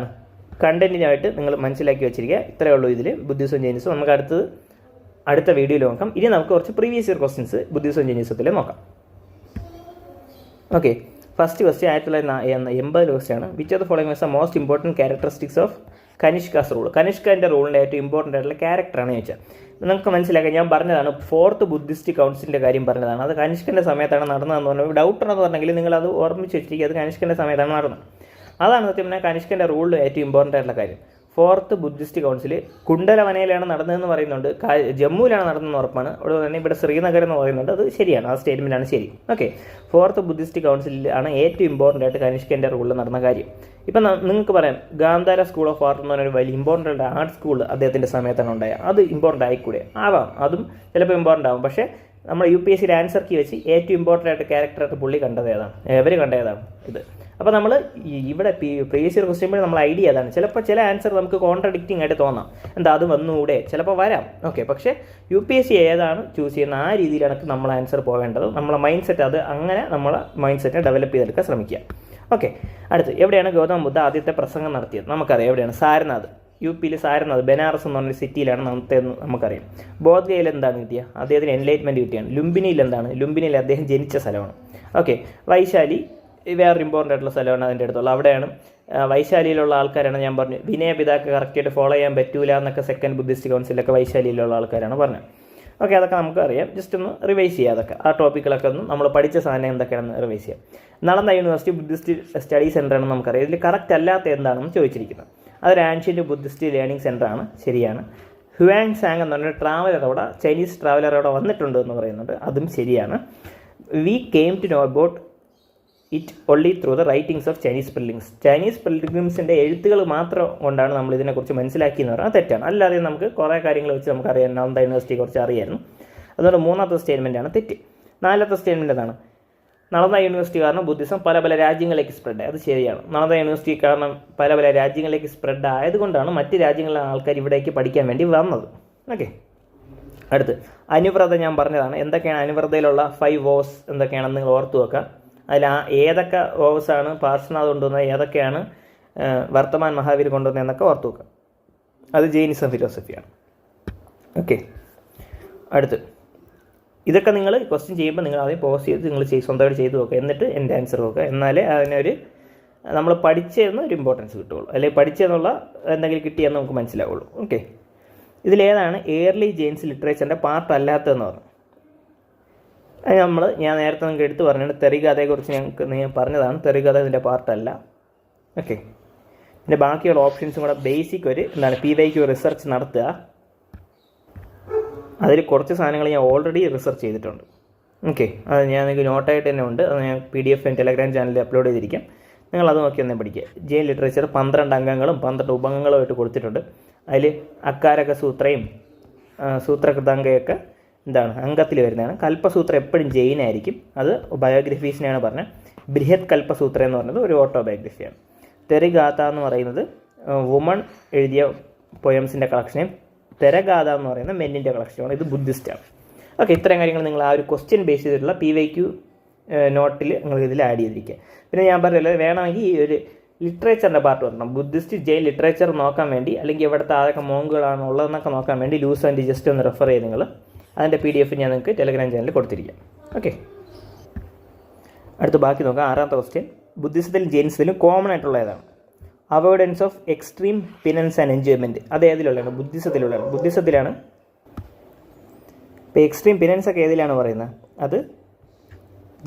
കണ്ടൻറ്റിനായിട്ട് നിങ്ങൾ മനസ്സിലാക്കി വെച്ചിരിക്കുക. ഇത്രയേ ഉള്ളൂ ഇതിൽ ബുദ്ധിസവും ജൈനിസവും. നമുക്ക് അടുത്ത വീഡിയോയിൽ നോക്കാം. ഇനി നമുക്ക് കുറച്ച് പ്രീവിയസ് ഇയർ ക്വസ്റ്റ്യൻസ് ബുദ്ധിസവും ജൈനിസത്തിൽ നോക്കാം. ഓക്കെ, ഫസ്റ്റ് ക്വസ്റ്റ്യൻ 1980 ക്വസ്റ്റ്യാണ്. Which of the following is the most important characteristics of Kanishka's rule? കനിഷ്കൻ്റെ റൂളിൻ്റെ ഏറ്റവും ഇമ്പോർട്ടൻ്റ് ആയിട്ടുള്ള ക്യാരക്ടറാണ് ചോദിച്ചാൽ നമുക്ക് മനസ്സിലാക്കാം. ഞാൻ പറഞ്ഞതാണ് 4th ബുദ്ധിസ്റ്റ് കൗൺസിലിൻ്റെ കാര്യം പറഞ്ഞതാണ്. അത് കനിഷ്കൻ്റെ സമയത്താണ് നടന്നതെന്ന് പറഞ്ഞു. ഡൗട്ട് ഉണ്ടെന്ന് പറഞ്ഞെങ്കിൽ നിങ്ങൾ അത് ഓർമ്മിച്ച് വെച്ചിരിക്കുക, അത് കനിഷ്കൻ്റെ സമയത്താണ് നടന്നത്. അതാണ് സത്യം പറഞ്ഞാൽ കനിഷ്കൻ്റെ റൂളിൽ ഏറ്റവും ഇമ്പോർട്ടൻ്റ് ആയിട്ടുള്ള കാര്യം. 4th ബുദ്ധിസ്റ്റ് കൗൺസിൽ കുണ്ടലവനയിലാണ് നടന്നതെന്ന് പറയുന്നുണ്ട്, ജമ്മുവിലാണ് നടന്നതെന്ന് ഉറപ്പാണ്. അതുപോലെ തന്നെ ഇവിടെ ശ്രീനഗർ എന്ന് പറയുന്നുണ്ട്, അത് ശരിയാണ്, ആ സ്റ്റേറ്റ്മെൻറ്റാണ് ശരി. ഓക്കെ, 4th ബുദ്ധിസ്റ്റ് കൗൺസിലാണ് ഏറ്റവും ഇമ്പോർട്ടൻ്റ് ആയിട്ട് കനിഷ്കൻ്റെ റൂളിൽ നടന്ന കാര്യം. ഇപ്പം നിങ്ങൾക്ക് പറയാം ഗാന്ധാര സ്കൂൾ ഓഫ് ആർട്ട് എന്ന് പറഞ്ഞൊരു വലിയ ഇമ്പോർട്ടൻ്റ് ആർട്ട് സ്കൂൾ അദ്ദേഹത്തിൻ്റെ സമയത്താണ് ഉണ്ടായത്. അത് ഇമ്പോർട്ടൻ്റ് ആയിക്കൂടെ? ആവാം, അതും ചിലപ്പോൾ ഇമ്പോർട്ടൻ്റ് ആവും. പക്ഷേ നമ്മൾ UPSCയുടെ ആൻസർ കീ വെച്ച് ഏറ്റവും ഇമ്പോർട്ടൻ്റ് ആയിട്ട് ക്യാരക്ടറായിട്ട് പുള്ളി കണ്ടതേതാണ്, ഇവർ കണ്ടതാണ് ഇത്. അപ്പോൾ നമ്മൾ ഇവിടെ പ്രീവിയസ് ഇയർ ക്വസ്റ്റ്യൻ നമ്മൾ ഐഡിയ അതാണ്. ചിലപ്പോൾ ചില ആൻസർ നമുക്ക് കോൺട്രഡിക്റ്റിംഗ് ആയിട്ട് തോന്നാം, അത് വന്നുകൂടെ, ചിലപ്പോൾ വരാം. ഓക്കെ, പക്ഷേ UPSC ഏതാണ് ചൂസ് ചെയ്യുന്ന ആ രീതിയിലാണ് നമ്മൾ ആൻസർ പോകേണ്ടത്. നമ്മളെ മൈൻഡ് സെറ്റ് അങ്ങനെ നമ്മളെ മൈൻഡ് സെറ്റിനെ ഡെവലപ്പ് ചെയ്തെടുക്കാൻ ശ്രമിക്കുക. ഓക്കെ, അടുത്ത് എവിടെയാണ് ഗൗതമ ബുദ്ധ ആദ്യത്തെ പ്രസംഗം നടത്തിയത്? നമുക്കറിയാം എവിടെയാണ്, സാരനാഥ്. UP സാരനാഥ്, ബനാറസ് എന്ന് പറഞ്ഞൊരു സിറ്റിയിലാണ് നമുക്കറിയാം. ബോധ്ഗയയിൽ എന്താണ് കിട്ടിയ? അദ്ദേഹത്തിന് എൻലൈറ്റ്മെൻറ്റ് കിട്ടിയാണ്. ലുംബിനിയിൽ എന്താണ്? ലുംബിനിയിൽ അദ്ദേഹം ജനിച്ച സ്ഥലമാണ്. ഓക്കെ, വൈശാലി വേറൊരു ഇമ്പോർട്ടൻ്റ് ആയിട്ടുള്ള സ്ഥലമാണ് അതിൻ്റെ അടുത്തുള്ള. അവിടെയാണ് വൈശാലിയിലുള്ള ആൾക്കാരാണ് ഞാൻ പറഞ്ഞു വിനയപിതാക്ക് കറക്റ്റായിട്ട് ഫോളോ ചെയ്യാൻ പറ്റൂല എന്നൊക്കെ 2nd ബുദ്ധിസ്റ്റ് കൗൺസിലൊക്കെ വൈശാലിയിലുള്ള ആൾക്കാരാണ് പറഞ്ഞത്. ഓക്കെ, അതൊക്കെ നമുക്കറിയാം. ജസ്റ്റ് ഒന്ന് റിവൈസ് ചെയ്യാം. അതൊക്കെ ആ ടോപ്പിക്കുകളൊക്കെ ഒന്ന് നമ്മൾ പഠിച്ച സാധനം എന്തൊക്കെയാണെന്ന് റിവൈസ് ചെയ്യാം. നളന്ദ യൂണിവേഴ്സിറ്റി ബുദ്ധിസ്റ്റ് സ്റ്റഡി സെൻ്ററാണെന്ന് നമുക്കറിയാം. ഇതിൽ കറക്റ്റ് അല്ലാത്ത എന്താണെന്ന് ചോദിച്ചിരിക്കുന്നത്. അതൊരു ആൻഷ്യൻ്റ് ബുദ്ധിസ്റ്റ് ലേണിംഗ് സെൻ്ററാണ്, ശരിയാണ്. ഹുവാങ് സാങ് എന്ന് പറഞ്ഞൊരു ട്രാവലർ അവിടെ, ചൈനീസ് ട്രാവലർ അവിടെ വന്നിട്ടുണ്ട് എന്ന് പറയുന്നുണ്ട്, അതും ശരിയാണ്. We came to know about it only through the writings of Chinese പിൽഗ്രിംസിൻ്റെ എഴുത്തുകൾ മാത്രം കൊണ്ടാണ് നമ്മൾ ഇതിനെക്കുറിച്ച് മനസ്സിലാക്കിയെന്ന് പറഞ്ഞാൽ തെറ്റാണ്. അല്ലാതെ നമുക്ക് കുറേ കാര്യങ്ങൾ വെച്ച് നമുക്കറിയാം, നളന്ദ യൂണിവേഴ്സിറ്റിയെ കുറിച്ച് അറിയായിരുന്നു. അതുകൊണ്ട് 3ാമത്തെ സ്റ്റേറ്റ്മെൻറ്റാണ് തെറ്റ്. 4ാമത്തെ സ്റ്റേറ്റ്മെൻറ്റ് എന്താണ്? നളന്ദ യൂണിവേഴ്സിറ്റി കാരണം ബുദ്ധിസം പല രാജ്യങ്ങളിലേക്ക് സ്പ്രെഡ് ആയി. അത് ശരിയാണ്. നളന്ദ യൂണിവേഴ്സിറ്റി കാരണം പല രാജ്യങ്ങളിലേക്ക് സ്പ്രെഡ് ആയതുകൊണ്ടാണ് മറ്റ് രാജ്യങ്ങളിലെ ആൾക്കാർ ഇവിടേക്ക് പഠിക്കാൻ വേണ്ടി വന്നത്. ഓക്കെ, അടുത്ത് അനുവ്രത ഞാൻ പറഞ്ഞതാണ്. എന്തൊക്കെയാണ് അനുവ്രതയിലുള്ള 5 വോസ് എന്തൊക്കെയാണെന്ന് നിങ്ങൾ ഓർത്തു വെക്കുക. അതിൽ ഏതൊക്കെ വോസാണ് പാർശ്വനാഥ് കൊണ്ടുവന്നത്, ഏതൊക്കെയാണ് വർത്തമാൻ മഹാവീർ കൊണ്ടുവന്നത് എന്നൊക്കെ ഓർത്തു വെക്കുക. അത് ജൈനിസം ഫിലോസഫിയാണ്. ഓക്കെ, അടുത്ത് ഇതൊക്കെ നിങ്ങൾ ക്വസ്റ്റ്യൻ ചെയ്യുമ്പോൾ നിങ്ങൾ ആദ്യം പോസ് ചെയ്ത് നിങ്ങൾ സ്വന്തമായിട്ട് ചെയ്ത് നോക്കുക, എന്നിട്ട് എൻ്റെ ആൻസർ നോക്കുക. എന്നാലേ അതിനൊരു നമ്മൾ പഠിച്ചതെന്ന് ഒരു ഇമ്പോർട്ടൻസ് കിട്ടുകയുള്ളൂ, അല്ലെങ്കിൽ പഠിച്ചതെന്നുള്ള എന്തെങ്കിലും കിട്ടിയെന്ന് നമുക്ക് മനസ്സിലാവുള്ളൂ. ഓക്കെ, ഇതിലേതാണ് ഏർലി ജെയിൻസ് ലിറ്ററേച്ചറിൻ്റെ പാർട്ട് അല്ലാത്തതെന്ന് പറഞ്ഞു. അത് ഞാൻ നേരത്തെ നിങ്ങൾക്ക് എടുത്ത് പറഞ്ഞിട്ട് തെറികഥയെക്കുറിച്ച് ഞാൻ പറഞ്ഞതാണ്. തെറികഥ ഇതിൻ്റെ പാർട്ടല്ല. ഓക്കെ, പിന്നെ ബാക്കിയുള്ള ഓപ്ഷൻസും കൂടെ ബേസിക് ഒരു PYQ റിസർച്ച് നടത്തുക. അതിൽ കുറച്ച് സാധനങ്ങൾ ഞാൻ ഓൾറെഡി റിസർച്ച് ചെയ്തിട്ടുണ്ട്. ഓക്കെ, അത് ഞാൻ നിങ്ങൾക്ക് നോട്ടായിട്ട് തന്നെ ഉണ്ട്. അത് ഞാൻ PDF ടെലഗ്രാം ചാനലിൽ അപ്ലോഡ് ചെയ്തിരിക്കാം. നിങ്ങളത് നോക്കി ഒന്നേ പഠിക്കുക. ജെയിൻ ലിറ്ററേച്ചർ 12 അംഗങ്ങളും 12 ഉപംഗങ്ങളുമായിട്ട് കൊടുത്തിട്ടുണ്ട്. അതിൽ അക്കാരക സൂത്രയും സൂത്രകൃതാംഗയൊക്കെ അംഗത്തിൽ വരുന്നതാണ്. കൽപ്പസൂത്ര എപ്പോഴും ജെയിനായിരിക്കും. അത് ബയോഗ്രഫീസിനെയാണ് പറഞ്ഞത്. ബൃഹത് കൽപ്പസൂത്ര എന്ന് പറയുന്നത് ഒരു ഓട്ടോബയോഗ്രഫിയാണ്. തെറിഗാഥ എന്ന് പറയുന്നത് വുമൺ എഴുതിയ പൊയംസിൻ്റെ കളക്ഷനും തെരഗാഥ എന്ന് പറയുന്ന മെന്നിൻ്റെ കളക്ഷനുമാണ്. ഇത് ബുദ്ധിസ്റ്റാണ്. ഓക്കെ, ഇത്രയും കാര്യങ്ങൾ നിങ്ങൾ ആ ഒരു ക്വസ്റ്റ്യൻ ബേസ് ചെയ്തിട്ടുള്ള PYQ നോട്ടിൽ നിങ്ങൾ ഇതിൽ ആഡ് ചെയ്തിരിക്കുക. പിന്നെ ഞാൻ പറയല്ലോ, വേണമെങ്കിൽ ഈ ഒരു ലിറ്ററേച്ചറിൻ്റെ പാർട്ട് വരണം. ബുദ്ധിസ്റ്റ് ജെയിൻ ലിറ്ററേച്ചർ നോക്കാൻ വേണ്ടി, അല്ലെങ്കിൽ ഇവിടുത്തെ ആരൊക്കെ മോങ്കുകളാണ് ഉള്ളതെന്നൊക്കെ നോക്കാൻ വേണ്ടി ലൂസ് ആൻഡ് ജസ്റ്റ് ഒന്ന് റെഫർ ചെയ്ത് നിങ്ങൾ അതിൻ്റെ PDF ഞാൻ നിങ്ങൾക്ക് ടെലഗ്രാം ചാനലിൽ കൊടുത്തിരിക്കാം. ഓക്കെ, അടുത്ത് ബാക്കി നോക്കാം. 6ാമത്തെ ക്വസ്റ്റ്യൻ, ബുദ്ധിസത്തിലും ജെയിനിസത്തിലും കോമൺ ആയിട്ടുള്ള ഏതാണ്? Avoidance of extreme penances and enjoyment. അത് ഏതിലുള്ളതാണ്? ബുദ്ധിസത്തിലുള്ളതാണ്. ബുദ്ധിസത്തിലാണ്. ഇപ്പോൾ എക്സ്ട്രീം പിനൻസ് ഒക്കെ ഏതിലാണ് പറയുന്നത്? അത്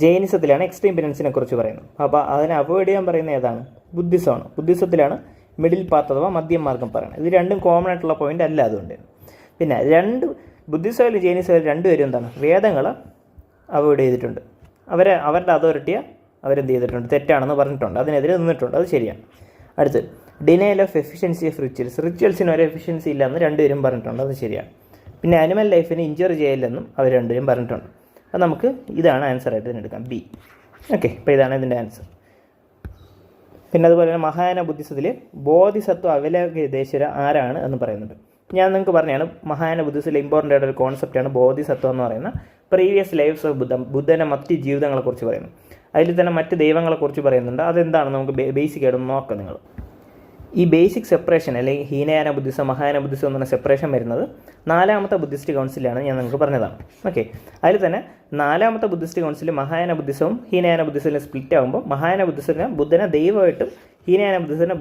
ജെയിനിസത്തിലാണ് എക്സ്ട്രീം പിനൻസിനെ കുറിച്ച് പറയുന്നത്. അപ്പോൾ അതിനെ അവോയ്ഡ് ചെയ്യാൻ പറയുന്നത് ഏതാണ്? ബുദ്ധിസമാണ്. ബുദ്ധിസത്തിലാണ് മിഡിൽ പാത്ത് അഥവാ മധ്യം മാർഗം പറയുന്നത്. ഇത് രണ്ടും കോമൺ ആയിട്ടുള്ള പോയിൻ്റ് അല്ല, അതുകൊണ്ട്. പിന്നെ ബുദ്ധിസത്തിലും ജെയിനിസത്തിലും രണ്ടുപേരും വേദങ്ങൾ അവോയ്ഡ് ചെയ്തിട്ടുണ്ട്. അവരുടെ അതോറിറ്റിയെ അവരെന്ത് ചെയ്തിട്ടുണ്ട്? തെറ്റാണെന്ന് പറഞ്ഞിട്ടുണ്ട്, അതിനെതിരെ നിന്നിട്ടുണ്ട്. അത് ശരിയാണ്. അടുത്ത് ഡിനയൽ ഓഫ് എഫിഷ്യൻസി ഓഫ് റിച്വൽസിന് ഒരു എഫിഷ്യൻസി ഇല്ലെന്ന് രണ്ടുപേരും പറഞ്ഞിട്ടുണ്ട്. അത് ശരിയാണ്. പിന്നെ അനിമൽ ലൈഫിന് ഇഞ്ചുറി ചെയ്യില്ലെന്നും അവർ രണ്ടുപേരും പറഞ്ഞിട്ടുണ്ട്. അത് നമുക്ക് ഇതാണ് ആൻസറായിട്ട് ഇതിന് എടുക്കാം, B. ഓക്കെ, ഇപ്പോൾ ഇതാണ് ഇതിൻ്റെ ആൻസർ. പിന്നെ അതുപോലെ തന്നെ മഹായാന ബുദ്ധിസത്തിൽ ബോധിസത്വ അവലോകനേശ്വര ആരാണ് എന്ന് പറയുന്നുണ്ട്. ഞാൻ നിങ്ങൾക്ക് പറഞ്ഞാണ് മഹായാന ബുദ്ധിസത്തിൽ ഇമ്പോർട്ടൻ്റ് ആയിട്ടൊരു കോൺസെപ്റ്റാണ് ബോധിസത്വം എന്ന് പറയുന്ന പ്രീവിയസ് ലൈഫ്സ് ഓഫ് ബുദ്ധൻ്റെ മറ്റ് ജീവിതങ്ങളെക്കുറിച്ച് പറയുന്നു. അതിൽ തന്നെ മറ്റ് ദൈവങ്ങളെക്കുറിച്ച് പറയുന്നുണ്ട്. അതെന്താണ് നമുക്ക് ബേസിക് ആയിട്ട് നോക്കാം. നിങ്ങൾ ഈ ബേസിക് സെപ്പറേഷൻ, അല്ലെങ്കിൽ ഹീനയാന ബുദ്ധിസം മഹായാന ബുദ്ധിസം എന്ന് പറഞ്ഞ സെപ്പറേഷൻ വരുന്നത് 4ാമത്തെ ബുദ്ധിസ്റ്റ് കൗൺസിലാണ്. ഞാൻ നിങ്ങൾക്ക് പറഞ്ഞതാണ്. ഓക്കെ, അതിൽ തന്നെ 4ാമത്തെ ബുദ്ധിസ്റ്റ് കൗൺസിൽ മഹായാന ബുദ്ധിസവും ഹീനയാന ബുദ്ധിസവും സ്പ്ലിറ്റ് ആകുമ്പോൾ മഹായാന ബുദ്ധിസത്തിന് ബുദ്ധനെ ദൈവമായിട്ടും ഹീനയാന ബുദ്ധിസത്തിന്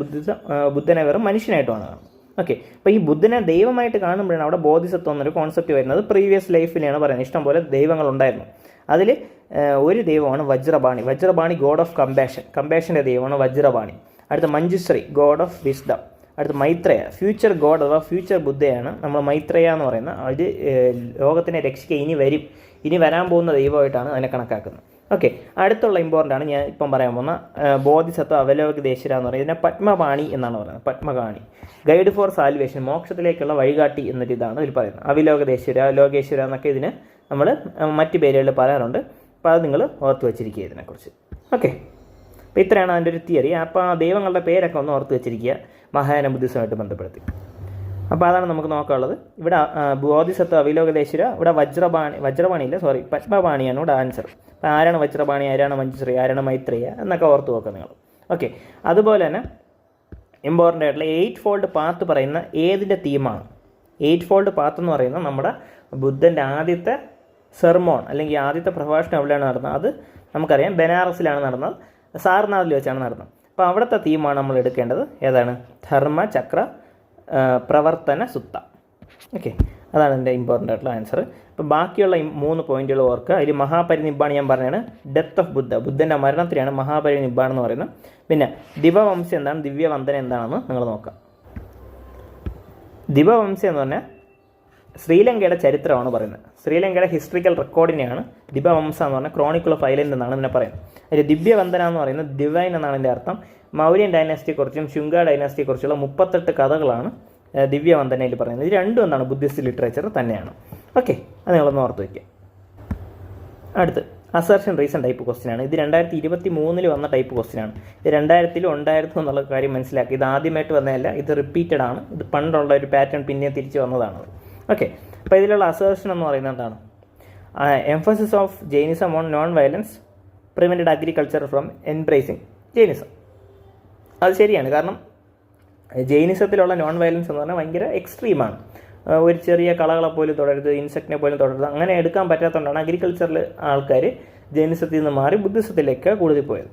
ബുദ്ധനെ വെറും മനുഷ്യനായിട്ടുമാണ് കാണുന്നത്. ഓക്കെ, അപ്പോൾ ഈ ബുദ്ധനെ ദൈവമായിട്ട് കാണുമ്പോഴാണ് അവിടെ ബോധിസത്വം എന്നൊരു കോൺസെപ്റ്റ് വരുന്നത്. പ്രീവിയസ് ലൈഫിലാണ് പറയുന്നത്. ഇഷ്ടംപോലെ ദൈവങ്ങളുണ്ടായിരുന്നു. അതിൽ ഒരു ദൈവമാണ് വജ്രപാണി ഗോഡ് ഓഫ് കമ്പാഷൻ്റെ ദൈവമാണ് വജ്രപാണി. അടുത്ത മഞ്ജുശ്രീ ഗോഡ് ഓഫ് വിസ്ഡം. അടുത്ത മൈത്രേയ ഫ്യൂച്ചർ ഗോഡ് അഥവാ ഫ്യൂച്ചർ ബുദ്ധയാണ് നമ്മൾ മൈത്രേയ എന്ന് പറയുന്ന. അത് ലോകത്തിനെ രക്ഷിക്കുക ഇനി വരാൻ പോകുന്ന ദൈവമായിട്ടാണ് അതിനെ കണക്കാക്കുന്നത്. ഓക്കെ, അടുത്തുള്ള ഇമ്പോർട്ടൻ്റ് ആണ് ഞാൻ ഇപ്പം പറയാൻ പോകുന്ന ബോധിസത്വ അവലോകനേശ്വര എന്ന് പറയുന്നത്. ഇതിനെ പത്മപാണി എന്നാണ് പറയുന്നത്. പത്മപാണി ഗൈഡ് ഫോർ സാൽവേഷൻ, മോക്ഷത്തിലേക്കുള്ള വഴികാട്ടി എന്നൊരു ഇതാണ് ഇതിൽ പറയുന്നത്. അവലോകനേശ്വര ലോകേശ്വര എന്നൊക്കെ ഇതിന് നമ്മൾ മറ്റ് പേരുകളിൽ പറയാറുണ്ട്. അപ്പോൾ അത് നിങ്ങൾ ഓർത്ത് വെച്ചിരിക്കുക ഇതിനെക്കുറിച്ച്. ഓക്കെ, അപ്പോൾ ഇത്രയാണ് അതിൻ്റെ ഒരു തിയറി. അപ്പോൾ ആ ദൈവങ്ങളുടെ പേരൊക്കെ ഒന്ന് ഓർത്ത് വെച്ചിരിക്കുക മഹായാന ബുദ്ധിസമായിട്ട് ബന്ധപ്പെടുത്തി. അപ്പോൾ അതാണ് നമുക്ക് നോക്കാനുള്ളത്. ഇവിടെ ബോധിസത്വ അവലോകനേശ്വര, ഇവിടെ പത്മപാണിയാണ് ഇവിടെ ആൻസർ. അപ്പോൾ ആരാണ് വജ്രപാണി, ആരാണ് മഞ്ജുശ്രീ, ആരാണ് മൈത്രേയ എന്നൊക്കെ ഓർത്ത് നോക്കുക നിങ്ങൾ. ഓക്കെ, അതുപോലെ തന്നെ ഇമ്പോർട്ടൻ്റ് ആയിട്ടുള്ള 8 ഫോൾഡ് പാത്ത് പറയുന്ന ഏതിൻ്റെ തീമാണ്? 8 ഫോൾഡ് പാത്ത് എന്ന് പറയുന്നത് നമ്മുടെ ബുദ്ധൻ്റെ ആദ്യത്തെ സെർമോൺ അല്ലെങ്കിൽ ആദ്യത്തെ പ്രഭാഷണം എവിടെയാണ് നടന്നത്? അത് നമുക്കറിയാം, ബനാറസിലാണ് നടന്നത്, സാർനാഥിൽ വെച്ചാണ് നടന്നത്. അപ്പോൾ അവിടുത്തെ തീമാണ് നമ്മൾ എടുക്കേണ്ടത്. ഏതാണ്? ധർമ്മ ചക്ര പ്രവർത്തന സുത്ത. ഓക്കെ, അതാണ് എൻ്റെ ഇമ്പോർട്ടൻ്റ് ആയിട്ടുള്ള ആൻസർ. അപ്പോൾ ബാക്കിയുള്ള 3 പോയിന്റുകൾ ഓർക്കുക. അതിൽ മഹാപരിനിബ്ബാൺ ഞാൻ പറഞ്ഞാണ് ഡെത്ത് ഓഫ് ബുദ്ധൻ്റെ മരണത്തിലാണ് മഹാപരിനിബ്ബാൺ എന്ന് പറയുന്നത്. പിന്നെ ദിവവംശം എന്താണ്, ദിവ്യവന്ദനം എന്താണെന്ന് നിങ്ങൾ നോക്കാം. ദിവവംശം എന്ന് പറഞ്ഞാൽ ശ്രീലങ്കയുടെ ചരിത്രമാണ് പറയുന്നത്. ശ്രീലങ്കയുടെ ഹിസ്റ്ററിക്കൽ റെക്കോർഡിനെയാണ് ദിവവംശം എന്ന് പറഞ്ഞാൽ ക്രോണിക്കിൾ ഓഫ് ഐലൻഡ് എന്നാണ് ഇതിനെ പറയുന്നത്. അതിൽ ദിവ്യവന്ദന എന്ന് പറയുന്നത് ഡിവൈൻ എന്നാണ് ഇതിൻ്റെ അർത്ഥം. മൗര്യൻ ഡൈനാസ്റ്റിയെക്കുറിച്ചും ശുംഗ ഡൈനാസ്റ്റിയെക്കുറിച്ചുള്ള 38 കഥകളാണ് ദിവ്യവന്ദനയിൽ പറയുന്നത്. ഇത് രണ്ടും എന്താണ്? ബുദ്ധിസ്റ്റ് ലിറ്ററേച്ചർ തന്നെയാണ്. ഓക്കെ, അത് നിങ്ങളൊന്ന് ഓർത്ത് വയ്ക്കുക. അടുത്ത് അസർഷൻ റീസൺ ടൈപ്പ് ക്വസ്റ്റ്യനാണ്. ഇത് 2023 വന്ന ടൈപ്പ് ക്വസ്റ്റ്യനാണ്. ഇത് 2000 ഉണ്ടായിരുന്നു എന്നുള്ള കാര്യം മനസ്സിലാക്കി. ഇത് ആദ്യമായിട്ട് വന്നതല്ല, ഇത് റിപ്പീറ്റഡ് ആണ്. ഇത് പണ്ടുള്ള ഒരു പാറ്റേൺ പിന്നെ തിരിച്ച് വന്നതാണ്. ഓക്കെ, അപ്പോൾ ഇതിലുള്ള അസർഷൻ എന്ന് പറയുന്നത് എന്താണ്? Emphasis of Jainism on non violence prevented agriculture from embracing Jainism. അത് ശരിയാണ്. കാരണം ജെയിനിസത്തിലുള്ള നോൺ വയലൻസ് എന്ന് പറഞ്ഞാൽ ഭയങ്കര എക്സ്ട്രീമാണ്. ഒരു ചെറിയ കളകളെ പോലും തൊടരുത്, ഇൻസെക്റ്റിനെ പോലും തൊടരുത്, അങ്ങനെ എടുക്കാൻ പറ്റാത്തതുകൊണ്ടാണ് അഗ്രികൾച്ചറിൽ ആൾക്കാർ ജൈനിസത്തിൽ നിന്ന് മാറി ബുദ്ധിസത്തിലേക്ക് കൂടുതൽ പോയത്.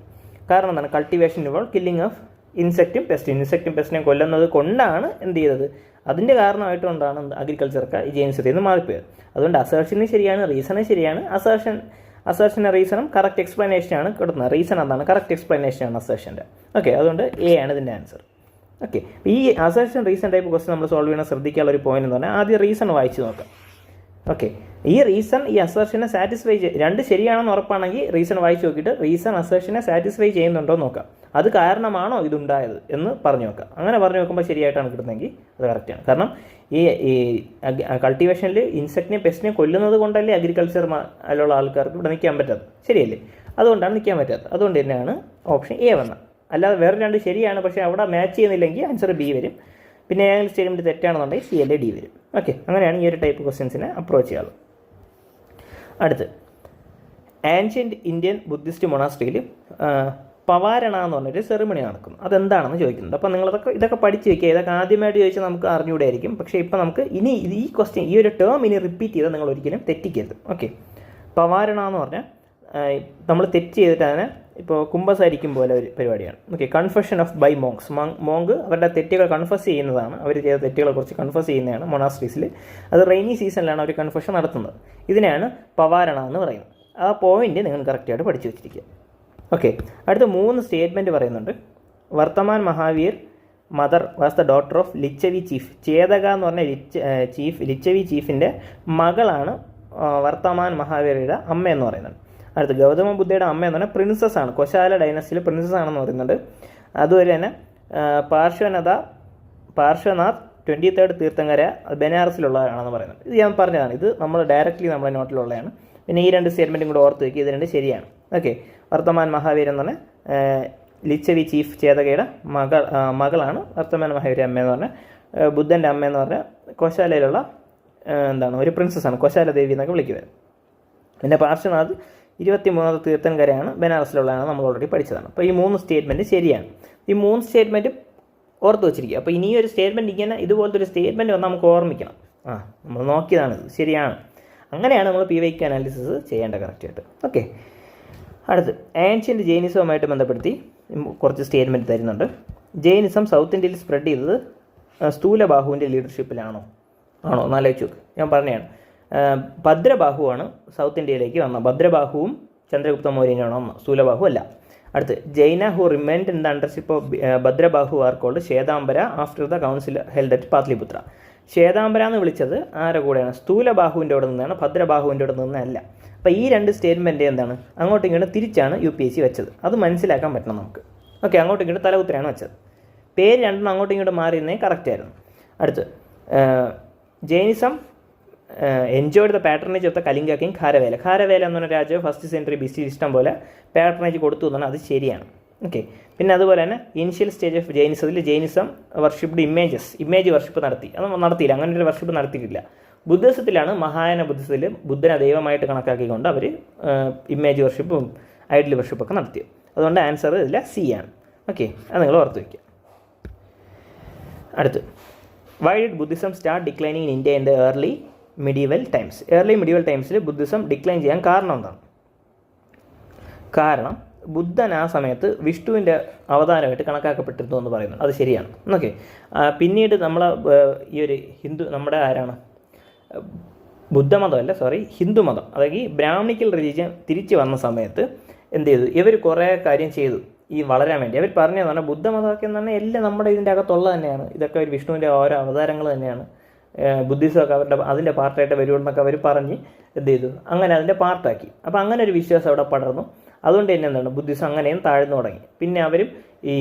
കാരണം എന്താണ്? കൾട്ടിവേഷൻ ഇൻവോൾവ് കില്ലിംഗ് ഓഫ് ഇൻസെക്റ്റും പെസ്റ്റിനെ കൊല്ലുന്നത് കൊണ്ടാണ് എന്ത് ചെയ്തത്, അതിൻ്റെ കാരണമായിട്ടുകൊണ്ടാണ് അഗ്രികൾച്ചർക്ക് ഈ ജൈനിസത്തിൽ നിന്ന് മാറിപ്പോയത്. അതുകൊണ്ട് അസേർഷന് ശരിയാണ്, റീസണും ശരിയാണ്. അസേർഷൻ്റെ റീസണും കറക്റ്റ് എക്സ്പ്ലനേഷനാണ് കൊടുക്കുന്നത്. റീസൺ എന്താണ്? കറക്റ്റ് എക്സ്പ്ലനേഷനാണ് അസേർഷൻ്റെ. ഓക്കെ, അതുകൊണ്ട് എ ആണ് ഇതിൻ്റെ ആൻസർ. ഓക്കെ, ഈ അസേർഷൻ റീസൺ ടൈപ്പ് ക്വസ്റ്റൻ നമ്മൾ സോൾവ് ചെയ്യണം. ശ്രദ്ധിക്കാനുള്ള ഒരു പോയിന്റ് എന്ന് പറഞ്ഞാൽ ആദ്യം റീസൺ വായിച്ച് നോക്കാം. ഓക്കെ, ഈ റീസൺ ഈ അസേർഷനെ സാറ്റിസ്ഫൈ രണ്ട് ശരിയാണെന്ന് ഉറപ്പാണെങ്കിൽ റീസൺ വായിച്ച് നോക്കിയിട്ട് റീസൺ അസേർഷനെ സാറ്റിസ്ഫൈ ചെയ്യുന്നുണ്ടോ നോക്കാം. അത് കാരണമാണോ ഇതുണ്ടായത് എന്ന് പറഞ്ഞു നോക്കാം. അങ്ങനെ പറഞ്ഞു നോക്കുമ്പോൾ ശരിയായിട്ടാണ് കിട്ടുന്നതെങ്കിൽ അത് കറക്റ്റാണ്. കാരണം ഈ കൾട്ടിവേഷനിൽ ഇൻസെക്റ്റിനെ പെസ്റ്റിനെ കൊല്ലുന്നത് കൊണ്ടല്ലേ അഗ്രികൾച്ചർ അതിലുള്ള ആൾക്കാർക്ക് ഇവിടെ നിൽക്കാൻ പറ്റാത്തത്, ശരിയല്ലേ? അതുകൊണ്ടാണ് നിൽക്കാൻ പറ്റാത്തത്. അതുകൊണ്ട് തന്നെയാണ് ഓപ്ഷൻ എ വന്നത്. അല്ലാതെ വേറെ രണ്ട് ശരിയാണ്, പക്ഷേ അവിടെ മാച്ച് ചെയ്യുന്നില്ലെങ്കിൽ ആൻസർ ബി വരും. പിന്നെ ഏതെങ്കിലും സ്റ്റേറ്റ്മെൻറ്റ് തെറ്റാണെന്നുണ്ടെങ്കിൽ സി അല്ലെ ഡി വരും. ഓക്കെ, അങ്ങനെയാണ് ഈ ഒരു ടൈപ്പ് ക്വസ്റ്റ്യൻസിനെ അപ്രോച്ച് ചെയ്യാറ്. അടുത്ത്, ആൻഷ്യൻറ്റ് ഇന്ത്യൻ ബുദ്ധിസ്റ്റ് മൊണാസ്ട്രിയിൽ പവാരണ എന്ന് പറഞ്ഞൊരു സെറിമണി നടക്കുന്നു. അതെന്താണെന്ന് ചോദിക്കുന്നുണ്ട്. അപ്പോൾ ഇതൊക്കെ പഠിച്ച് വയ്ക്കുക. ഇതൊക്കെ ആദ്യമായിട്ട് ചോദിച്ചാൽ നമുക്ക് അറിഞ്ഞുകൂടായിരിക്കും. പക്ഷേ ഇപ്പോൾ നമുക്ക് ഇനി ഈ ക്വസ്റ്റ്യൻ, ഈ ഒരു ടേം ഇനി റിപ്പീറ്റ് ചെയ്താൽ നിങ്ങൾ ഒരിക്കലും തെറ്റിക്കരുത്. ഓക്കെ, പവാരണ എന്ന് പറഞ്ഞാൽ നമ്മൾ തെറ്റ് ചെയ്തിട്ട് അതിനെ ഇപ്പോൾ കുമ്പസാരിക്കും പോലെ ഒരു പരിപാടിയാണ്. Okay, confession of by monks. Monk അവരുടെ തെറ്റുകൾ കൺഫസ് ചെയ്യുന്നതാണ്. അവർ ചെയ്ത തെറ്റുകളെക്കുറിച്ച് കൺഫസ് ചെയ്യുന്നതാണ് മൊണാസ്ട്രീസിൽ. അത് റെയിനി സീസണിലാണ് അവർ കൺഫെഷൻ നടത്തുന്നത്. ഇതിനെയാണ് പവാരണ എന്ന് പറയുന്നത്. ആ പോയിന്റ് നിങ്ങൾ കറക്റ്റായിട്ട് പഠിച്ചു വെച്ചിരിക്കുക. ഓക്കെ, അടുത്ത 3 സ്റ്റേറ്റ്മെൻറ്റ് പറയുന്നുണ്ട്. Vardhaman Mahavir mother was the daughter of Lichchhavi chief. Chetaka എന്ന് പറഞ്ഞ ലിച്ചവി ചീഫിൻ്റെ മകളാണ് വർത്തമാൻ മഹാവീരയുടെ അമ്മ എന്ന് പറയുന്നത്. അടുത്ത്, ഗൗതമ ബുദ്ധയുടെ അമ്മ എന്ന് പറഞ്ഞാൽ പ്രിൻസസ് ആണ്. കൊശാല ഡൈനസ്റ്റിയിൽ പ്രിൻസസ് ആണെന്ന് പറയുന്നുണ്ട്. അതുപോലെ തന്നെ പാർശ്വനാഥ് 23rd തീർത്ഥങ്കര ബനാറസിലുള്ളതാണെന്ന് പറയുന്നത്. ഇത് ഞാൻ പറഞ്ഞതാണ്. ഇത് നമ്മൾ ഡയറക്റ്റ്ലി നമ്മുടെ നോട്ടിലുള്ളതാണ്. പിന്നെ ഈ 2 സ്റ്റേറ്റ്മെൻറ്റും കൂടെ ഓർത്ത് വയ്ക്കുക. ഇത് 2 ശരിയാണ്. ഓക്കെ, വർത്തമാൻ മഹാവീർ എന്ന് പറഞ്ഞാൽ ലിച്ചവി ചീഫ് ചേതകയുടെ മകളാണ് വർത്തമാൻ മഹാവീര അമ്മ എന്ന് പറഞ്ഞാൽ. ബുദ്ധൻ്റെ അമ്മ എന്ന് പറഞ്ഞാൽ കൊശാലയിലുള്ള ഒരു പ്രിൻസസ്സാണ്, കൊശാല ദേവി എന്നൊക്കെ വിളിക്കുന്നത്. പിന്നെ പാർശ്വനാഥ് 23rd തീർത്ഥങ്കരയാണ്, ബനാറസിലുള്ളതാണ്, നമ്മൾ ഓൾറെഡി പഠിച്ചതാണ്. അപ്പോൾ ഈ 3 സ്റ്റേറ്റ്മെൻറ്റ് ശരിയാണ്. ഈ 3 സ്റ്റേറ്റ്മെൻറ്റും ഓർത്ത് വെച്ചിരിക്കുക. അപ്പോൾ ഇനി ഒരു സ്റ്റേറ്റ്മെൻറ്റ് ഇങ്ങനെ ഇതുപോലത്തെ ഒരു സ്റ്റേറ്റ്മെൻറ്റ് വന്നാൽ നമുക്ക് ഓർമ്മിക്കണം. നമ്മൾ നോക്കിയതാണ്, ഇത് ശരിയാണ്. അങ്ങനെയാണ് നമ്മൾ PYQ അനാലിസിസ് ചെയ്യേണ്ട കറക്റ്റായിട്ട്. ഓക്കെ, അടുത്ത്, ആൻഷ്യൻ്റ് ജൈനിസവുമായിട്ട് ബന്ധപ്പെടുത്തി കുറച്ച് സ്റ്റേറ്റ്മെൻറ്റ് തരുന്നുണ്ട്. ജൈനിസം സൗത്ത് ഇന്ത്യയിൽ സ്പ്രെഡ് ചെയ്തത് സ്ഥൂലബാഹുവിൻ്റെ ലീഡർഷിപ്പിലാണോ? എന്നാലോചിച്ച് നോക്ക്. ഞാൻ പറഞ്ഞതാണ്, ഭദ്രബാഹുവാണ് സൗത്ത് ഇന്ത്യയിലേക്ക് വന്നത്. ഭദ്രബാഹുവും ചന്ദ്രഗുപ്ത മൗര്യനാണ് വന്നത്, സ്ഥൂലബാഹു അല്ല. അടുത്ത്, Jaina who remained in the leadership of Bhadrabahu are called Shvetambara after the council held at Patliputra. Shvetambara എന്ന് വിളിച്ചത് ആരുടെ കൂടെയാണ്? സ്ഥൂലബാഹുവിൻ്റെ അവിടെ നിന്നാണ്, ഭദ്രബാഹുവിൻ്റെ അവിടെ നിന്നല്ല. അപ്പോൾ ഈ 2 സ്റ്റേറ്റ്മെൻറ്റ് എന്താണ്? അങ്ങോട്ടും ഇങ്ങോട്ടും തിരിച്ചാണ് UPSC വെച്ചത്. അത് മനസ്സിലാക്കാൻ പറ്റണം നമുക്ക്. ഓക്കെ, അങ്ങോട്ടും ഇങ്ങോട്ടും തലകുത്തരാണ് വെച്ചത്. പേര് 2 അങ്ങോട്ടും ഇങ്ങോട്ടും മാറിയിരുന്നേ കറക്റ്റായിരുന്നു. അടുത്ത്, Jainism enjoyed the patronage of the Kalinga king Kharavela. Kharavela എന്ന് പറഞ്ഞ രാജാവ് 1st സെഞ്ചുറി BC ഇഷ്ടം പോലെ പാട്രണേജ് കൊടുത്തു എന്നാണ്, അത് ശരിയാണ്. ഓക്കെ, പിന്നെ അതുപോലെ തന്നെ initial stage of Jainism worshipped image worship നടത്തിയില്ല. അങ്ങനെ ഒരു വർഷിപ്പ് നടത്തിയിട്ടില്ല. ബുദ്ധിസത്തിലാണ്, മഹായാന ബുദ്ധിസത്തിൽ ബുദ്ധനെ ദൈവമായിട്ട് കണക്കാക്കിക്കൊണ്ട് അവർ ഇമേജ് വർഷിപ്പും ഐഡൽ വർഷിപ്പൊക്കെ നടത്തിയത്. അതുകൊണ്ട് ആൻസർ ഇതില്ല, സി ആണ്. ഓക്കെ, അത് നിങ്ങൾ ഓർത്ത് വയ്ക്കുക. അടുത്ത്, why did Buddhism start declining in India in the early medieval ടൈംസിൽ ബുദ്ധിസം ഡിക്ലൈൻ ചെയ്യാൻ കാരണം എന്താണ്? കാരണം ബുദ്ധൻ ആ സമയത്ത് വിഷ്ണുവിൻ്റെ അവതാരമായിട്ട് കണക്കാക്കപ്പെട്ടിരുന്നു എന്ന് പറയുന്നു. അത് ശരിയാണ്. ഓക്കെ, പിന്നീട് ഈ ഒരു നമ്മുടെ ആരാണ്? ബുദ്ധമതമല്ല, ഹിന്ദുമതം, അതായത് ഈ ബ്രാഹ്മണിക്കൽ റിലീജിയൻ തിരിച്ചു വന്ന സമയത്ത് എന്ത് ചെയ്തു? ഇവർ കുറേ കാര്യം ചെയ്തു ഈ വളരാൻ വേണ്ടി. അവർ പറഞ്ഞതെന്ന് പറഞ്ഞാൽ ബുദ്ധമതമൊക്കെ എന്ന് പറഞ്ഞാൽ എല്ലാം നമ്മുടെ ഇതിൻ്റെ അകത്തുള്ളത് തന്നെയാണ്. ഇതൊക്കെ ഒരു വിഷ്ണുവിൻ്റെ ഓരോ അവതാരങ്ങൾ തന്നെയാണ്. ബുദ്ധിസമൊക്കെ അതിൻ്റെ പാർട്ടായിട്ട് വരുമെന്നൊക്കെ അവർ പറഞ്ഞ് എന്ത് ചെയ്തു? അങ്ങനെ അതിൻ്റെ പാർട്ടാക്കി. അപ്പോൾ അങ്ങനെ ഒരു വിശ്വാസം അവിടെ പടർന്നു. അതുകൊണ്ട് തന്നെ എന്താണ്, ബുദ്ധിസം അങ്ങനെയും താഴ്ന്നു തുടങ്ങി. പിന്നെ അവരും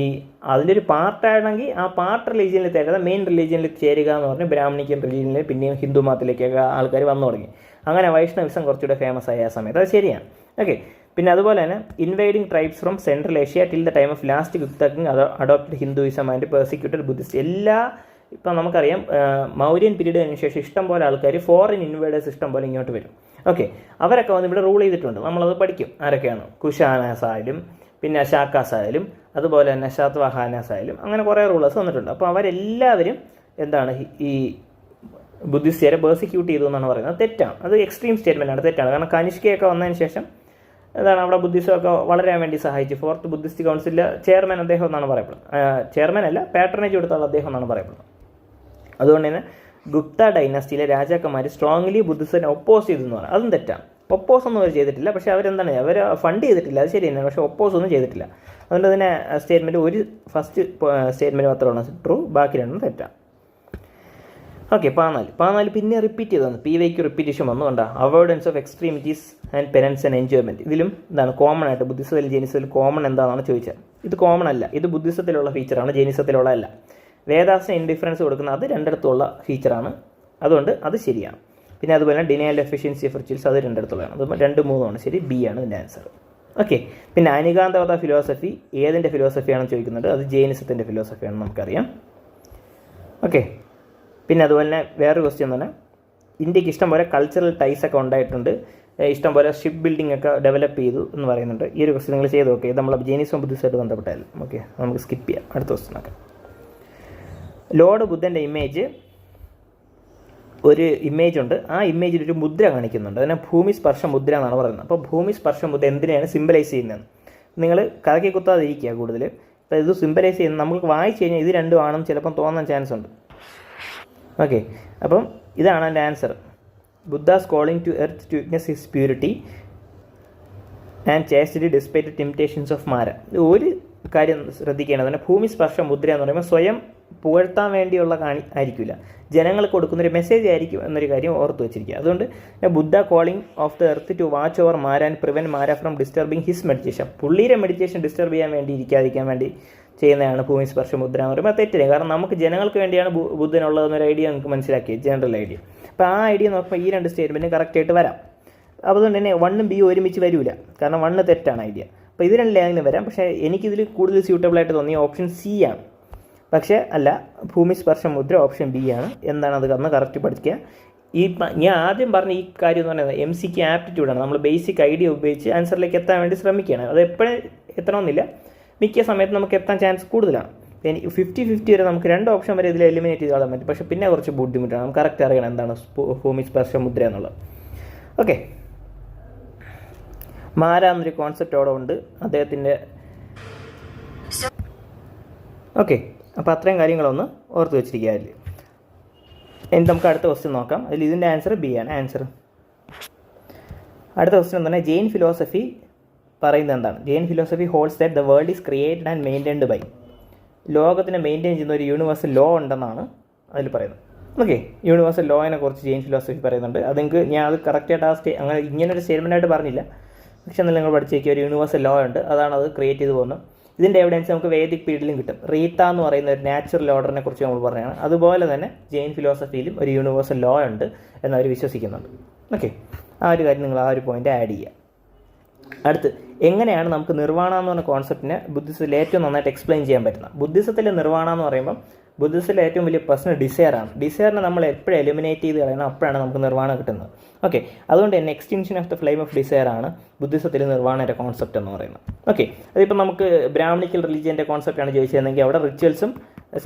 അതിൻ്റെ ഒരു പാർട്ടാണെങ്കിൽ ആ പാർട്ട് റിലീജിയനിൽ തരുന്നത് മെയിൻ റിലീജിയനിൽ ചേരുക എന്ന് പറഞ്ഞ് ബ്രാഹ്മണിക്കൻ റിലീജിയനിൽ പിന്നെയും ഹിന്ദു മതത്തിലേക്കൊക്കെ ആൾക്കാർ വന്നു തുടങ്ങി. അങ്ങനെ വൈഷ്ണവിസം കുറച്ചുകൂടെ ഫേമസ് ആയ ആ സമയത്ത്. അത് ശരിയാണ്. ഓക്കെ, പിന്നെ അതുപോലെ തന്നെ ഇൻവൈഡിങ് tribes from central Asia till the time of last Gupta king adopted Hinduism and persecuted Buddhist. ഇപ്പം നമുക്കറിയാം മൗര്യൻ പീരീഡിന് ശേഷം ഇഷ്ടം പോലെ ആൾക്കാർ ഫോറിൻ ഇൻവേഡേഴ്സ് ഇഷ്ടം പോലെ ഇങ്ങോട്ട് വരും. ഓക്കെ, അവരൊക്കെ വന്ന് ഇവിടെ റൂൾ ചെയ്തിട്ടുണ്ട്. നമ്മളത് പഠിക്കും. ആരൊക്കെയാണ്? കുഷാനാസ് ആയാലും പിന്നെ ശാക്കാസ് ആയാലും അതുപോലെ തന്നെ ശാത്വാഹാനാസ് ആയാലും അങ്ങനെ കുറേ റൂളേഴ്സ് വന്നിട്ടുണ്ട്. അപ്പോൾ അവരെല്ലാവരും എന്താണ് ഈ ബുദ്ധിസ്റ്റുകാരെ പേഴ്സിക്യൂട്ട് ചെയ്തു എന്നാണ് പറയുന്നത്. തെറ്റാണ്, അത് എക്സ്ട്രീം സ്റ്റേറ്റ്മെൻറ്റാണ്, തെറ്റാണ്. കാരണം കനിഷ്കയൊക്കെ വന്നതിന് ശേഷം എന്താണ് അവിടെ ബുദ്ധിസമൊക്കെ വളരാൻ വേണ്ടി സഹായിച്ചു. 4th ബുദ്ധിസ്റ്റ് കൗൺസിലിലെ ചെയർമാൻ അദ്ദേഹം എന്നാണ് പറയപ്പെടുന്നത്. ചെയർമാൻ അല്ല, പാട്രണേജ് കൊടുത്തുള്ള അദ്ദേഹം എന്നാണ് പറയപ്പെടുന്നത്. അതുകൊണ്ട് തന്നെ ഗുപ്ത ഡൈനാസ്റ്റിയിലെ രാജാക്കന്മാർ സ്ട്രോങ്ലി ബുദ്ധിസത്തിനെ ഒപ്പോസ് ചെയ്തു എന്ന് പറയാം. അതും തെറ്റാണ്. ഒപ്പോസ് ഒന്നും അവർ ചെയ്തിട്ടില്ല. പക്ഷേ അവരെന്താണ്, അവർ ഫണ്ട് ചെയ്തിട്ടില്ല, അത് ശരി തന്നെയാണ്. പക്ഷേ ഒപ്പോസ് ഒന്നും ചെയ്തിട്ടില്ല. അതുകൊണ്ട് തന്നെ സ്റ്റേറ്റ്മെൻറ്റ് ഒരു ഫസ്റ്റ് സ്റ്റേറ്റ്മെൻറ്റ് മാത്രമാണ് ട്രൂ, ബാക്കി രണ്ടും തെറ്റാണ്. ഓക്കെ, 14 പിന്നെ റിപ്പീറ്റ് ചെയ്തു. PYQ റിപ്പീറ്റേഷൻ വന്നു. കണ്ട avoidance of extremities and penance and enjoyment. ഇതിലും എന്താണ് കോമൺ ആയിട്ട് ബുദ്ധിസത്തിലും ജൈനിസത്തിലും കോമൺ എന്താണെന്നാണ് ചോദിച്ചത്. ഇത് കോമൺ അല്ല, ഇത് ബുദ്ധിസത്തിലുള്ള ഫീച്ചറാണ്, ജൈനിസത്തിലുള്ള അല്ല. വേദാസിന് ഇൻഡിഫറൻസ് കൊടുക്കുന്ന അത് രണ്ടിടത്തുള്ള ഫീച്ചറാണ്, അതുകൊണ്ട് അത് ശരിയാണ്. പിന്നെ അതുപോലെ ഡിനയൽ എഫിഷ്യൻസി ഓഫ് റിച്വൽസ് അത് രണ്ടിടത്തുള്ളതാണ്. അത് 2, 3 ശരി, ബി ആണ് ഇതിൻ്റെ ആൻസർ. ഓക്കെ, പിന്നെ അനികാന്തവത ഫിലോസഫി ഏതിൻ്റെ ഫിലോസഫിയാണെന്ന് ചോദിക്കുന്നുണ്ട്. അത് ജൈനിസത്തിൻ്റെ ഫിലോസഫിയാണെന്ന് നമുക്കറിയാം. ഓക്കെ, പിന്നെ അതുപോലെ തന്നെ വേറൊരു ക്വസ്റ്റ്യൻ തന്നെ, ഇന്ത്യക്ക് ഇഷ്ടംപോലെ കൾച്ചറൽ ടൈസ് ഒക്കെ ഉണ്ടായിട്ടുണ്ട്, ഇഷ്ടംപോലെ ഷിപ്പ് ബിൽഡിംഗ് ഒക്കെ ഡെവലപ്പ് ചെയ്തു എന്ന് പറയുന്നുണ്ട്. ഈ ഒരു ക്വസ്റ്റ്യൻ നിങ്ങൾ ചെയ്ത് നോക്കുക. ഇത് നമ്മൾ ജൈനിസം ബുദ്ധിസമായിട്ട് ബന്ധപ്പെട്ടാലും. ഓക്കെ, നമുക്ക് സ്കിപ്പ് ചെയ്യാം, അടുത്ത ക്വസ്റ്റ്യൻ നോക്കാം. ലോർഡ് ബുദ്ധൻ്റെ ഇമേജ്, ഒരു ഇമേജ് ഉണ്ട്, ആ ഇമേജിൽ ഒരു മുദ്ര കാണിക്കുന്നുണ്ട്. അതിനെ ഭൂമി സ്പർശ മുദ്ര എന്നാണ് പറയുന്നത്. അപ്പോൾ ഭൂമി സ്പർശ മുദ്ര എന്തിനെയാണ് സിംബലൈസ് ചെയ്യുന്നത്? നിങ്ങൾ കറക്കി കുത്താതിരിക്കുക കൂടുതൽ. അപ്പോൾ ഇത് സിംബലൈസ് ചെയ്യുന്നത് നമുക്ക് വായിച്ചു കഴിഞ്ഞാൽ ഇത് രണ്ടും ആണെന്ന് ചിലപ്പം തോന്നാൻ ചാൻസ് ഉണ്ട്. ഓക്കെ, അപ്പം ഇതാണ് എൻ്റെ answer. Buddha's calling to earth to witness his purity and chastity despite temptations of Mara. ഒരു കാര്യം ശ്രദ്ധിക്കേണ്ടത് തന്നെ, ഭൂമി സ്പർശ മുദ്ര എന്ന് പറയുമ്പോൾ സ്വയം പുകഴ്ത്താൻ വേണ്ടിയുള്ള ആയിരിക്കില്ല, ജനങ്ങൾക്ക് കൊടുക്കുന്നൊരു മെസ്സേജ് ആയിരിക്കും എന്നൊരു കാര്യം ഓർത്ത് വെച്ചിരിക്കുക. അതുകൊണ്ട് Buddha calling of the earth to watch over Mara and prevent Mara from disturbing his meditation. പുള്ളിയുടെ മെഡിറ്റേഷൻ ഡിസ്റ്റർബ് ചെയ്യാൻ വേണ്ടി ഇരിക്കാതിരിക്കാൻ വേണ്ടി ചെയ്യുന്നതാണ് ഭൂമി സ്പർശ മുദ്ര എന്ന് പറയുമ്പോൾ തെറ്റില്ല. കാരണം നമുക്ക് ജനങ്ങൾക്ക് വേണ്ടിയാണ് ബുദ്ധനുള്ളതെന്നൊരു ഐഡിയ നമുക്ക് മനസ്സിലാക്കിയത്, ജനറൽ ഐഡിയ. അപ്പോൾ ആ ഐഡിയ നോക്കുമ്പോൾ ഈ 2 സ്റ്റേറ്റ്മെൻറ്റും കറക്റ്റായിട്ട് വരാം. അതുകൊണ്ട് തന്നെ 1ഉം B ഒരുമിച്ച് വരില്ല, കാരണം 1 തെറ്റാണ് ഐഡിയ. അപ്പോൾ ഇത് രണ്ടിലേതെങ്കിലും വരാം. പക്ഷേ എനിക്കിതിൽ കൂടുതൽ സ്യൂട്ടബിളായിട്ട് തോന്നിയ ഓപ്ഷൻ C ആണ്. പക്ഷേ അല്ല, ഭൂമി സ്പർശ മുദ്ര ഓപ്ഷൻ B ആണ്. എന്താണ് അത് കാരണം കറക്റ്റ് പഠിക്കുക. ഞാൻ ആദ്യം പറഞ്ഞ ഈ കാര്യം എന്ന് പറയുന്നത് MCQ ആപ്റ്റിറ്റ്യൂഡാണ്. നമ്മൾ ബേസിക് ഐഡിയ ഉപയോഗിച്ച് ആൻസറിലേക്ക് എത്താൻ വേണ്ടി ശ്രമിക്കുകയാണ്. അത് എപ്പോഴും എത്തണമെന്നില്ല, മിക്ക സമയത്ത് നമുക്ക് എത്താൻ ചാൻസ് കൂടുതലാണ്. 50-50 വരെ നമുക്ക് 2 ഓപ്ഷൻ വരെ ഇതിൽ എലിമിനേറ്റ് ചെയ്ത് കളയാൻ പറ്റും. പക്ഷേ പിന്നെ കുറച്ച് ബുദ്ധിമുട്ടാണ്, നമുക്ക് കറക്റ്റ് അറിയണം എന്താണ് ഭൂമി സ്പർശ മുദ്ര എന്നുള്ളത്. ഓക്കെ, മാര എന്നൊരു കോൺസെപ്റ്റ് അവിടെ ഉണ്ട് അദ്ദേഹത്തിൻ്റെ. ഓക്കെ, അപ്പോൾ അത്രയും കാര്യങ്ങളൊന്ന് ഓർത്ത് വെച്ചിരിക്കുക. അതിൽ ഇനി നമുക്ക് അടുത്ത ക്വസ്റ്റ്യൻ നോക്കാം. അതിൽ ഇതിൻ്റെ ആൻസർ B ആണ് ആൻസർ. അടുത്ത ക്വസ്റ്റ്യൻ എന്താണ്, ജെയിൻ ഫിലോസഫി പറയുന്നത് എന്താണ്? Jain philosophy holds that the world is created and maintained by. ലോകത്തിനെ മെയിൻറ്റെയിൻ ചെയ്യുന്ന ഒരു യൂണിവേഴ്സൽ ലോ ഉണ്ടെന്നാണ് അതിൽ പറയുന്നത്. ഓക്കെ, യൂണിവേഴ്സൽ ലോയിനെ കുറിച്ച് ജെയിൻ ഫിലോസഫി പറയുന്നുണ്ട്. അതെനിക്ക് ഞാൻ അത് കറക്റ്റായിട്ട് അങ്ങനെ ഇങ്ങനൊരു സ്റ്റേറ്റ്മെൻറ്റായിട്ട് പറഞ്ഞില്ല, പക്ഷെ എന്നാൽ നിങ്ങൾ പഠിച്ചേക്കുക ഒരു യൂണിവേഴ്സൽ ലോ ഉണ്ട്, അതാണ് അത് ക്രിയേറ്റ് ചെയ്ത് പോകുന്നത്. ഇതിൻ്റെ എവിഡൻസ് നമുക്ക് വേദിക് പീരീഡിലും കിട്ടും. റീത്ത എന്ന് പറയുന്ന ഒരു നാച്ചുറൽ ഓർഡറിനെ കുറിച്ച് നമ്മൾ പറഞ്ഞതാണ്. അതുപോലെ തന്നെ ജെയിൻ ഫിലോസഫിയിലും ഒരു യൂണിവേഴ്സൽ ലോ ഉണ്ട് എന്നവർ വിശ്വസിക്കുന്നുണ്ട്. ഓക്കെ, ആ ഒരു കാര്യം നിങ്ങൾ ആ ഒരു പോയിന്റ് ആഡ് ചെയ്യുക. അടുത്ത്, എങ്ങനെയാണ് നമുക്ക് നിർവ്വാണ എന്ന് പറഞ്ഞ കോൺസെപ്റ്റിനെ ബുദ്ധിസത്തിൽ ഏറ്റവും നന്നായിട്ട് എക്സ്പ്ലെയിൻ ചെയ്യാൻ പറ്റുന്നത്? ബുദ്ധിസത്തിലെ നിർവ്വാണ എന്ന് പറയുമ്പോൾ ബുദ്ധിസത്തിലെ ഏറ്റവും വലിയ പ്രശ്നം ഡിസയറാണ്. ഡിസയറിനെ നമ്മൾ എപ്പോഴും എലിമിനേറ്റ് ചെയ്ത് കളയണം, അപ്പോഴാണ് നമുക്ക് നിർവ്വാണ കിട്ടുന്നത്. ഓക്കെ, അതുകൊണ്ട് തന്നെ extinction of the flame of desire ആണ് ബുദ്ധിസത്തിൽ നിർവ്വാണയുടെ കോൺസെപ്റ്റ് എന്ന് പറയുന്നത്. ഓക്കെ, അതിപ്പോൾ നമുക്ക് ബ്രാഹ്മണിക്കൽ റിലീജിയൻ്റെ കോൺസെപ്റ്റാണ് ചോദിച്ചതെങ്കിൽ അവിടെ റിച്വൽസും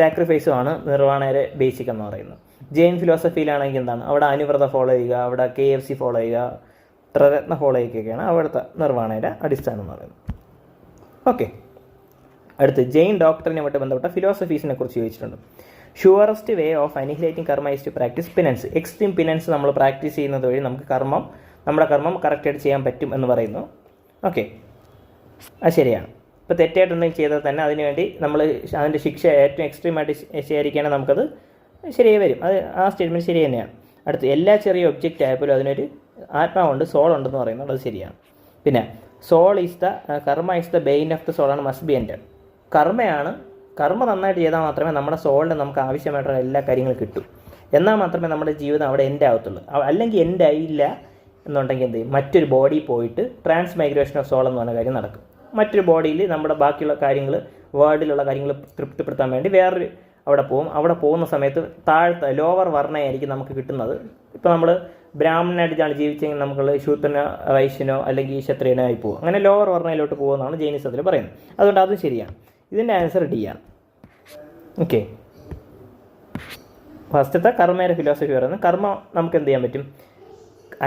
സാക്രിഫൈസും ആണ് നിർവ്വാണയുടെ ബേസിക് എന്ന് പറയുന്നത്. ജെയിൻ ഫിലോസഫിയിലാണെങ്കിൽ എന്താണ്, അവിടെ അനുവ്രത ഫോളോ ചെയ്യുക, അവിടെ KFC ഫോളോ ചെയ്യുക, ത്രരത്ന ഫോളോ ചെയ്യുകയൊക്കെയാണ് അവിടുത്തെ നിർവ്വാണയുടെ അടിസ്ഥാനം എന്ന് പറയുന്നത്. ഓക്കെ, അടുത്ത് ജെയിൻ ഡോക്ടറിനുമായിട്ട് ബന്ധപ്പെട്ട ഫിലോസഫീസിനെ കുറിച്ച് ചോദിച്ചിട്ടുണ്ട്. ഷുവറസ്റ്റ് വേ ഓഫ് അനിഹിലേറ്റിംഗ് കർമ്മ ഈസ് ടു പ്രാക്ടീസ് പിനൻസ്. എക്സ്ട്രീം പിനൻസ് നമ്മൾ പ്രാക്ടീസ് ചെയ്യുന്നത് വഴി നമുക്ക് നമ്മുടെ കർമ്മം കറക്റ്റായിട്ട് ചെയ്യാൻ പറ്റും എന്ന് പറയുന്നു. ഓക്കെ, അത് ശരിയാണ്. ഇപ്പോൾ തെറ്റായിട്ട് എന്തെങ്കിലും ചെയ്താൽ തന്നെ അതിനുവേണ്ടി നമ്മൾ അതിൻ്റെ ശിക്ഷ ഏറ്റവും എക്സ്ട്രീമായിട്ട് ശേഖരിക്കുകയാണെങ്കിൽ നമുക്കത് ശരിയായി വരും. അത് ആ സ്റ്റേറ്റ്മെൻറ്റ് ശരി തന്നെയാണ്. അടുത്ത്, എല്ലാ ചെറിയ ഒബ്ജക്റ്റ് ആയപ്പോഴും അതിനൊരു ആത്മാവുണ്ട്, സോൾ ഉണ്ടെന്ന് പറയുന്നത് അത് ശരിയാണ്. പിന്നെ karma is the bane of the soul ആണ് മസ്റ്റ് ബി എൻറ്റഡ്. കർമ്മ നന്നായിട്ട് ചെയ്താൽ മാത്രമേ നമ്മുടെ സോളിന് നമുക്ക് ആവശ്യമായിട്ടുള്ള എല്ലാ കാര്യങ്ങളും കിട്ടും. എന്നാൽ മാത്രമേ നമ്മുടെ ജീവിതം അവിടെ എൻഡ് ആവത്തുള്ളൂ. അല്ലെങ്കിൽ എൻഡ് ആയില്ല എന്നുണ്ടെങ്കിൽ എന്ത് ചെയ്യും, മറ്റൊരു ബോഡി പോയിട്ട് ട്രാൻസ്മൈഗ്രേഷൻ ഓഫ് സോൾ എന്ന് പറഞ്ഞ കാര്യം നടക്കും. മറ്റൊരു ബോഡിയിൽ നമ്മുടെ ബാക്കിയുള്ള കാര്യങ്ങൾ, വേൾഡിലുള്ള കാര്യങ്ങൾ തൃപ്തിപ്പെടുത്താൻ വേണ്ടി വേറൊരു അവിടെ പോകും. അവിടെ പോകുന്ന സമയത്ത് താഴത്തെ ലോവർ വർണ്ണയായിരിക്കും നമുക്ക് കിട്ടുന്നത്. ഇപ്പോൾ നമ്മൾ ബ്രാഹ്മണനായിട്ടാണ് ജീവിച്ചെങ്കിൽ നമുക്ക് ശൂദ്രനോ വൈശ്യനോ അല്ലെങ്കിൽ ക്ഷത്രിയനോ ആയി പോകും. അങ്ങനെ ലോവർ വർണ്ണയിലോട്ട് പോകുമെന്നാണ് ജൈനിസത്തിൽ പറയുന്നത്. അതുകൊണ്ട് അത് ശരിയാണ്. ഇതിൻ്റെ ആൻസർ D ആണ്. ഓക്കെ, ഫസ്റ്റത്തെ കർമ്മയുടെ ഫിലോസഫി പറയുന്നത് കർമ്മ നമുക്ക് എന്ത് ചെയ്യാൻ പറ്റും,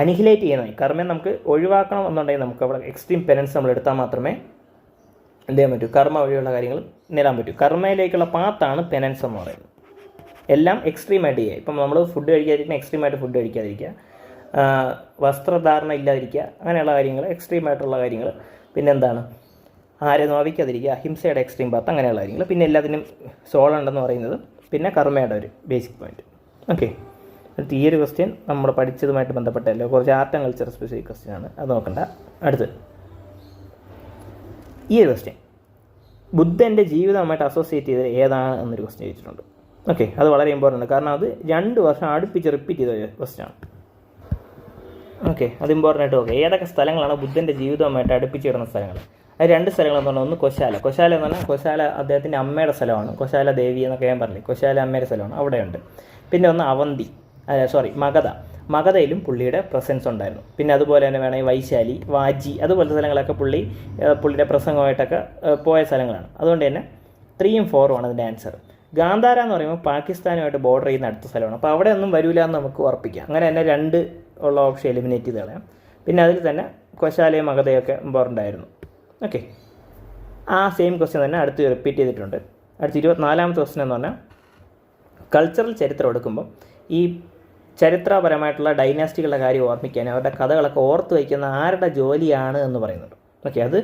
അനിഹിലേറ്റ് ചെയ്യണം. കർമ്മം നമുക്ക് ഒഴിവാക്കണം എന്നുണ്ടെങ്കിൽ നമുക്ക് അവിടെ എക്സ്ട്രീം പെനൻസ് നമ്മൾ എടുത്താൽ മാത്രമേ എന്ത് ചെയ്യാൻ പറ്റൂ, കർമ്മ വഴിയുള്ള കാര്യങ്ങൾ നേടാൻ പറ്റൂ. കർമ്മയിലേക്കുള്ള പാത്താണ് പെനൻസ് എന്ന് പറയുന്നത്. എല്ലാം എക്സ്ട്രീമായിട്ട് ചെയ്യുക. ഇപ്പം നമ്മൾ ഫുഡ് കഴിക്കാതിരിക്കുന്ന എക്സ്ട്രീമായിട്ട് ഫുഡ് കഴിക്കാതിരിക്കുക, വസ്ത്രധാരണ ഇല്ലാതിരിക്കുക, അങ്ങനെയുള്ള കാര്യങ്ങൾ എക്സ്ട്രീമായിട്ടുള്ള കാര്യങ്ങൾ. പിന്നെന്താണ്, ആരെ നോവിക്കാതിരിക്കുക, അഹിംസയുടെ എക്സ്ട്രീം പാത്ത്, അങ്ങനെയുള്ള കാര്യങ്ങൾ. പിന്നെ എല്ലാത്തിനും സോളുണ്ടെന്ന് പറയുന്നത് പിന്നെ കർമ്മയുടെ ഒരു ബേസിക് പോയിന്റ്. ഓക്കെ, അടുത്ത് ഈ ഒരു ക്വസ്റ്റ്യൻ നമ്മൾ പഠിച്ചതുമായിട്ട് ബന്ധപ്പെട്ടല്ലോ, കുറച്ച് art and culture specific question ആണ്, അത് നോക്കണ്ട. അടുത്ത് ഈ ഒരു ക്വസ്റ്റ്യൻ ബുദ്ധൻ്റെ ജീവിതവുമായിട്ട് അസോസിയേറ്റ് ചെയ്തത് ഏതാണ് എന്നൊരു ക്വസ്റ്റ്യൻ ചോദിച്ചിട്ടുണ്ട്. ഓക്കെ, അത് വളരെ ഇമ്പോർട്ടൻ്റ് ആണ്, കാരണം അത് 2 വർഷം അടുപ്പിച്ച് റിപ്പീറ്റ് ചെയ്ത ക്വസ്റ്റ്യൻ ആണ്. ഓക്കെ, അത് ഇമ്പോർട്ടൻ്റ് ആയിട്ട്. ഓക്കെ, ഏതൊക്കെ സ്ഥലങ്ങളാണ് ബുദ്ധൻ്റെ ജീവിതവുമായിട്ട് അടുപ്പിച്ച് കിടന്ന സ്ഥലങ്ങൾ? അത് 2 സ്ഥലങ്ങളെന്ന് പറഞ്ഞാൽ ഒന്ന് കൊശാല. കൊശാല എന്ന് പറഞ്ഞാൽ കൊശാല അദ്ദേഹത്തിൻ്റെ അമ്മയുടെ സ്ഥലമാണ്. കൊശാല ദേവി എന്നൊക്കെ ഞാൻ പറഞ്ഞില്ലേ, കൊശാല അമ്മയുടെ സ്ഥലമാണ്, അവിടെയുണ്ട്. പിന്നെ ഒന്ന് അവന്തി, മഗധ. മഗധയിലും പുള്ളിയുടെ പ്രസൻസ് ഉണ്ടായിരുന്നു. പിന്നെ അതുപോലെ തന്നെ വേണമെങ്കിൽ വൈശാലി, വാജി, അതുപോലത്തെ സ്ഥലങ്ങളൊക്കെ പുള്ളിയുടെ പ്രസംഗമായിട്ടൊക്കെ പോയ സ്ഥലങ്ങളാണ്. അതുകൊണ്ട് തന്നെ 3ഉം 4ഉം ആണ് അതിൻ്റെ ആൻസർ. ഗാന്ധാര എന്ന് പറയുമ്പോൾ പാകിസ്ഥാനുമായിട്ട് ബോർഡർ ചെയ്യുന്ന അടുത്ത സ്ഥലമാണ്. അപ്പോൾ അവിടെ ഒന്നും വരില്ല എന്ന് നമുക്ക് ഉറപ്പിക്കാം. അങ്ങനെ തന്നെ 2 ഉള്ള ഓപ്ഷൻ എലിമിനേറ്റ് ചെയ്ത് കളയാം. പിന്നെ അതിൽ തന്നെ കൊശാലയും മഗധയൊക്കെ ഇമ്പോർട്ടൻ്റ് ആയിരുന്നു. ഓക്കെ, ആ സെയിം ക്വസ്റ്റ്യൻ തന്നെ അടുത്ത് റിപ്പീറ്റ് ചെയ്തിട്ടുണ്ട്. അടുത്ത് 24ാമത്തെ ക്വസ്റ്റ്യൻ എന്ന് പറഞ്ഞാൽ കൾച്ചറൽ ചരിത്രം എടുക്കുമ്പോൾ ഈ ചരിത്രപരമായിട്ടുള്ള ഡൈനാസ്റ്റികളുടെ കാര്യം ഓർമ്മിക്കാൻ, അവരുടെ കഥകളൊക്കെ ഓർത്ത് വയ്ക്കുന്ന ആരുടെ ജോലിയാണ് എന്ന് പറയുന്നുണ്ട്. ഓക്കെ, അത്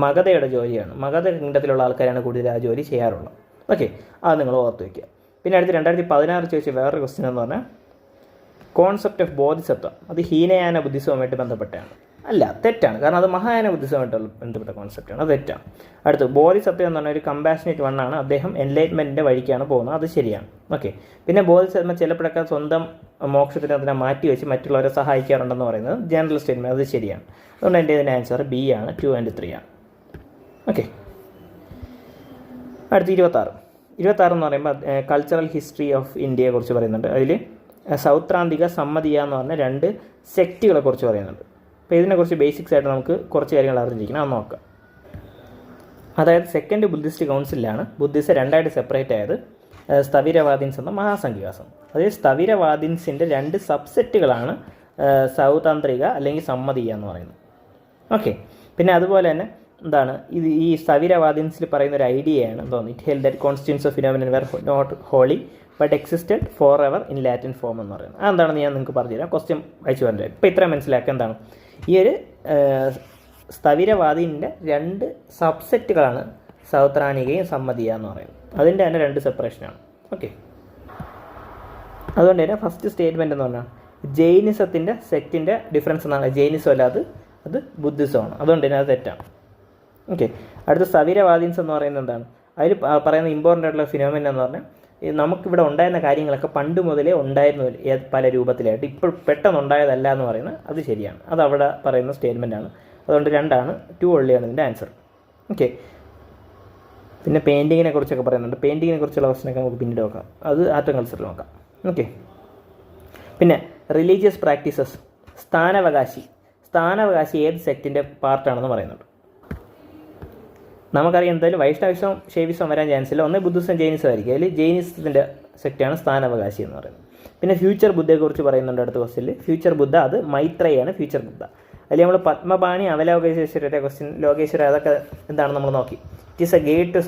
മഗധയുടെ ജോലിയാണ്. മഗധ കിങ്ഡത്തിലുള്ള ആൾക്കാരാണ് കൂടുതൽ ആ ജോലി ചെയ്യാറുള്ളത്. ഓക്കെ, അത് നിങ്ങൾ ഓർത്ത് വയ്ക്കുക. പിന്നെ അടുത്ത് 2016 ചോദിച്ച വേറൊരു ക്വസ്റ്റ്യൻ എന്ന് പറഞ്ഞാൽ കോൺസെപ്റ്റ് ഓഫ് ബോധിസത്വം, അത് ഹീനയാന ബുദ്ധിസവുമായിട്ട് ബന്ധപ്പെട്ടാണ്. അല്ല, തെറ്റാണ്, കാരണം അത് മഹായാന ബുദ്ധിസവുമായിട്ടുള്ള ബന്ധപ്പെട്ട കോൺസെപ്റ്റാണ്, അത് തെറ്റാണ്. അടുത്ത് ബോധിസത്വം എന്ന് പറഞ്ഞാൽ ഒരു കമ്പാഷനേറ്റ് വണ്ണാണ്, അദ്ദേഹം എൻലൈറ്റ്മെൻറ്റിൻ്റെ വഴിക്കാണ് പോകുന്നത്, അത് ശരിയാണ്. ഓക്കെ, പിന്നെ ബോധിസത്വം ചിലപ്പോഴൊക്കെ സ്വന്തം മോക്ഷത്തിന് അതിനെ മാറ്റി വെച്ച് മറ്റുള്ളവരെ സഹായിക്കാറുണ്ടെന്ന് പറയുന്നത് ജനറൽ സ്റ്റേറ്റ്മെൻറ്റ്, അത് ശരിയാണ്. അതുകൊണ്ട് എൻ്റെ ഇതിൻ്റെ ആൻസർ ബി ആണ്, 2 and 3 ആണ്. ഓക്കെ, അടുത്ത് 26 എന്ന് പറയുമ്പോൾ കൾച്ചറൽ ഹിസ്റ്ററി ഓഫ് ഇന്ത്യയെക്കുറിച്ച് പറയുന്നുണ്ട്. അതിൽ സൗത്രാന്തിക, സമ്മതിയ എന്ന് പറഞ്ഞ 2 സെക്റ്റുകളെ കുറിച്ച് പറയുന്നുണ്ട്. അപ്പോൾ ഇതിനെക്കുറിച്ച് ബേസിക്സ് ആയിട്ട് നമുക്ക് കുറച്ച് കാര്യങ്ങൾ അറിഞ്ഞിരിക്കണം, അത് നോക്കാം. അതായത് സെക്കൻഡ് ബുദ്ധിസ്റ്റ് കൗൺസിലാണ് ബുദ്ധിസം 2ആയിട്ട് സെപ്പറേറ്റ് ആയത്, സ്ഥവിരവാദിൻസ് എന്ന മഹാസംഘികാസം. അതായത് സ്ഥവിരവാദിൻസിൻ്റെ 2 സബ്സെറ്റുകളാണ് സൗതാന്ത്രിക അല്ലെങ്കിൽ സമ്മതിയ എന്ന് പറയുന്നത്. ഓക്കെ, പിന്നെ അതുപോലെ തന്നെ എന്താണ് ഈ സ്ഥവിരവാദിൻസിൽ പറയുന്ന ഒരു ഐഡിയയാണ് എന്തോന്ന്, it held that constants of phenomenon were not wholly but existed for ever in latent form എന്ന് പറയുന്നത്. അതെന്താണെന്ന് ഞാൻ നിങ്ങൾക്ക് പറഞ്ഞുതരാം, ക്വസ്റ്റ്യൻ അയച്ചു പറഞ്ഞത്. ഇപ്പോൾ ഇത്ര മനസ്സിലാക്കുക എന്താണ് ഈ ഒരു സ്ഥവിരവാദിൻ്റെ 2 സബ്സെറ്റുകളാണ് സൗത്രാനികയും സമ്മതിയ എന്ന് പറയുന്നത്. അതിൻ്റെ തന്നെ 2 സെപ്പറേഷനാണ്. ഓക്കെ, അതുകൊണ്ട് തന്നെ ഫസ്റ്റ് സ്റ്റേറ്റ്മെൻറ്റ് എന്ന് പറഞ്ഞാൽ ജൈനിസത്തിൻ്റെ സെക്റ്റിൻ്റെ ഡിഫറൻസ് എന്നാണ്. ജൈനിസം അല്ല, അത് ബുദ്ധിസമാണ്, അതുകൊണ്ട് തന്നെ അത് തെറ്റാണ്. ഓക്കെ, അടുത്ത സ്ഥവിരവാദിൻസ് എന്ന് പറയുന്നത് എന്താണ്, അതിൽ പറയുന്ന ഇമ്പോർട്ടൻ്റ് ആയിട്ടുള്ള ഫിനോമിന എന്ന് പറഞ്ഞാൽ നമുക്കിവിടെ ഉണ്ടായിരുന്ന കാര്യങ്ങളൊക്കെ പണ്ട് മുതലേ ഉണ്ടായിരുന്നു പല രൂപത്തിലായിട്ട്, ഇപ്പോൾ പെട്ടെന്ന് ഉണ്ടായതല്ല എന്ന് പറയുന്നത് അത് ശരിയാണ്. അത് അവിടെ പറയുന്ന സ്റ്റേറ്റ്മെൻറ്റാണ്. അതുകൊണ്ട് 2 ആണ്, 2 ഉള്ളിയാണ് ഇതിൻ്റെ ആൻസർ. ഓക്കെ, പിന്നെ പെയിൻറ്റിങ്ങിനെ കുറിച്ചൊക്കെ പറയുന്നുണ്ട്. പെയിൻറ്റിങ്ങിനെ കുറിച്ചുള്ള ക്വസ്റ്റ്യനൊക്കെ നമുക്ക് പിന്നീട് നോക്കാം, അത് ആർട്ട് ആൻഡ് കൾച്ചറിൽ നോക്കാം. ഓക്കെ, പിന്നെ റിലീജിയസ് പ്രാക്ടീസസ്, സ്ഥാനാവകാശി ഏത് സെക്റ്റിൻ്റെ പാർട്ടാണെന്ന് പറയുന്നുണ്ട്. നമുക്കറിയാം എന്തായാലും വൈഷ്ണവിസം ശൈവിസം വരാൻ ചാൻസ് ഇല്ല, ഒന്ന് ബുദ്ധിസം ജൈനിസം ആയിരിക്കും. അതിൽ ജൈനിസത്തിൻ്റെ സെക്റ്റാണ് സ്ഥാനാവകാശി എന്ന് പറയുന്നത്. പിന്നെ ഫ്യൂച്ചർ ബുദ്ധയെക്കുറിച്ച് പറയുന്നുണ്ട് അടുത്ത ക്വസ്റ്റ്യനിൽ. ഫ്യൂച്ചർ ബുദ്ധ, അത് മൈത്രയാണ് ഫ്യൂച്ചർ ബുദ്ധ. അതിൽ നമ്മൾ പത്മപാണി, അവലോകേശ്വരയുടെ ക്വസ്റ്റ്യൻ, ലോകേശ്വര, അതൊക്കെ എന്താണ് നമ്മൾ നോക്കി. It is a guide to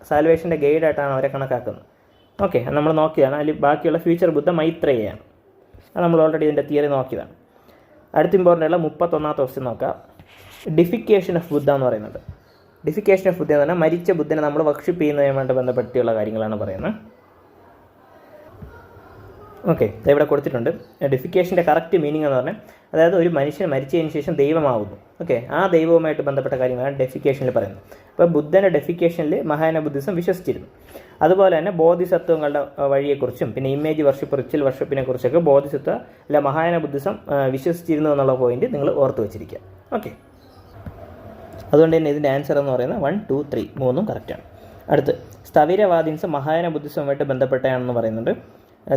സാൽവേഷൻ്റെ ഗൈഡായിട്ടാണ് അവരെ കണക്കാക്കുന്നത്. ഓക്കെ, നമ്മൾ നോക്കിയതാണ്. അതിൽ ബാക്കിയുള്ള ഫ്യൂച്ചർ ബുദ്ധ മൈത്രയാണ്, അത് നമ്മൾ ഓൾറെഡി ഇതിൻ്റെ തിയറി നോക്കിയതാണ്. അടുത്ത ഇമ്പോർട്ടൻ്റ് ഉള്ള 31ാമത്തെ ക്വസ്റ്റ്യൻ നോക്കാം. ഡിഫിക്കേഷൻ ഓഫ് ബുദ്ധ എന്ന് പറയുന്നുണ്ട്. ഡിഫിക്കേഷൻ ഓഫ് ബുദ്ധ എന്ന് പറഞ്ഞാൽ മരിച്ച ബുദ്ധനെ നമ്മൾ വർഷിപ്പ് ചെയ്യുന്നതുമായിട്ട് ബന്ധപ്പെട്ടിയുള്ള കാര്യങ്ങളാണ് പറയുന്നത്. ഓക്കെ, ഇവിടെ കൊടുത്തിട്ടുണ്ട്. ഡിഫിക്കേഷൻ്റെ കറക്റ്റ് മീനിങ് എന്ന് പറഞ്ഞാൽ അതായത് ഒരു മനുഷ്യൻ മരിച്ചതിന് ശേഷം ദൈവമാവുന്നു. ഓക്കെ, ആ ദൈവവുമായിട്ട് ബന്ധപ്പെട്ട കാര്യങ്ങളാണ് ഡെഫിക്കേഷനിൽ പറയുന്നത്. അപ്പോൾ ബുദ്ധൻ്റെ ഡെഫിക്കേഷനിൽ മഹായാന ബുദ്ധിസം വിശ്വസിച്ചിരുന്നു. അതുപോലെ തന്നെ ബോധിസത്വങ്ങളുടെ വഴിയെക്കുറിച്ചും പിന്നെ ഇമേജ് വർഷിപ്പ്, റിച്വൽ വർഷിപ്പിനെ കുറിച്ചൊക്കെ ബോധിസത്വ അല്ല മഹായാന ബുദ്ധിസം വിശ്വസിച്ചിരുന്നു എന്നുള്ള പോയിന്റ് നിങ്ങൾ ഓർത്ത് വെച്ചിരിക്കുക. ഓക്കെ, അതുകൊണ്ട് തന്നെ ഇതിൻ്റെ ആൻസർ എന്ന് പറയുന്നത് 1, 2, 3 3ഉം കറക്റ്റാണ്. അടുത്ത് സ്ഥവിരവാദിൻസ് മഹായാന ബുദ്ധിസവുമായിട്ട് ബന്ധപ്പെട്ടാണെന്ന് പറയുന്നുണ്ട്.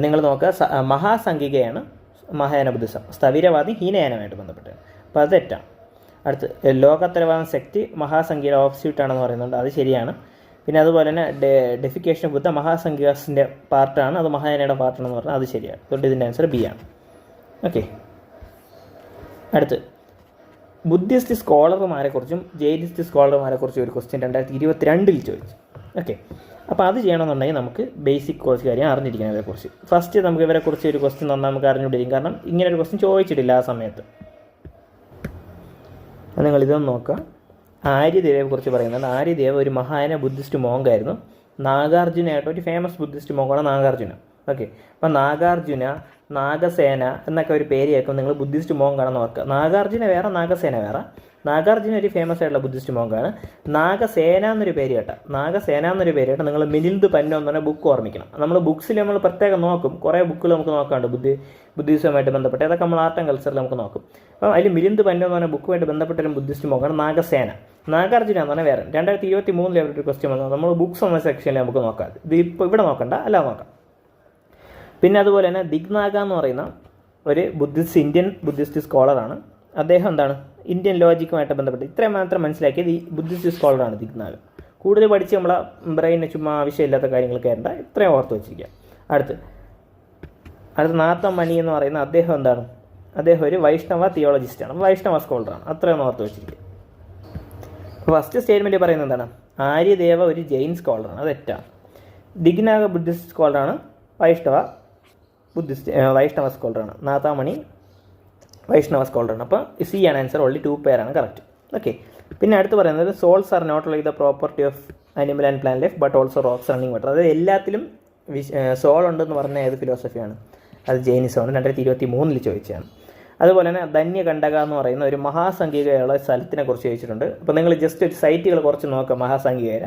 നിങ്ങൾ നോക്കുക, മഹാസംഘികയാണ് മഹായാന ബുദ്ധിസം, സ്ഥവിരവാദി ഹീനയാനുമായിട്ട് ബന്ധപ്പെട്ടാണ്, അപ്പോൾ അത് തെറ്റാണ്. അടുത്ത് ലോകോത്തരവാദം സെക്റ്റ് മഹാസംഖ്യയുടെ ഓപ്പോസിറ്റ് ആണെന്ന് പറയുന്നുണ്ട്, അത് ശരിയാണ്. പിന്നെ അതുപോലെ തന്നെ ഡെഫിക്കേഷൻ ബുദ്ധ മഹാസംഖ്യാസിൻ്റെ പാർട്ടാണ്, അത് മഹായാനയുടെ പാർട്ടാണെന്ന് പറഞ്ഞാൽ അത് ശരിയാണ്. അതുകൊണ്ട് ഇതിൻ്റെ ആൻസർ ബി ആണ്. ഓക്കെ, അടുത്ത് ബുദ്ധിസ്റ്റ് സ്കോളർമാരെക്കുറിച്ചും ജെയിനിസ്റ്റ് സ്കോളർമാരെക്കുറിച്ചും ഒരു ക്വസ്റ്റ്യൻ 2022 ചോദിച്ചു. ഓക്കെ, അപ്പോൾ അത് ചെയ്യണമെന്നുണ്ടെങ്കിൽ നമുക്ക് ബേസിക് കുറച്ച് കാര്യം അറിഞ്ഞിരിക്കണം ഇവരെക്കുറിച്ച്. ഫസ്റ്റ് നമുക്ക് ഇവരെക്കുറിച്ച് ഒരു ക്വസ്റ്റ്യൻ തന്നാൽ നമുക്ക് അറിഞ്ഞുകൊണ്ടിരിക്കും, കാരണം ഇങ്ങനെ ഒരു ക്വസ്റ്റ്യൻ ചോദിച്ചിട്ടില്ല ആ സമയത്ത്. നിങ്ങളിതൊന്ന് നോക്കുക. ആര്യദേവയെക്കുറിച്ച് പറയുന്നത്, ആര്യദേവ ഒരു മഹായാന ബുദ്ധിസ്റ്റ് മോങ്കായിരുന്നു. നാഗാർജുനയായിട്ട് ഒരു ഫേമസ് ബുദ്ധിസ്റ്റ് മോങ്കാണ് നാഗാർജുന. ഓക്കെ, അപ്പോൾ നാഗാർജുന, നാഗസേന എന്നൊക്കെ ഒരു പേര് കേൾക്കും നിങ്ങൾ ബുദ്ധിസ്റ്റ് മോങ്കാണെന്ന് ഓർക്കുക. നാഗാർജുന വേറെ, നാഗസേന വേറെ. നാഗാർജുന ഒരു ഫേമസ് ആയിട്ടുള്ള ബുദ്ധിസ്റ്റ് മോങ്കാണ്. നാഗസേന എന്നൊരു പേര് കേട്ട നിങ്ങൾ മിലിന്ദ് പന്നോ എന്ന് പറഞ്ഞ ബുക്ക് ഓർമ്മിക്കണം. നമ്മൾ ബുക്സിൽ നമ്മൾ പ്രത്യേകം നോക്കും, കുറേ ബുക്കുകൾ നമുക്ക് നോക്കാണ്ട് ബുദ്ധിസവുമായിട്ട് ബന്ധപ്പെട്ട്, അതൊക്കെ നമ്മൾ ആർട്ട് ആൻഡ് കൾച്ചറിൽ നമുക്ക് നോക്കും. അപ്പോൾ അതിൽ മിലിന്ദ് പന്നോ എന്ന് പറഞ്ഞ ബുക്കുമായിട്ട് ബന്ധപ്പെട്ടൊരു ബുദ്ധിസ്റ്റ് മോങ്കാണ് നാഗസേന. നാഗാർജുന എന്ന് പറഞ്ഞാൽ വേറെ. 2023 ഒരു ക്വസ്റ്റ്യൻ വന്നു, നമ്മൾ ബുക്സ് എന്ന സെക്ഷനിൽ നമുക്ക് നോക്കാം. ഇത് ഇപ്പോൾ ഇവിടെ നോക്കണ്ട, അല്ലാതെ നോക്കാം. പിന്നെ അതുപോലെ തന്നെ ദിഗ്നാഗ എന്ന് പറയുന്ന ഒരു ഇന്ത്യൻ ബുദ്ധിസ്റ്റ് സ്കോളറാണ്. അദ്ദേഹം എന്താണ്, ഇന്ത്യൻ ലോജിക്കുമായിട്ട് ബന്ധപ്പെട്ട് ഇത്രയും മാത്രം മനസ്സിലാക്കിയത് ഈ ബുദ്ധിസ്റ്റ് സ്കോളറാണ് ദിഗ്നാഗ. കൂടുതൽ പഠിച്ച് നമ്മളെ ബ്രെയിനിന് ചുമ്മാ ആവശ്യമില്ലാത്ത കാര്യങ്ങൾ കയറേണ്ട, ഇത്രയും ഓർത്ത് വെച്ചിരിക്കുക. അടുത്ത് നാത്തം മണി എന്ന് പറയുന്ന അദ്ദേഹം എന്താണ്, അദ്ദേഹം ഒരു വൈഷ്ണവ തിയോളജിസ്റ്റാണ്, വൈഷ്ണവ സ്കോളറാണ്. അത്രയും ഓർത്ത് വെച്ചിരിക്കുക. ഫസ്റ്റ് സ്റ്റേറ്റ്മെൻറ്റ് പറയുന്നത് എന്താണ്, ആര്യദേവ ഒരു ജെയിൻ സ്കോളറാണ്, അത് തെറ്റാണ്. ദിഗ്നാഗ ബുദ്ധിസ്റ്റ് സ്കോളറാണ്, വൈഷ്ണവ സ്കോളറാണ്. നാഥാമണി വൈഷ്ണവ സ്കോളറാണ്. അപ്പോൾ സി ആണ് ആൻസർ, ഓൺലി 2 പേരാണ് കറക്റ്റ്. ഓക്കെ, പിന്നെ അടുത്ത് പറയുന്നത് souls are not like the property of animal and plant life but also rocks running water. അതായത് എല്ലാത്തിലും സോൾ ഉണ്ടെന്ന് പറഞ്ഞ ഏത് ഫിലോസഫിയാണ്, അത് ജൈനിസമാണ്. 2023 ചോദിച്ചതാണ്. അതുപോലെ തന്നെ ധന്യകണ്ടക എന്ന് പറയുന്ന ഒരു മഹാസംഖ്യകയുള്ള സ്ഥലത്തിനെ കുറിച്ച് ചോദിച്ചിട്ടുണ്ട്. അപ്പോൾ നിങ്ങൾ ജസ്റ്റ് ഒരു സൈറ്റുകൾ കുറച്ച് നോക്കുക. മഹാസംഖ്യകര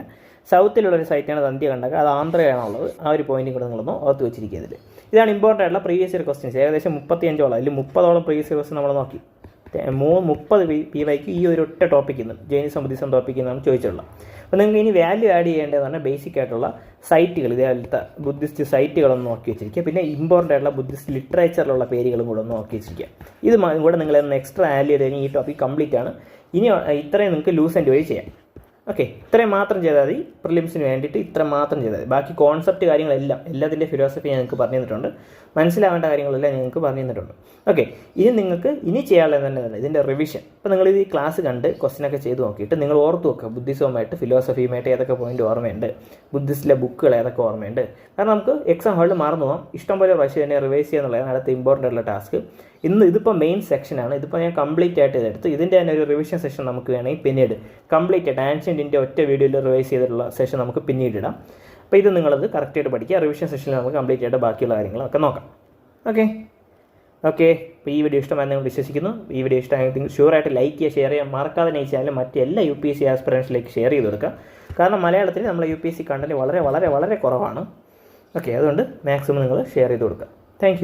സൗത്തിലുള്ളൊരു സൈറ്റാണ് ധന്യകണ്ടക, അത് ആന്ധ്രയാണുള്ളത്. ആ ഒരു പോയിന്റും കൂടെ നിങ്ങളൊന്ന് ഓർത്ത് വെച്ചിരിക്കുക. ഇതാണ് ഇമ്പോർട്ടൻ്റ് ആയിട്ടുള്ള പ്രീവിയസ് ഇയർ ക്വസ്റ്റ്യൻസ്. ഏകദേശം 35ഓളം, അതിൽ 30ഓളം പ്രീവിയസ് ഇയർ ക്വസ്റ്റ്യൻ നമ്മൾ നോക്കി. 30 PYക്ക് ഈ ഒരു ഒറ്റ ടോപ്പിക്കിൽ നിന്ന് ജൈനിസം ബുദ്ധിസം ടോപ്പിക്കിൽ നിന്നാണ് ചോദിച്ചിട്ടുള്ളത്. അപ്പോൾ നിങ്ങൾക്ക് ഇനി വാല്യൂ ആഡ് ചെയ്യേണ്ടതെന്ന് പറഞ്ഞാൽ ബേസിക് ആയിട്ടുള്ള സൈറ്റുകൾ, ഇതേപോലത്തെ ബുദ്ധിസ്റ്റ് സൈറ്റുകളൊന്ന് നോക്കി വെച്ചിരിക്കുക. പിന്നെ ഇമ്പോർട്ടൻ്റ് ആയിട്ടുള്ള ബുദ്ധിസ്റ്റ് ലിറ്ററേച്ചറിലുള്ള പേരുകളും കൂടെ ഒന്ന് നോക്കി വെച്ചിരിക്കുക. ഇത് കൂടെ നിങ്ങളൊന്ന് എക്സ്ട്രാ ആഡ് ചെയ്ത് കഴിഞ്ഞാൽ ഈ ടോപ്പിക് കംപ്ലീറ്റ് ആണ്. ഇനി ഇത്രയും നിങ്ങൾക്ക് ലൂസ് ആൻഡ് വഴി ചെയ്യാം. ഓക്കെ, ഇത്രയും മാത്രം ചെയ്താൽ മതി. പ്രിലിംസിന് വേണ്ടിയിട്ട് ഇത്ര മാത്രം ചെയ്താൽ മതി. ബാക്കി കോൺസെപ്റ്റ് എല്ലാത്തിൻ്റെ ഫിലോസഫി ഞാൻ നിങ്ങൾക്ക് പറഞ്ഞു തന്നിട്ടുണ്ട്. മനസ്സിലാവേണ്ട കാര്യങ്ങളെല്ലാം നിങ്ങൾക്ക് പറഞ്ഞു തന്നിട്ടുണ്ട്. ഓക്കെ, ഇനി നിങ്ങൾക്ക് ചെയ്യാനുള്ളത് തന്നെ ഇതിൻ്റെ റിവിഷൻ. ഇപ്പോൾ നിങ്ങൾ ഈ ക്ലാസ് കണ്ട് ക്വസ്റ്റ്യനൊക്കെ ചെയ്ത് നോക്കിയിട്ട് നിങ്ങൾ ഓർത്ത് വെക്കുക, ബുദ്ധിസവുമായിട്ട് ഫിലോസഫിയുമായിട്ട് ഏതൊക്കെ പോയിന്റ് ഓർമ്മയുണ്ട്, ബുദ്ധിസ്റ്റിലെ ബുക്കുകൾ ഏതൊക്കെ ഓർമ്മയുണ്ട്. കാരണം നമുക്ക് എക്സാം ഹാളിൽ മറന്നു പോകാം. ഇഷ്ടംപോലെ പ്രാവശ്യം തന്നെ റിവൈസ് ചെയ്യുക എന്നുള്ളതാണ് അടുത്ത ഇമ്പോർട്ടൻ്റ് ആയിട്ടുള്ള ടാസ്ക്. ഇതിപ്പോൾ മെയിൻ സെക്ഷനാണ്. ഇതിപ്പോൾ ഞാൻ കംപ്ലീറ്റ് ആയിട്ട് ഇതെടുത്ത് ഇതിൻ്റെ തന്നെ ഒരു റിവിഷൻ സെഷൻ നമുക്ക് വേണമെങ്കിൽ പിന്നീട് കംപ്ലീറ്റ് ആയിട്ട് ആൻഷ്യൻ്റിൻ്റെ ഒറ്റ വീഡിയോയിൽ റിവൈസ് ചെയ്തിട്ടുള്ള സെഷൻ നമുക്ക് പിന്നീട് ഇടാം. അപ്പോൾ ഇത് നിങ്ങളത് കറക്റ്റായിട്ട് പഠിക്കുക. റിവിഷൻ സെഷനിൽ നമുക്ക് കംപ്ലീറ്റ് ആയിട്ട് ബാക്കിയുള്ള കാര്യങ്ങളൊക്കെ നോക്കാം. ഓക്കെ, അപ്പോൾ ഈ വീഡിയോ ഇഷ്ടമായി നിങ്ങൾ വിശ്വസിക്കുന്നു. ഈ വീഡിയോ ഇഷ്ടമായെങ്കിൽ ഷുവറായിട്ട് ലൈക്ക് ചെയ്യുക, ഷെയർ ചെയ്യാൻ മറക്കാതെ ഈ ചാനൽ മറ്റെല്ലാ UPSC ആസ്പിറൻസിലേക്ക് ഷെയർ ചെയ്ത് കൊടുക്കുക. കാരണം മലയാളത്തിൽ നമ്മളെ UPSC കണ്ടന്റ് വളരെ വളരെ വളരെ കുറവാണ്. ഓക്കെ, അതുകൊണ്ട് മാക്സിമം നിങ്ങൾ ഷെയർ ചെയ്ത് കൊടുക്കുക. താങ്ക്